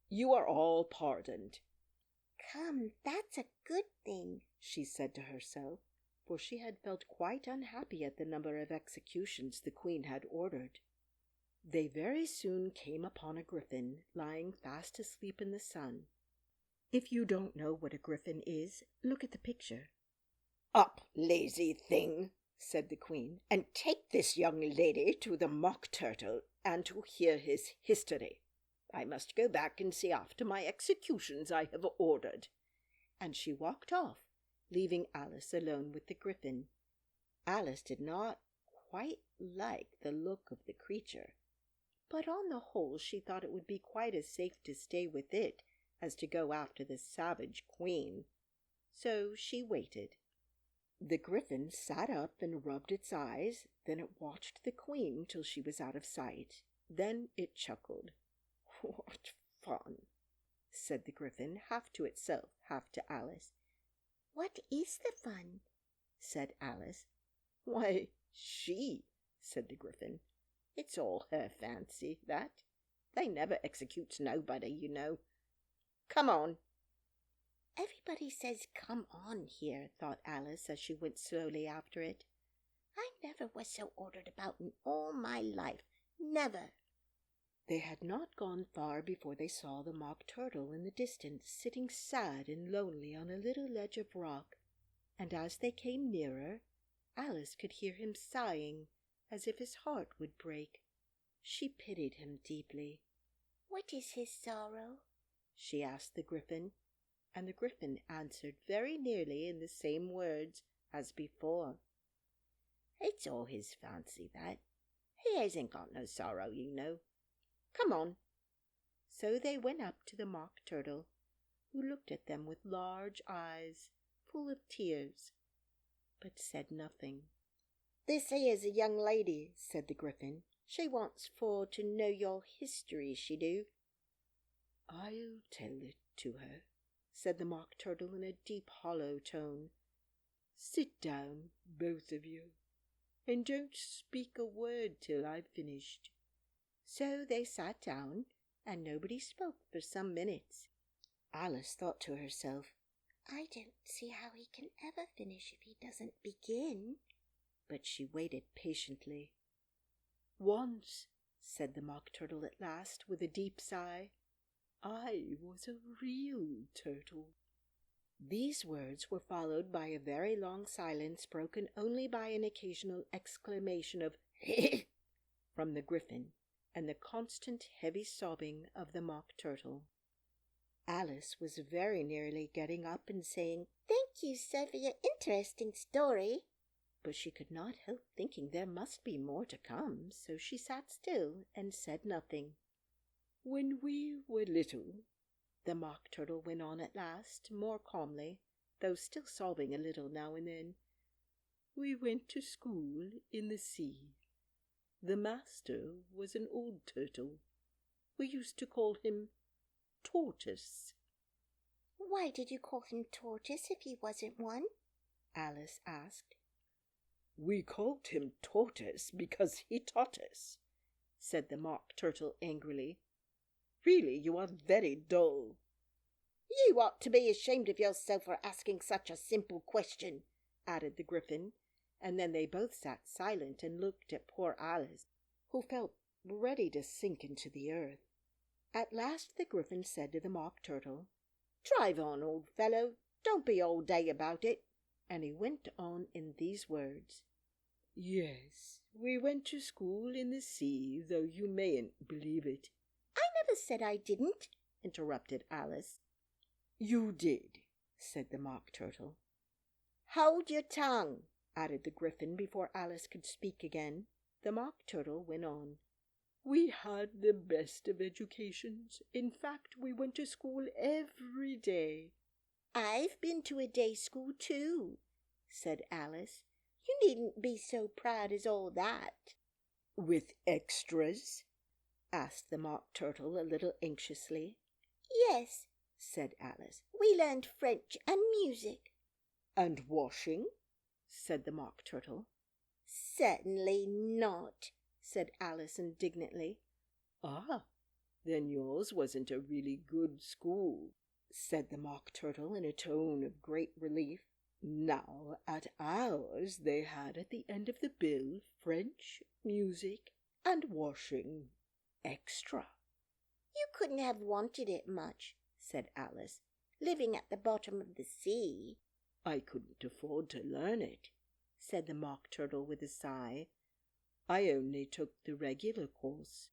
"You are all pardoned." "Come, that's a good thing," she said to herself, for she had felt quite unhappy at the number of executions the Queen had ordered. They very soon came upon a griffin lying fast asleep in the sun. If you don't know what a griffin is, look at the picture. "Up, lazy thing," said the Queen, "and take this young lady to the Mock Turtle and to hear his history. I must go back and see after my executions I have ordered." And she walked off, leaving Alice alone with the Gryphon. Alice did not quite like the look of the creature, but on the whole she thought it would be quite as safe to stay with it as to go after the savage queen. So she waited. The Gryphon sat up and rubbed its eyes, then it watched the queen till she was out of sight. Then it chuckled. "What fun!" said the Gryphon, half to itself, half to Alice. "What is the fun?" said Alice. "Why, she," said the Gryphon. "It's all her fancy, that. They never executes nobody, you know. Come on." "Everybody says 'come on' here," thought Alice as she went slowly after it. "I never was so ordered about in all my life. Never." They had not gone far before they saw the Mock Turtle in the distance, sitting sad and lonely on a little ledge of rock, and as they came nearer, Alice could hear him sighing as if his heart would break. She pitied him deeply. "What is his sorrow?" she asked the Gryphon, and the Gryphon answered very nearly in the same words as before. "It's all his fancy, that. He hasn't got no sorrow, you know. Come on." So they went up to the Mock Turtle, who looked at them with large eyes full of tears, but said nothing. "This here's a young lady," said the Gryphon. "She wants for to know your history, she do." "I'll tell it to her," said the Mock Turtle in a deep hollow tone. "Sit down, both of you, and don't speak a word till I've finished." So they sat down, and nobody spoke for some minutes. Alice thought to herself, "I don't see how he can ever finish if he doesn't begin." but she waited patiently. "Once," said the Mock Turtle at last, with a deep sigh, "I was a real turtle." These words were followed by a very long silence, broken only by an occasional exclamation of "Heh!" from the Gryphon, and the constant heavy sobbing of the Mock Turtle. Alice was very nearly getting up and saying, "Thank you, sir, for your interesting story," but she could not help thinking there must be more to come, so she sat still and said nothing. "When we were little," the Mock Turtle went on at last, more calmly, though still sobbing a little now and then, "we went to school in the sea. The master was an old turtle. We used to call him Tortoise." "Why did you call him Tortoise if he wasn't one?" Alice asked. "We called him Tortoise because he taught us," said the Mock Turtle angrily. "Really, you are very dull." "You ought to be ashamed of yourself for asking such a simple question," added the Gryphon, and then they both sat silent and looked at poor Alice, who felt ready to sink into the earth. At last the Gryphon said to the Mock Turtle, "Drive on, old fellow, don't be all day about it," and he went on in these words. "Yes, we went to school in the sea, though you mayn't believe it." "I never said I didn't," interrupted Alice. "You did," said the Mock Turtle. "Hold your tongue," added the Gryphon before Alice could speak again. The Mock Turtle went on. "We had the best of educations. In fact, we went to school every day." "I've been to a day school too," said Alice. "You needn't be so proud as all that." "With extras?" asked the Mock Turtle a little anxiously. "Yes," said Alice. "We learned French and music." "And washing?" said the Mock Turtle. "Certainly not," said Alice indignantly. "Ah, then yours wasn't a really good school," said the Mock Turtle in a tone of great relief. "Now, at ours they had at the end of the bill French, music, and washing. Extra." "You couldn't have wanted it much," said Alice, "living at the bottom of the sea." "I couldn't afford to learn it," said the Mock Turtle with a sigh. "I only took the regular course."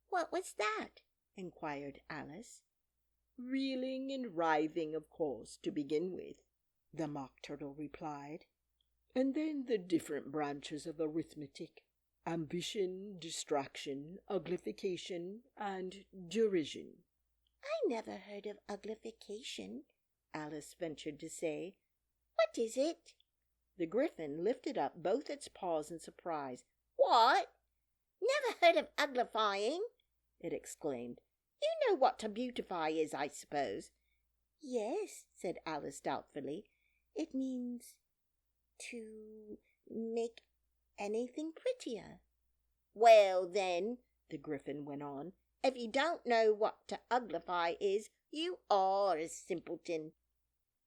"What was that?" inquired Alice. "Reeling and writhing, of course, to begin with." the Mock Turtle replied. And then the different branches of arithmetic: ambition, distraction, uglification, and derision. I never heard of uglification, Alice ventured to say. What is it? The Gryphon lifted up both its paws in surprise. What? Never heard of uglifying? It exclaimed. You know what to beautify is, I suppose. Yes, said Alice doubtfully. It means to make anything prettier. Well, then, the Gryphon went on, if you don't know what to uglify is, you are a simpleton.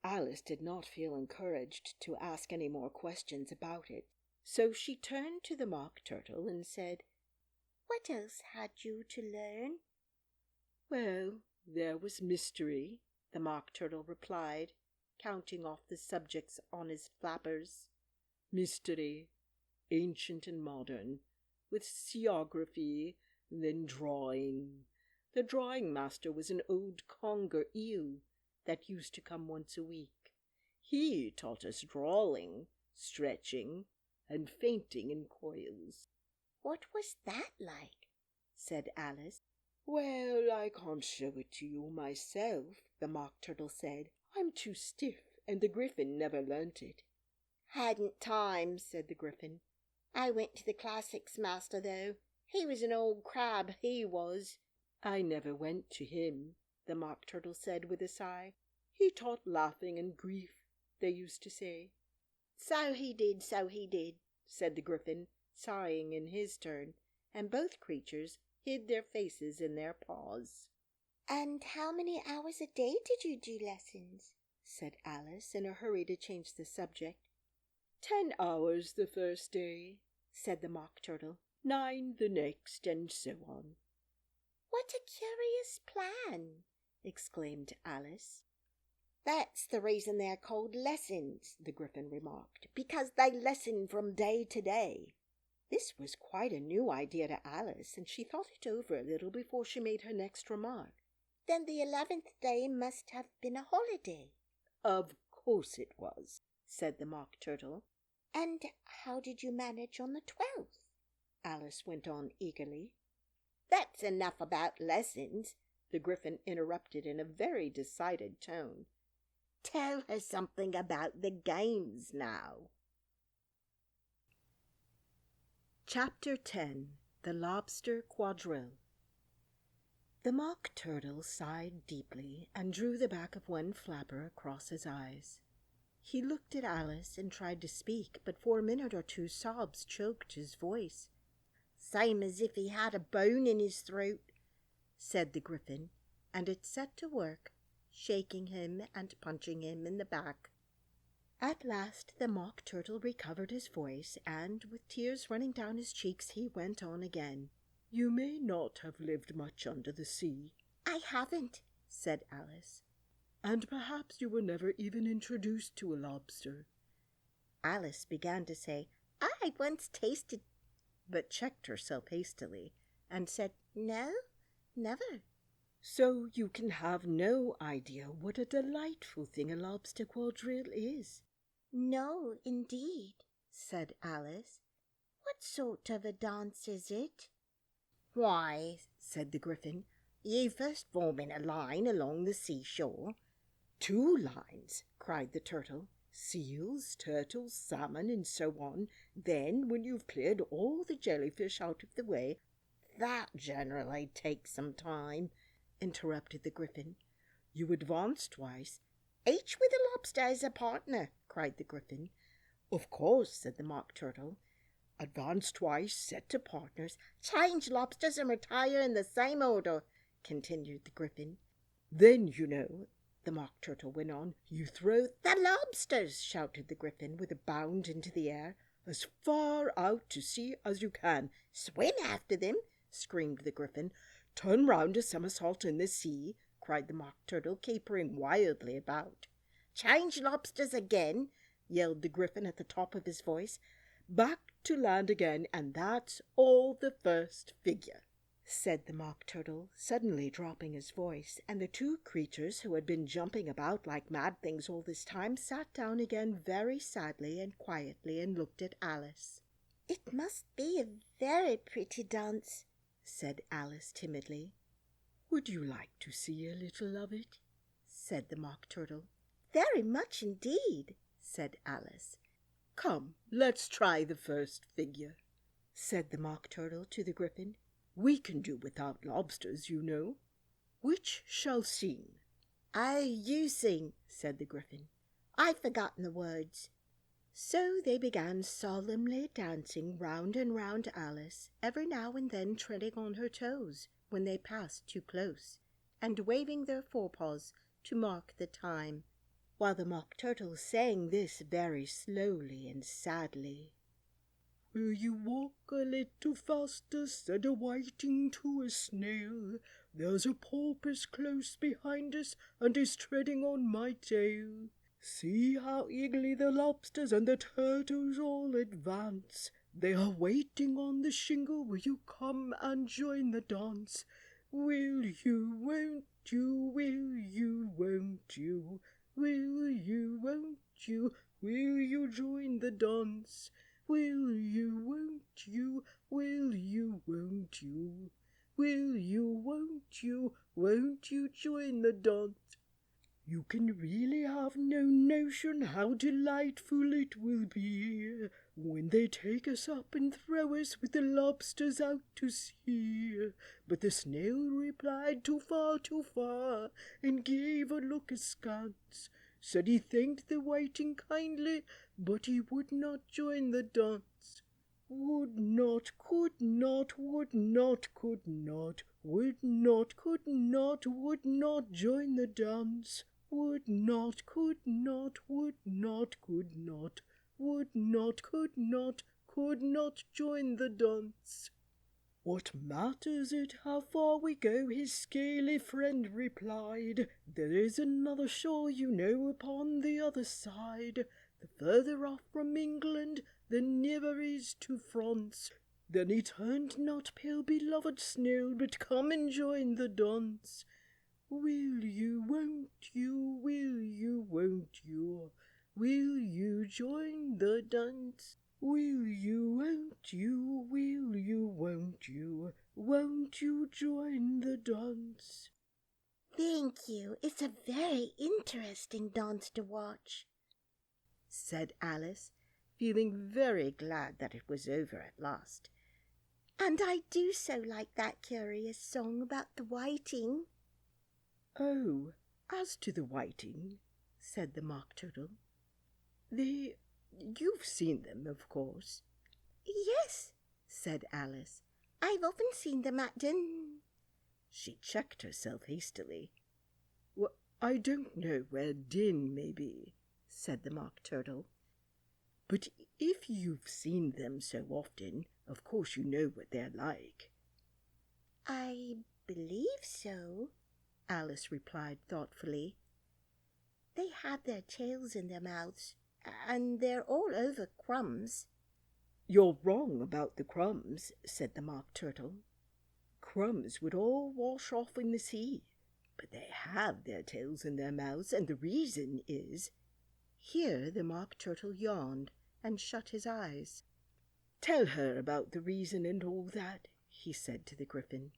Alice did not feel encouraged to ask any more questions about it, so she turned to the Mock Turtle and said, What else had you to learn? Well, there was mystery, the Mock Turtle replied, counting off the subjects on his flappers. Mystery, ancient and modern, with seaography, then drawing. The drawing master was an old conger eel that used to come once a week. He taught us drawing, stretching, and fainting in coils. What was that like? Said Alice. Well, I can't show it to you myself, the Mock Turtle said. I'm too stiff, and the Gryphon never learnt it. Hadn't time, said the Gryphon. I went to the classics master, though. He was an old crab, he was. I never went to him, the Mock Turtle said with a sigh. He taught laughing and grief, they used to say. So he did, said the Gryphon, sighing in his turn, and both creatures hid their faces in their paws. And how many hours a day did you do lessons? Said Alice, in a hurry to change the subject. 10 hours the first day, said the Mock Turtle, 9 the next, and so on. What a curious plan, exclaimed Alice. That's the reason they're called lessons, the Gryphon remarked, because they lesson from day to day. This was quite a new idea to Alice, and she thought it over a little before she made her next remark. Then the 11th day must have been a holiday. Of course it was, said the Mock Turtle. And how did you manage on the 12th? Alice went on eagerly. That's enough about lessons, the Gryphon interrupted in a very decided tone. Tell her something about the games now. Chapter 10. The Lobster Quadrille. The Mock Turtle sighed deeply and drew the back of one flapper across his eyes. He looked at Alice and tried to speak, but for a minute or two sobs choked his voice. Same as if he had a bone in his throat, said the Gryphon, and it set to work, shaking him and punching him in the back. At last the Mock Turtle recovered his voice, and, with tears running down his cheeks, he went on again. You may not have lived much under the sea. I haven't, said Alice. And perhaps you were never even introduced to a lobster. Alice began to say, I once tasted, but checked herself hastily, and said, No, never. So you can have no idea what a delightful thing a lobster quadrille is. No, indeed, said Alice. What sort of a dance is it? Why, said the Gryphon, you first form in a line along the seashore. 2 lines, cried the Turtle. Seals, turtles, salmon, and so on. Then, when you've cleared all the jellyfish out of the way, that generally takes some time, interrupted the Gryphon. You advance twice, each with a lobster as a partner, cried the Gryphon. Of course, said the Mock Turtle. Advance twice, set to partners, change lobsters and retire in the same order, continued the Gryphon. Then, you know, the Mock Turtle went on, you throw the lobsters, shouted the Gryphon with a bound into the air, as far out to sea as you can. Swim after them, screamed the Gryphon. Turn round a somersault in the sea, cried the Mock Turtle, capering wildly about. Change lobsters again, yelled the Gryphon at the top of his voice. Back to land again, and that's all the first figure. said the Mock Turtle, suddenly dropping his voice, and the two creatures who had been jumping about like mad things all this time sat down again very sadly and quietly and looked at Alice. "It must be a very pretty dance," said Alice timidly. "Would you like to see a little of it?" said the Mock Turtle. "Very much indeed," said Alice. "Come, let's try the first figure," said the Mock Turtle to the Gryphon. "We can do without lobsters, you know. Which shall sing?" You sing," said the Gryphon. "I've forgotten the words." So they began solemnly dancing round and round Alice, every now and then treading on her toes when they passed too close, and waving their forepaws to mark the time, while the Mock Turtle sang this very slowly and sadly. "Will you walk a little faster?" said a whiting to a snail. "There's a porpoise close behind us, and is treading on my tail. See how eagerly the lobsters and the turtles all advance. They are waiting on the shingle. Will you come and join the dance? Will you, won't you, will you, won't you, will you, won't you, will you join the dance? Will you, won't you, will you, won't you, will you, won't you join the dance?" You can really have no notion how delightful it will be when they take us up and throw us with the lobsters out to sea. But the snail replied, too far, and gave a look askance. Said he thanked the whiting kindly, but he would not join the dance. Would not, could not, would not, could not, would not, could not, would not join the dance. Would not, could not, would not, could not, would not, could not join the dance. "What matters it how far we go?" his scaly friend replied. "There is another shore, you know, upon the other side. The further off from England, the nearer is to France." Then he turned not pale, beloved snail, but come and join the dance. Will you, won't you, will you, won't you, will you join the dance? Will you, won't you, will you, won't you join the dance? "Thank you. It's a very interesting dance to watch," said Alice, feeling very glad that it was over at last. "And I do so like that curious song about the whiting." "Oh, as to the whiting," said the Mock Turtle, you've seen them, of course." "Yes," said Alice. "I've often seen them at She checked herself hastily. "Well, I don't know where Din may be," said the Mock Turtle. "But if you've seen them so often, of course you know what they're like." "I believe so," Alice replied thoughtfully. "They have their tails in their mouths, and they're all over crumbs." "You're wrong about the crumbs," said the Mock Turtle. "Crumbs would all wash off in the sea, but they have their tails in their mouths, and the reason is—" Here the Mock Turtle yawned and shut his eyes. "Tell her about the reason and all that," he said to the Gryphon.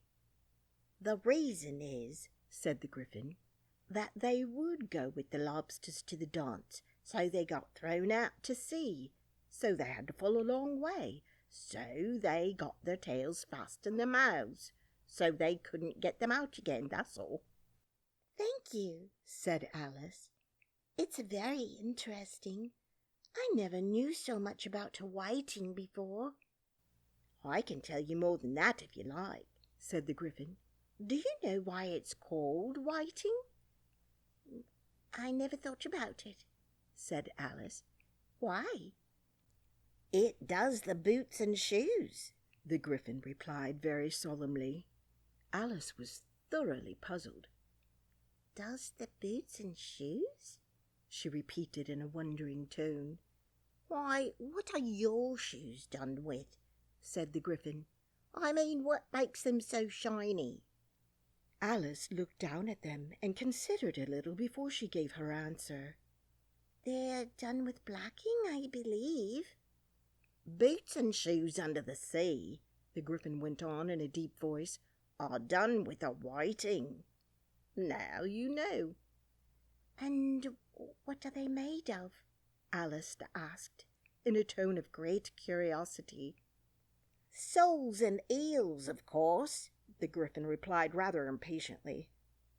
"The reason is," said the Gryphon, "that they would go with the lobsters to the dance, so they got thrown out to sea. So they had to follow a long way. So they got their tails fast in their mouths. So they couldn't get them out again, that's all." "Thank you," said Alice. "It's very interesting. I never knew so much about a whiting before." "I can tell you more than that if you like," said the Gryphon. "Do you know why it's called whiting?" "I never thought about it," said Alice. "Why?" "It does the boots and shoes," the Gryphon replied very solemnly. Alice was thoroughly puzzled. "Does the boots and shoes?" she repeated in a wondering tone. "Why, what are your shoes done with?" said the Gryphon. I mean, what makes them so shiny?" Alice looked down at them and considered a little before she gave her answer. "They're done with blacking, I believe." "Boots and shoes under the sea," the Gryphon went on in a deep voice, "are done with a whiting. Now you know." "And what are they made of?" Alice asked, in a tone of great curiosity. "Soles and eels, of course," the Gryphon replied rather impatiently.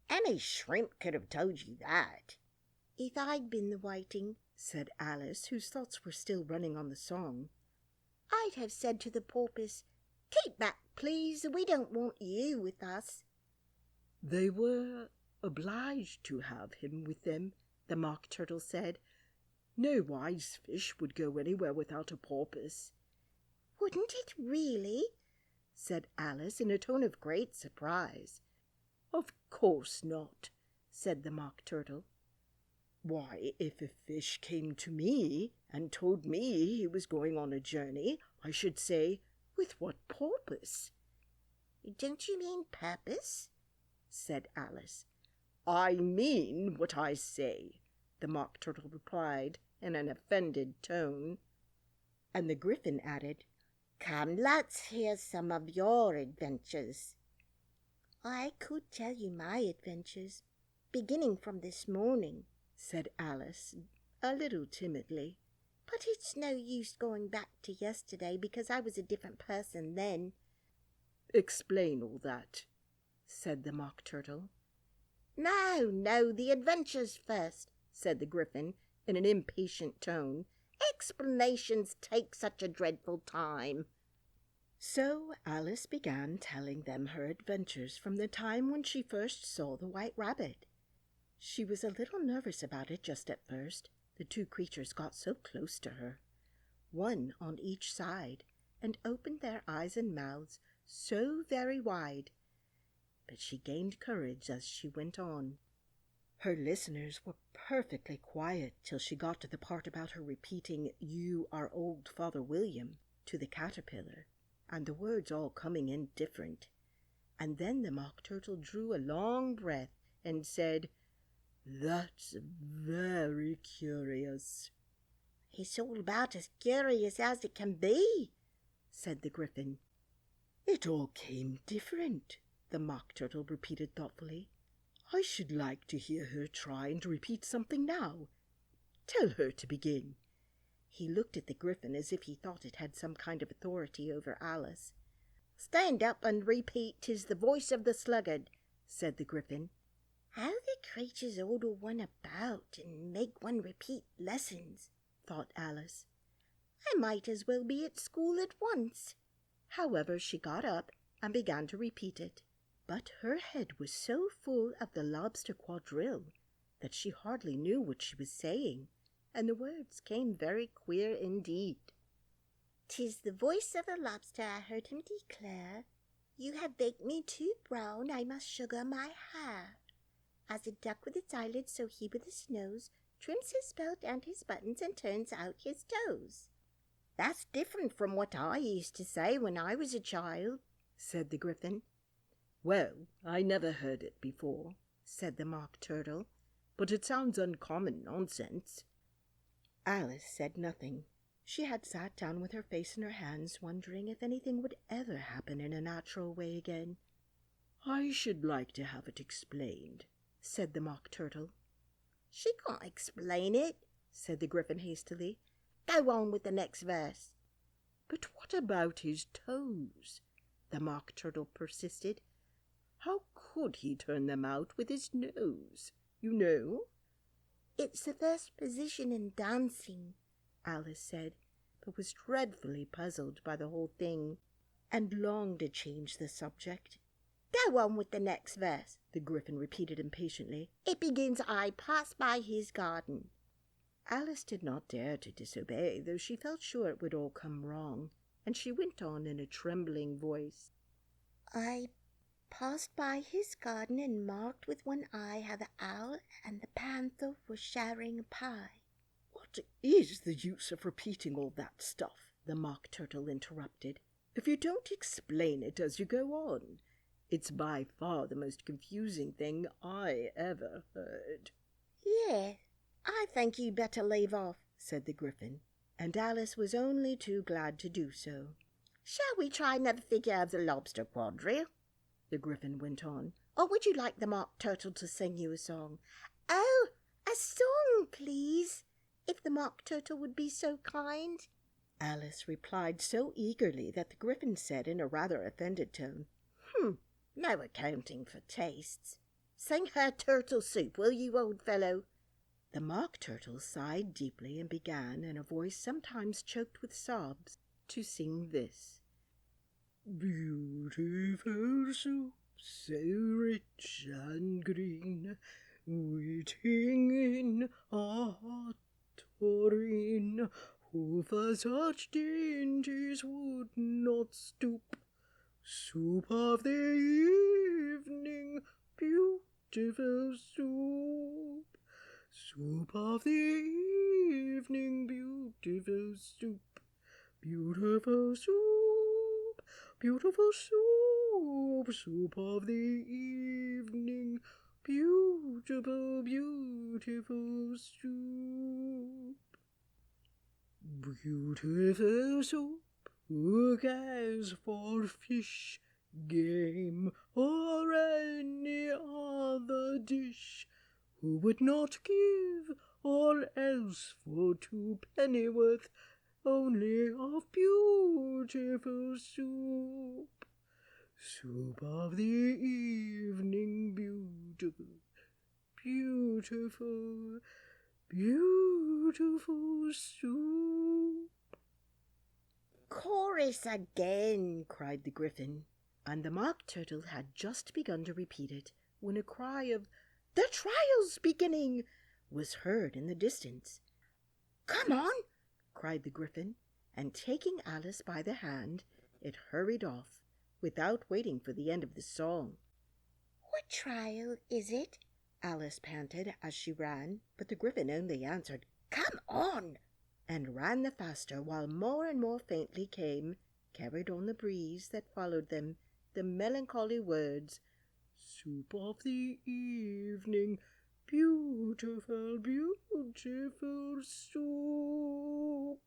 "Any shrimp could have told you that." "If I'd been the whiting," said Alice, whose thoughts were still running on the song, "I'd have said to the porpoise, 'Keep back, please, we don't want you with us.'" "They were obliged to have him with them," the Mock Turtle said. "No wise fish would go anywhere without a porpoise." "Wouldn't it really?" said Alice in a tone of great surprise. "Of course not," said the Mock Turtle. "Why, if a fish came to me and told me he was going on a journey, I should say, 'With what purpose?'" "Don't you mean purpose?" said Alice. "I mean what I say," the Mock Turtle replied in an offended tone. And the Gryphon added, "Come, let's hear some of your adventures." "I could tell you my adventures, beginning from this morning," said Alice, a little timidly. "but it's no use going back to yesterday because I was a different person then." "Explain all that," said the Mock Turtle. No, the adventures first," said the Gryphon in an impatient tone. "Explanations take such a dreadful time." So Alice began telling them her adventures from the time when she first saw the White Rabbit. She was a little nervous about it just at first. The two creatures got so close to her, one on each side, and opened their eyes and mouths so very wide. But she gained courage as she went on. Her listeners were perfectly quiet till she got to the part about her repeating, "You are old Father William," to the caterpillar, and the words all coming in different. And then the Mock Turtle drew a long breath and said, "That's very curious." "It's all about as curious as it can be," said the Gryphon. "It all came different," the Mock Turtle repeated thoughtfully. "I should like to hear her try and repeat something now. Tell her to begin." He looked at the Gryphon as if he thought it had some kind of authority over Alice. "Stand up and repeat, 'tis the voice of the sluggard," said the Gryphon. "How the creatures order one about and make one repeat lessons," thought Alice. "I might as well be at school at once." However, she got up and began to repeat it. But her head was so full of the lobster quadrille that she hardly knew what she was saying, and the words came very queer indeed. "'Tis the voice of the lobster, I heard him declare, 'You have baked me too brown, I must sugar my hair.' As a duck with its eyelids, so he with his nose trims his belt and his buttons and turns out his toes." "That's different from what I used to say when I was a child," said the Gryphon. "Well, I never heard it before," said the Mock Turtle, "but it sounds uncommon nonsense." Alice said nothing. She had sat down with her face in her hands, wondering if anything would ever happen in a natural way again. "I should like to have it explained," said the Mock Turtle. "She can't explain it," said the Gryphon hastily. "Go on with the next verse." "But what about his toes?" the Mock Turtle persisted. "How could he turn them out with his nose, you know?" "It's the first position in dancing," Alice said, but was dreadfully puzzled by the whole thing, and longed to change the subject. "Go on with the next verse," the Gryphon repeated impatiently. "It begins, 'I passed by his garden.'" Alice did not dare to disobey, though she felt sure it would all come wrong, and she went on in a trembling voice. "I passed by his garden and marked with one eye how the owl and the panther were sharing a pie." "What is the use of repeating all that stuff?" the Mock Turtle interrupted. if you don't explain it as you go on. It's by far the most confusing thing I ever heard." "Yeah, I think you'd better leave off," said the Gryphon, and Alice was only too glad to do so. "Shall we try another figure of the lobster quadrille?" the Gryphon went on. "Or would you like the Mock Turtle to sing you a song?" "Oh, a song, please, if the Mock Turtle would be so kind." Alice replied so eagerly that the Gryphon said in a rather offended tone, "No accounting for tastes. Sing her Turtle Soup, will you, old fellow?" The Mock Turtle sighed deeply and began, in a voice sometimes choked with sobs, to sing this: "Beautiful soup, so rich and green, waiting in a hot tureen, who for such dainties would not stoop. Soup of the evening, beautiful soup. Soup of the evening, beautiful soup. Beautiful soup, beautiful soup. Soup of the evening, beautiful, beautiful soup. Beautiful soup, who cares for fish, game, or any other dish? Who would not give all else for 2 pennyworth only of beautiful soup? Soup of the evening, beautiful, beautiful, beautiful soup." "Chorus again!" cried the Gryphon, and the Mock Turtle had just begun to repeat it when a cry of "The trial's beginning!" was heard in the distance. "Come on!" cried the Gryphon, and taking Alice by the hand, it hurried off, without waiting for the end of the song. "What trial is it?" Alice panted as she ran, but the Gryphon only answered, "Come on!" and ran the faster, while more and more faintly came, carried on the breeze that followed them, the melancholy words, "Soup of the evening, beautiful, beautiful soup."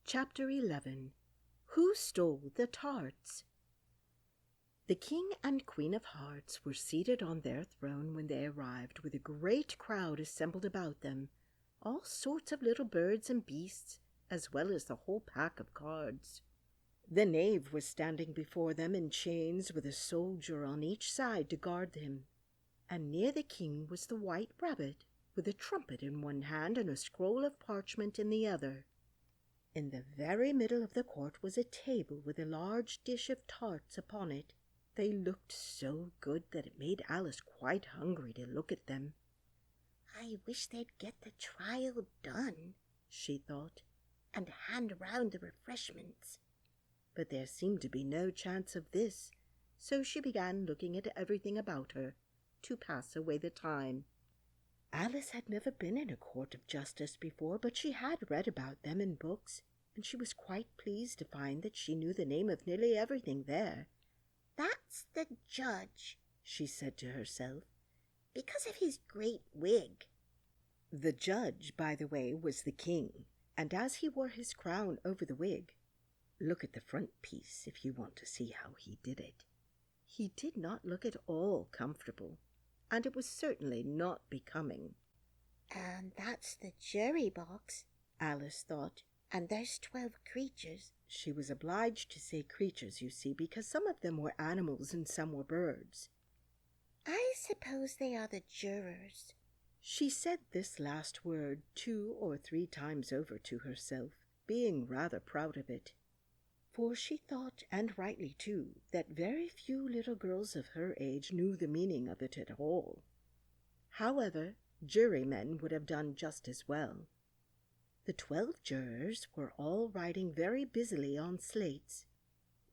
Chapter 11. Who Stole the Tarts? The King and Queen of Hearts were seated on their throne when they arrived, with a great crowd assembled about them, all sorts of little birds and beasts, as well as the whole pack of cards. The knave was standing before them in chains, with a soldier on each side to guard him, and near the king was the White Rabbit, with a trumpet in one hand and a scroll of parchment in the other. In the very middle of the court was a table with a large dish of tarts upon it. They looked so good that it made Alice quite hungry to look at them. "I wish they'd get the trial done," she thought, "and hand round the refreshments." But there seemed to be no chance of this, so she began looking at everything about her, to pass away the time. Alice had never been in a court of justice before, but she had read about them in books, and she was quite pleased to find that she knew the name of nearly everything there. "That's the judge," she said to herself, "because of his great wig." The judge, by the way, was the king, and as he wore his crown over the wig, look at the front piece if you want to see how he did it. He did not look at all comfortable, and it was certainly not becoming. "And that's the jury box," Alice thought, "and there's 12 creatures." She was obliged to say creatures, you see, because some of them were animals and some were birds. "I suppose they are the jurors." She said this last word 2 or 3 times over to herself, being rather proud of it. For she thought, and rightly too, that very few little girls of her age knew the meaning of it at all. However, jurymen would have done just as well. The 12 jurors were all writing very busily on slates.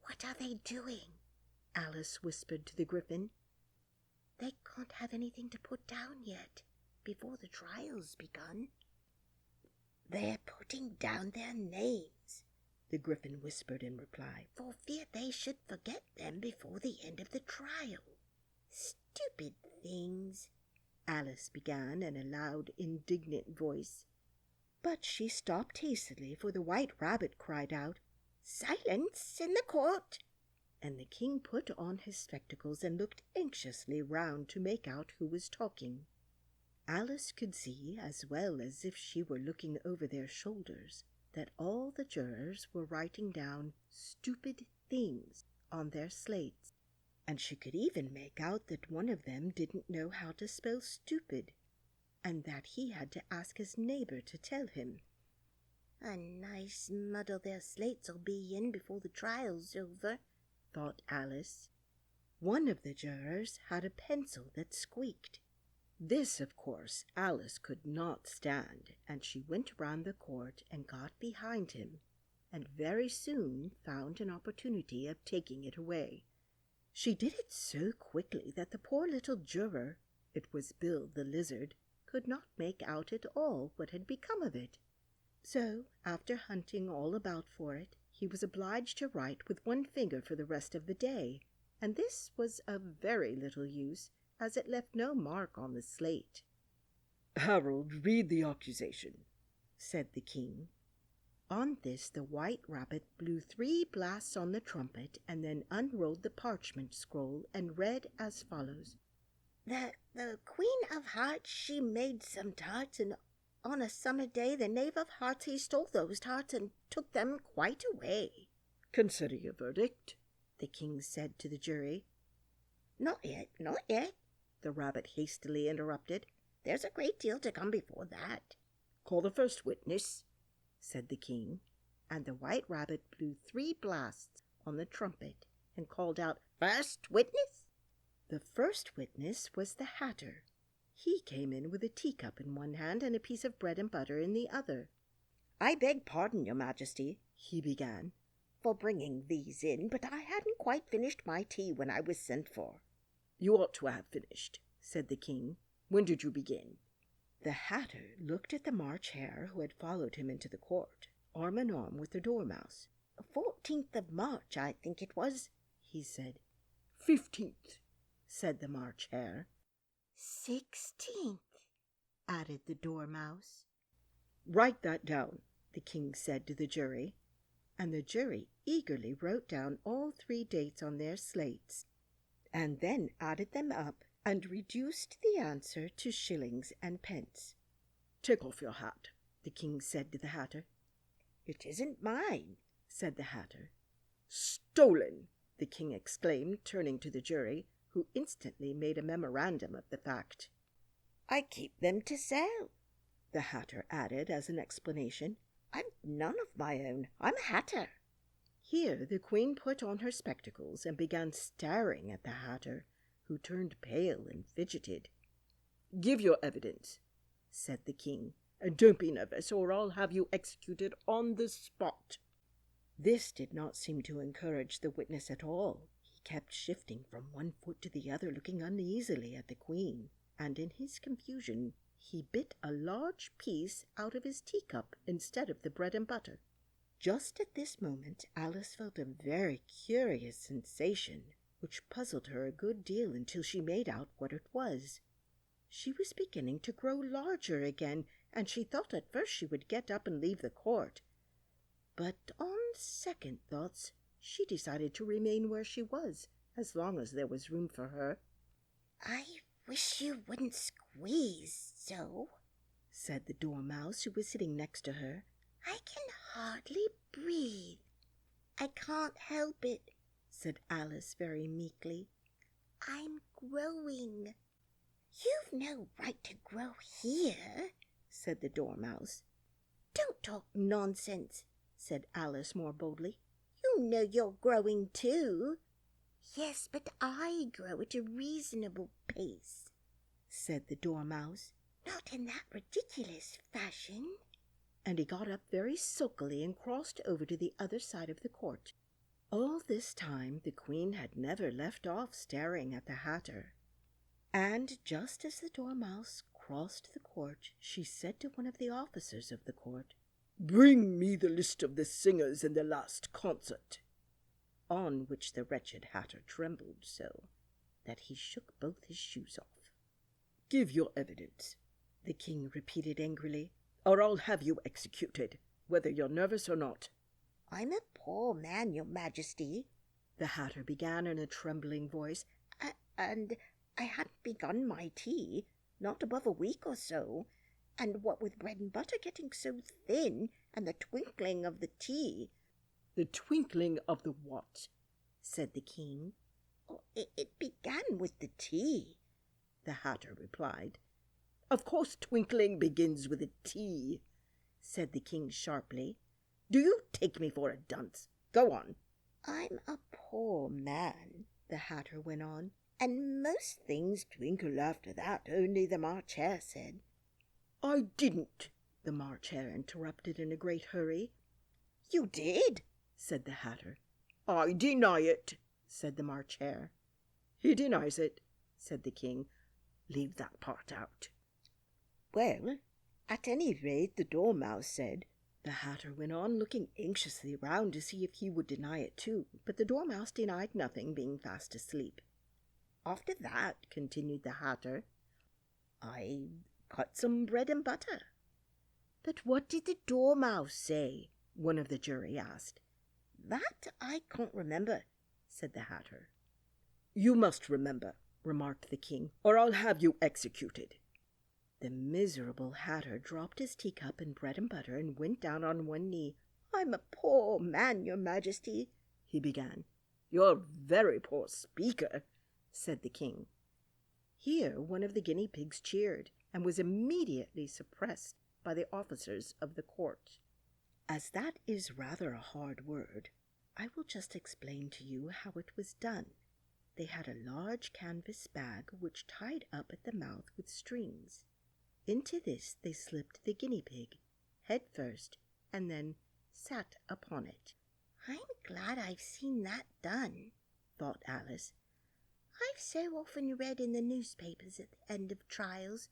"What are they doing?" Alice whispered to the Gryphon. "They can't have anything to put down yet, before the trial's begun." "They're putting down their names," the Gryphon whispered in reply, for fear they should forget them before the end of the trial. Stupid things, Alice began in a loud, indignant voice. But she stopped hastily, for the White Rabbit cried out, "Silence in the court!" and the king put on his spectacles and looked anxiously round to make out who was talking. Alice could see, as well as if she were looking over their shoulders, that all the jurors were writing down stupid things on their slates, and she could even make out that one of them didn't know how to spell stupid, and that he had to ask his neighbor to tell him. A nice muddle their slates'll be in before the trial's over, thought Alice. One of the jurors had a pencil that squeaked. This, of course, Alice could not stand, and she went round the court and got behind him, and very soon found an opportunity of taking it away. She did it so quickly that the poor little juror, it was Bill the Lizard, could not make out at all what had become of it. So, after hunting all about for it, he was obliged to write with one finger for the rest of the day, and this was of very little use, as it left no mark on the slate. "Harold, read the accusation," said the king. On this the White Rabbit blew 3 blasts on the trumpet, and then unrolled the parchment scroll and read as follows. The Queen of Hearts, she made some tarts, and on a summer day the Knave of Hearts, he stole those tarts and took them quite away. "Consider your verdict," the king said to the jury. Not yet, the Rabbit hastily interrupted. There's a great deal to come before that. "Call the first witness," said the king, and the White Rabbit blew 3 blasts on the trumpet and called out, "First witness?" The first witness was the Hatter. He came in with a teacup in one hand and a piece of bread and butter in the other. "I beg pardon, your Majesty," he began, "for bringing these in, but I hadn't quite finished my tea when I was sent for." "You ought to have finished," said the king. "When did you begin?" The Hatter looked at the March Hare, who had followed him into the court, arm in arm with the Dormouse. 14th of March, I think it was, he said. 15th, said the March Hare. 16th, added the Dormouse. "Write that down," the king said to the jury, and the jury eagerly wrote down all 3 dates on their slates, and then added them up and reduced the answer to shillings and pence. "Take off your hat," the king said to the Hatter. "It isn't mine," said the Hatter. "Stolen!" the king exclaimed, turning to the jury, who instantly made a memorandum of the fact. "I keep them to sell," the Hatter added as an explanation. "I've none of my own. I'm a Hatter." Here the queen put on her spectacles and began staring at the Hatter, who turned pale and fidgeted. "Give your evidence," said the king, "and don't be nervous, or I'll have you executed on the spot." This did not seem to encourage the witness at all. He kept shifting from one foot to the other, looking uneasily at the queen, and in his confusion he bit a large piece out of his teacup instead of the bread and butter. Just at this moment Alice felt a very curious sensation, which puzzled her a good deal until she made out what it was. She was beginning to grow larger again, and she thought at first she would get up and leave the court. But on second thoughts she decided to remain where she was, as long as there was room for her. "I wish you wouldn't squeeze so," said the Dormouse, who was sitting next to her. "I can hardly breathe." "I can't help it," said Alice very meekly. "I'm growing." "You've no right to grow here," said the Dormouse. "Don't talk nonsense," said Alice more boldly. "You know you're growing too." "Yes, but I grow at a reasonable pace," said the Dormouse. "Not in that ridiculous fashion." And he got up very sulkily and crossed over to the other side of the court. All this time the queen had never left off staring at the Hatter. And just as the Dormouse crossed the court, she said to one of the officers of the court, "Bring me the list of the singers in the last concert." On which the wretched Hatter trembled so that he shook both his shoes off. "Give your evidence," the king repeated angrily, "or I'll have you executed, whether you're nervous or not." "I'm a poor man, your majesty," the Hatter began in a trembling voice, and I hadn't begun my tea, not above a week or so, and what with bread and butter getting so thin, and the twinkling of the tea—" "The twinkling of the what?" said the king. "Oh, it began with the tea," the Hatter replied. "Of course twinkling begins with a T," said the king sharply. "Do you take me for a dunce? Go on." "I'm a poor man," the Hatter went on, "and most things twinkle after that, only the March Hare said." "I didn't," the March Hare interrupted in a great hurry. "You did," said the Hatter. "I deny it," said the March Hare. "He denies it," said the king. "Leave that part out." "Well, at any rate, the Dormouse said," the Hatter went on, looking anxiously round to see if he would deny it too, but the Dormouse denied nothing, being fast asleep. "After that," continued the Hatter, "I cut some bread and butter." "But what did the Dormouse say?" one of the jury asked. "That I can't remember," said the Hatter. "You must remember," remarked the king, "or I'll have you executed." The miserable Hatter dropped his teacup and bread and butter and went down on one knee. "I'm a poor man, your majesty," he began. "You're a very poor speaker," said the king. Here one of the guinea pigs cheered, and was immediately suppressed by the officers of the court. As that is rather a hard word, I will just explain to you how it was done. They had a large canvas bag which tied up at the mouth with strings. Into this they slipped the guinea pig, head first, and then sat upon it. "I'm glad I've seen that done," thought Alice. "I've so often read in the newspapers at the end of trials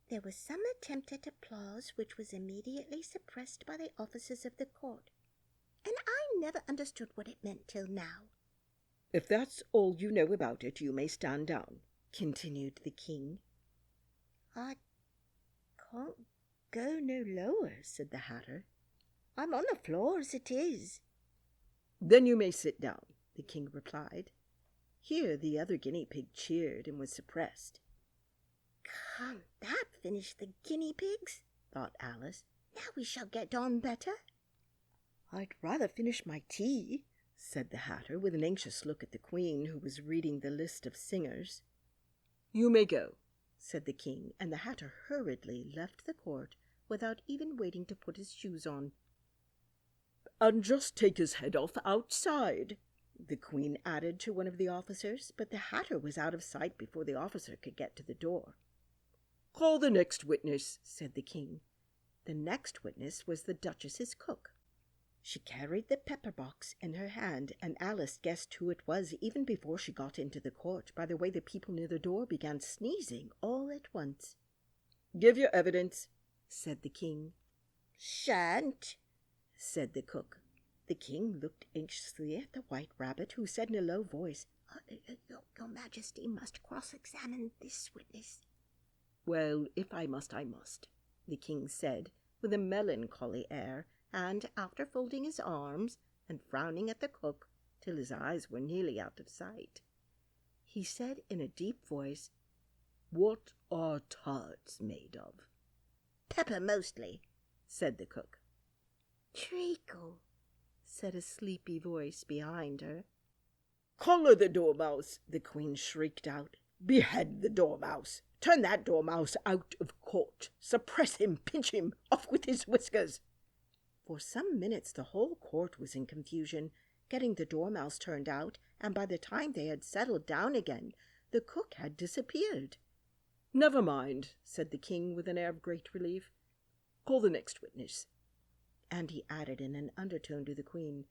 there was some attempt at applause which was immediately suppressed by the officers of the court, and I never understood what it meant till now." "If that's all you know about it, you may stand down," continued the king. "I can't go no lower," said the Hatter. "I'm on the floor as it is." "Then you may sit down," the king replied. Here the other guinea pig cheered and was suppressed. "Can't that finish the guinea pigs?" thought Alice. "Now we shall get on better." "I'd rather finish my tea," said the Hatter, with an anxious look at the queen, who was reading the list of singers. "You may go," said the king, and the Hatter hurriedly left the court without even waiting to put his shoes on. "And just take his head off outside," the queen added to one of the officers, but the Hatter was out of sight before the officer could get to the door. "Call the next witness," said the king. The next witness was the Duchess's cook. She carried the pepper box in her hand, and Alice guessed who it was even before she got into the court by the way the people near the door began sneezing all at once. "Give your evidence," said the king. "Shan't," said the cook. The king looked anxiously at the White Rabbit, who said in a low voice, Your Majesty must cross-examine this witness." "Well, if I must, I must," the king said with a melancholy air, and after folding his arms and frowning at the cook till his eyes were nearly out of sight, he said in a deep voice, "What are tarts made of?" "Pepper mostly," said the cook. "Treacle," said a sleepy voice behind her. "Collar the Dormouse!" the queen shrieked out. "Behead the Dormouse! Turn that Dormouse out of court! Suppress him! Pinch him! Off with his whiskers!" For some minutes the whole court was in confusion, getting the Dormouse turned out, and by the time they had settled down again, the cook had disappeared. "Never mind," said the king with an air of great relief. "Call the next witness." And he added in an undertone to the queen,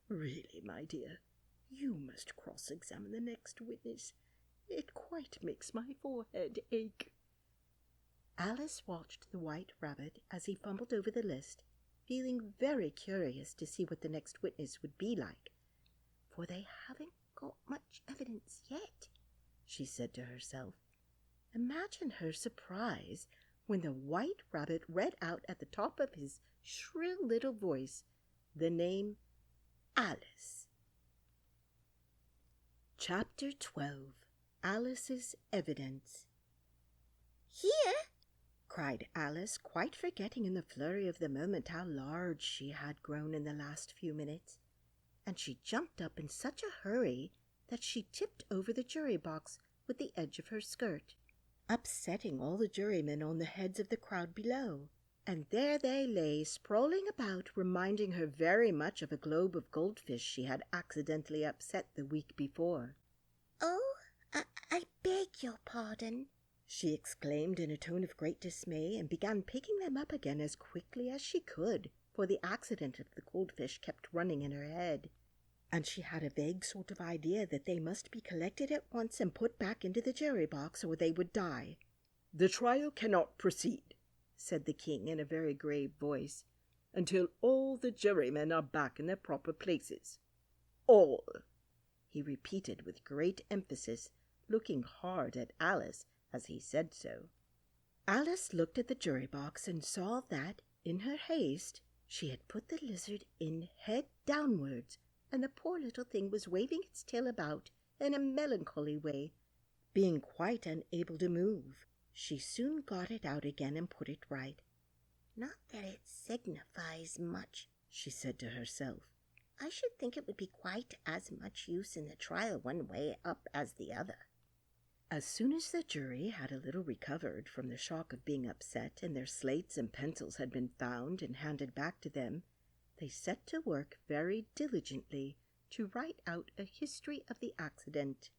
"Really, my dear, you must cross-examine the next witness. It quite makes my forehead ache." Alice watched the White Rabbit as he fumbled over the list feeling very curious to see what the next witness would be like. "For they haven't got much evidence yet," she said to herself. Imagine her surprise when the White Rabbit read out at the top of his shrill little voice the name Alice. Chapter 12. Alice's Evidence. "Here!" cried Alice, quite forgetting in the flurry of the moment how large she had grown in the last few minutes. And she jumped up in such a hurry that she tipped over the jury box with the edge of her skirt, upsetting all the jurymen on the heads of the crowd below. And there they lay, sprawling about, reminding her very much of a globe of goldfish she had accidentally upset the week before. "Oh, I beg your pardon," she exclaimed in a tone of great dismay, and began picking them up again as quickly as she could, for the accident of the goldfish kept running in her head, and she had a vague sort of idea that they must be collected at once and put back into the jury box, or they would die. "The trial cannot proceed," said the king in a very grave voice, "until all the jurymen are back in their proper places. All," he repeated with great emphasis, looking hard at Alice as he said so. Alice looked at the jury box and saw that, in her haste, she had put the lizard in head downwards, and the poor little thing was waving its tail about in a melancholy way, being quite unable to move. She soon got it out again and put it right. "Not that it signifies much," she said to herself. "I should think it would be quite as much use in the trial one way up as the other." As soon as the jury had a little recovered from the shock of being upset, and their slates and pencils had been found and handed back to them, they set to work very diligently to write out a history of the accident,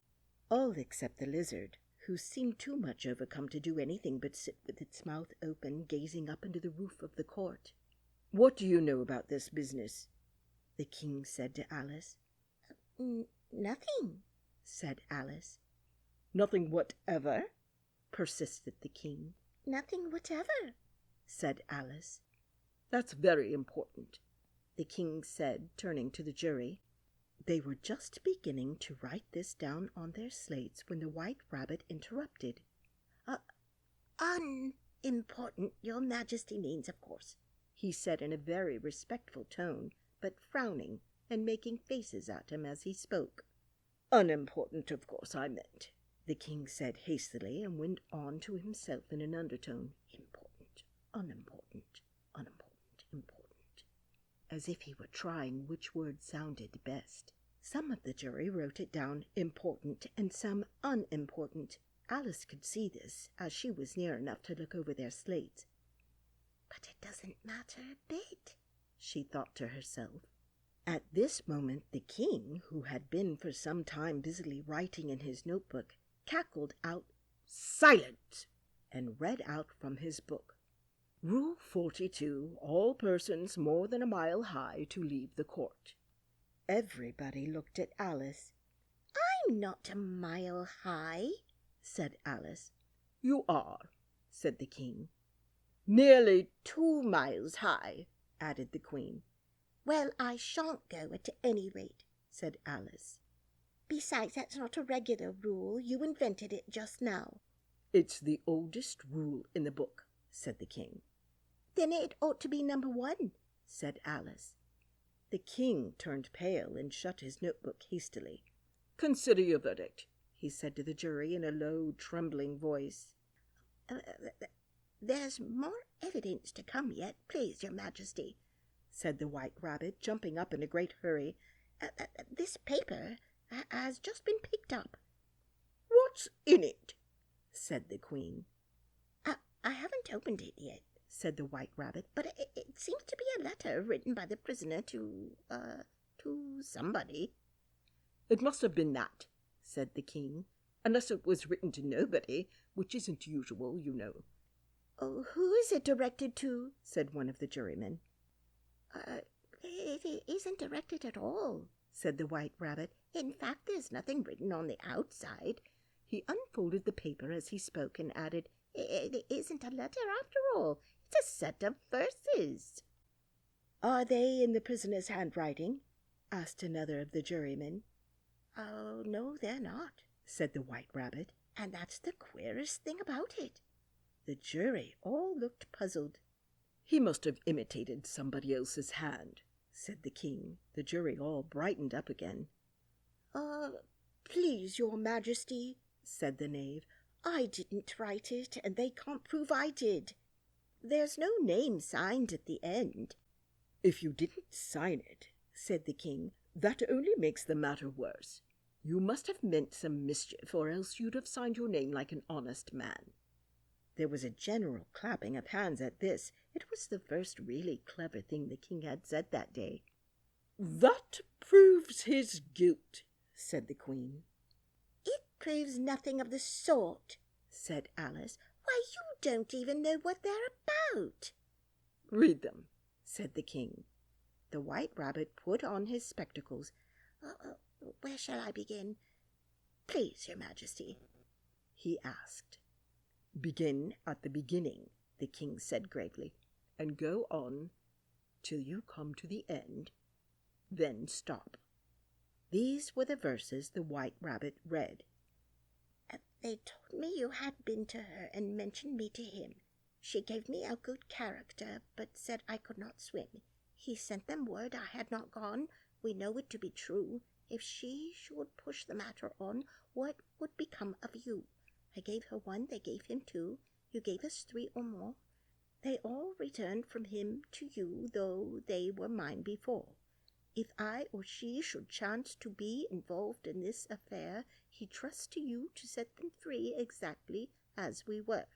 all except the lizard, who seemed too much overcome to do anything but sit with its mouth open, gazing up into the roof of the court. "What do you know about this business?" the king said to Alice. "Nothing," said Alice. "Nothing whatever?" persisted the king. "Nothing whatever," said Alice. "That's very important," the king said, turning to the jury. They were just beginning to write this down on their slates when the White Rabbit interrupted. "Unimportant, your majesty means, of course," he said in a very respectful tone, but frowning and making faces at him as he spoke. "Unimportant, of course, I meant," the king said hastily, and went on to himself in an undertone. "Important, unimportant, unimportant, important," as if he were trying which word sounded best. Some of the jury wrote it down important and some unimportant. Alice could see this, as she was near enough to look over their slates. "But it doesn't matter a bit," she thought to herself. At this moment the king, who had been for some time busily writing in his notebook, cackled out, "Silence!" and read out from his book, "Rule 42, all persons more than a mile high to leave the court." Everybody looked at Alice. "I'm not a mile high," said Alice. "You are," said the king. "Nearly 2 miles high," added the queen. "Well, I shan't go at any rate," said Alice. "Besides, that's not a regular rule. You invented it just now." "It's the oldest rule in the book," said the king. "Then it ought to be number 1, said Alice. The king turned pale and shut his notebook hastily. "Consider your verdict," he said to the jury in a low, trembling voice. "There's more evidence to come yet, please, your majesty," said the White Rabbit, jumping up in a great hurry. "This paper has just been picked up." "What's in it?" said the queen. "I haven't opened it yet," said the White Rabbit. "but it seems to be a letter written by the prisoner to somebody." "It must have been that," said the king, "unless it was written to nobody, which isn't usual, you know." "Oh, who is it directed to?" said one of the jurymen. It isn't directed at all," said the White Rabbit. "In fact, there's nothing written on the outside." He unfolded the paper as he spoke and added, "It isn't a letter after all. It's a set of verses." "Are they in the prisoner's handwriting?" asked another of the jurymen. "Oh, no, they're not," said the White Rabbit, "and that's the queerest thing about it." The jury all looked puzzled. "He must have imitated somebody else's hand," said the king. The jury all brightened up again. Please, your majesty," said the knave, "I didn't write it, and they can't prove I did. There's no name signed at the end." "If you didn't sign it," said the king, "that only makes the matter worse. You must have meant some mischief, or else you'd have signed your name like an honest man." There was a general clapping of hands at this. It was the first really clever thing the king had said that day. "That proves his guilt," said the queen. "It proves nothing of the sort," said Alice. "Why, you don't even know what they're about." "Read them," said the king. The White Rabbit put on his spectacles. Where shall I begin, please, your majesty?" he asked. "Begin at the beginning," the king said gravely, "and go on till you come to the end, then stop." These were the verses the White Rabbit read. "They told me you had been to her and mentioned me to him. She gave me a good character, but said I could not swim. He sent them word I had not gone. We know it to be true. If she should push the matter on, what would become of you? I gave her 1, they gave him 2. You gave us 3 or more. They all returned from him to you, though they were mine before. If I or she should chance to be involved in this affair, he trusts to you to set them free exactly as we were.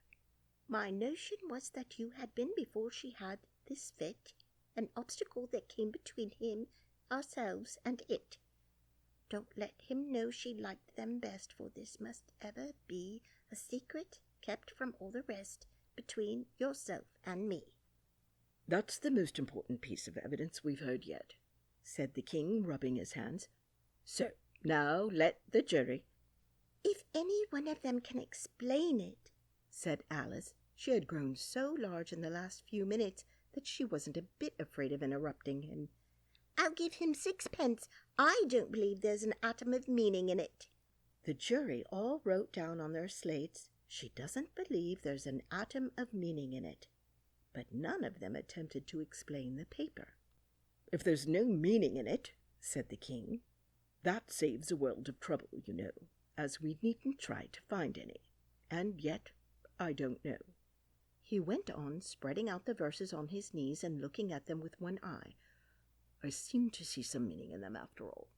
My notion was that you had been before she had this fit, an obstacle that came between him, ourselves, and it. Don't let him know she liked them best, for this must ever be a secret kept from all the rest between yourself and me." "That's the most important piece of evidence we've heard yet," said the king, rubbing his hands. "So now let the jury—" "If any one of them can explain it," said Alice. She had grown so large in the last few minutes that she wasn't a bit afraid of interrupting him. "I'll give him 6 pence. I don't believe there's an atom of meaning in it." The jury all wrote down on their slates, "She doesn't believe there's an atom of meaning in it." But none of them attempted to explain the paper. "If there's no meaning in it," said the king, "that saves a world of trouble, you know, as we needn't try to find any. And yet, I don't know." He went on, spreading out the verses on his knees and looking at them with one eye. "I seem to see some meaning in them after all.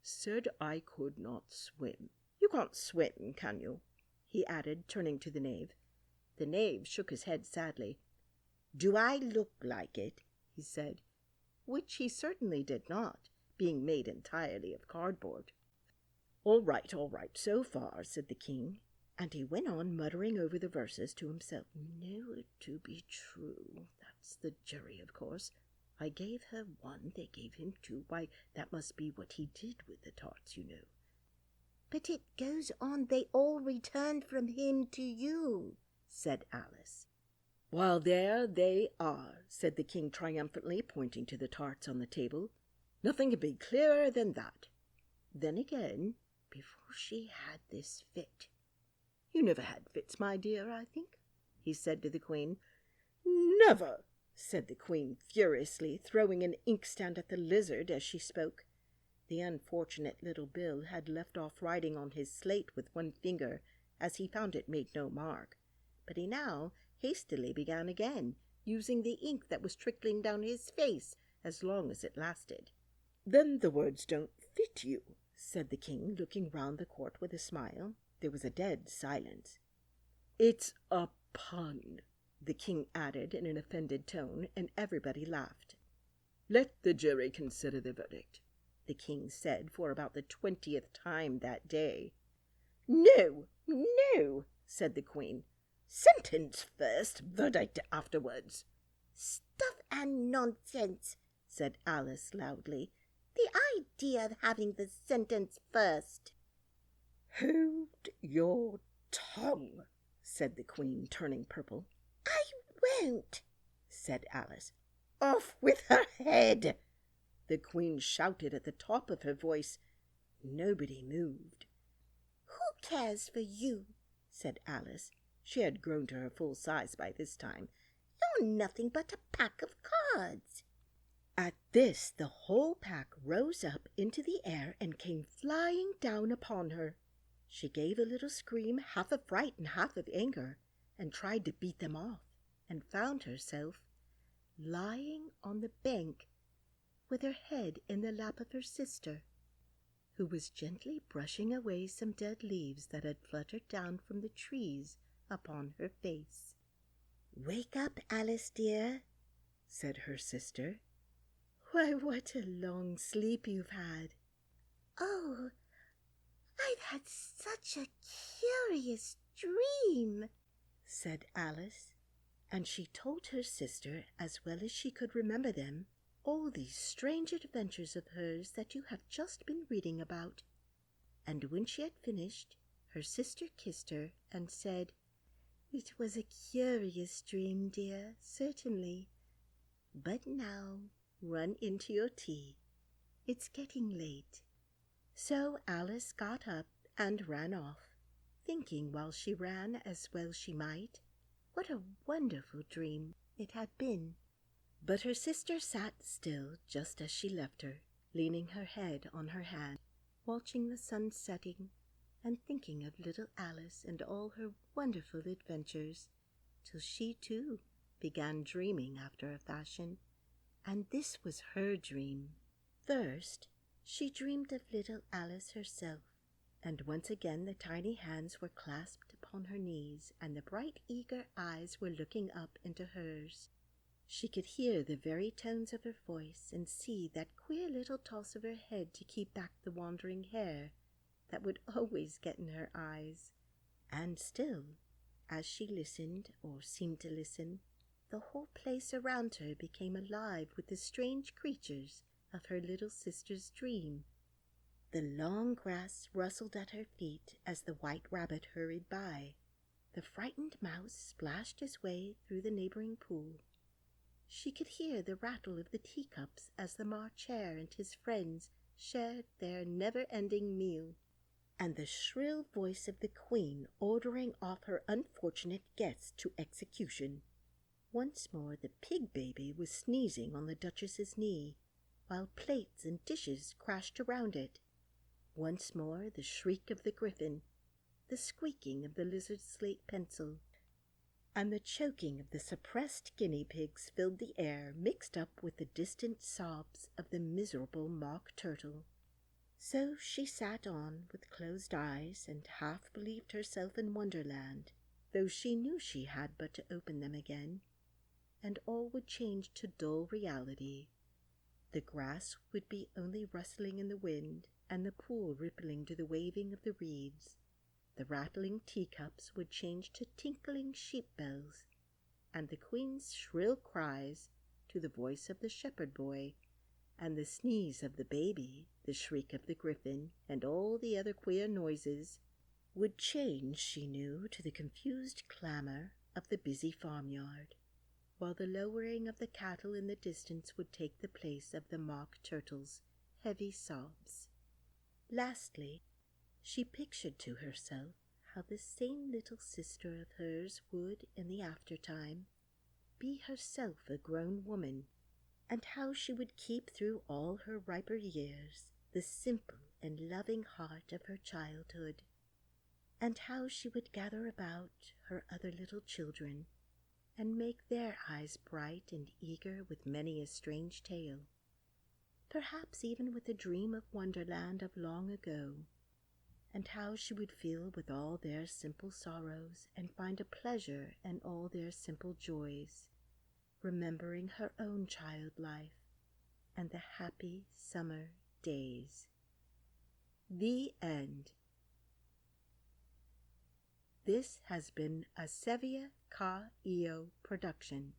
Said I could not swim. You can't swim, can you?" he added, turning to the knave. The knave shook his head sadly. "Do I look like it?" he said, which he certainly did not, being made entirely of cardboard. All right, so far," said the king, and he went on muttering over the verses to himself. "We know it to be true. That's the jury, of course. I gave her 1, they gave him 2. Why, that must be what he did with the tarts, you know." "But it goes on, they all returned from him to you," said Alice. "Well, there they are," said the king triumphantly, pointing to the tarts on the table. "Nothing could be clearer than that. Then again, before she had this fit—" "You never had fits, my dear, I think?" he said to the queen. "Never," said the queen furiously, throwing an inkstand at the lizard as she spoke. The unfortunate little Bill had left off writing on his slate with 1 finger, as he found it made no mark, but he now hastily began again, using the ink that was trickling down his face as long as it lasted. "Then the words don't fit you," said the king, looking round the court with a smile. There was a dead silence. "It's a pun," the king added in an offended tone, and everybody laughed. "Let the jury consider the verdict," the king said for about the 20th time that day. "No, no," said the queen. "Sentence first, verdict afterwards." "Stuff and nonsense," said Alice loudly. "The idea of having the sentence first." "Hold your tongue," said the queen, turning purple. "I won't," said Alice. Off with her head! The Queen shouted at the top of her voice. Nobody moved. Who cares for you? Said Alice. She had grown to her full size by this time. You're nothing but a pack of cards. At this the whole pack rose up into the air and came flying down upon her. She gave a little scream, half of fright and half of anger, and tried to beat them off, and found herself lying on the bank with her head in the lap of her sister, who was gently brushing away some dead leaves that had fluttered down from the trees upon her face. "Wake up, Alice dear," said her sister. "Why, what a long sleep you've had." "Oh, I've had such a curious dream," said Alice, and she told her sister, as well as she could remember them, all these strange adventures of hers that you have just been reading about. And when she had finished, her sister kissed her and said, "It was a curious dream, dear, certainly. But now run into your tea. It's getting late." So Alice got up and ran off, thinking while she ran, as well she might, what a wonderful dream it had been. But her sister sat still just as she left her, leaning her head on her hand, watching the sun setting and thinking of little Alice and all her wonderful adventures, till she too began dreaming after a fashion. And this was her dream. First, she dreamed of little Alice herself, and once again the tiny hands were clasped upon her knees, and the bright eager eyes were looking up into hers. She could hear the very tones of her voice, and see that queer little toss of her head to keep back the wandering hair that would always get in her eyes. And still, as she listened, or seemed to listen, the whole place around her became alive with the strange creatures of her little sister's dream. The long grass rustled at her feet as the white rabbit hurried by. The frightened mouse splashed his way through the neighboring pool. She could hear the rattle of the teacups as the March Hare and his friends shared their never-ending meal, and the shrill voice of the Queen ordering off her unfortunate guests to execution. Once more the pig baby was sneezing on the Duchess's knee, while plates and dishes crashed around it. Once more the shriek of the griffin, the squeaking of the lizard's slate pencil, and the choking of the suppressed guinea pigs filled the air, mixed up with the distant sobs of the miserable mock turtle. So she sat on with closed eyes, and half believed herself in Wonderland, though she knew she had but to open them again, and all would change to dull reality. The grass would be only rustling in the wind, and the pool rippling to the waving of the reeds. The rattling teacups would change to tinkling sheep bells, and the Queen's shrill cries to the voice of the shepherd boy, and the sneeze of the baby, the shriek of the griffin, and all the other queer noises would change, she knew, to the confused clamor of the busy farmyard, while the lowering of the cattle in the distance would take the place of the mock turtle's heavy sobs. Lastly, she pictured to herself how this same little sister of hers would, in the aftertime, be herself a grown woman, and how she would keep through all her riper years the simple and loving heart of her childhood, and how she would gather about her other little children, and make their eyes bright and eager with many a strange tale, perhaps even with a dream of Wonderland of long ago, and how she would feel with all their simple sorrows, and find a pleasure in all their simple joys, remembering her own child life and the happy summer days. The end. This has been a Sevilla Ka Io production.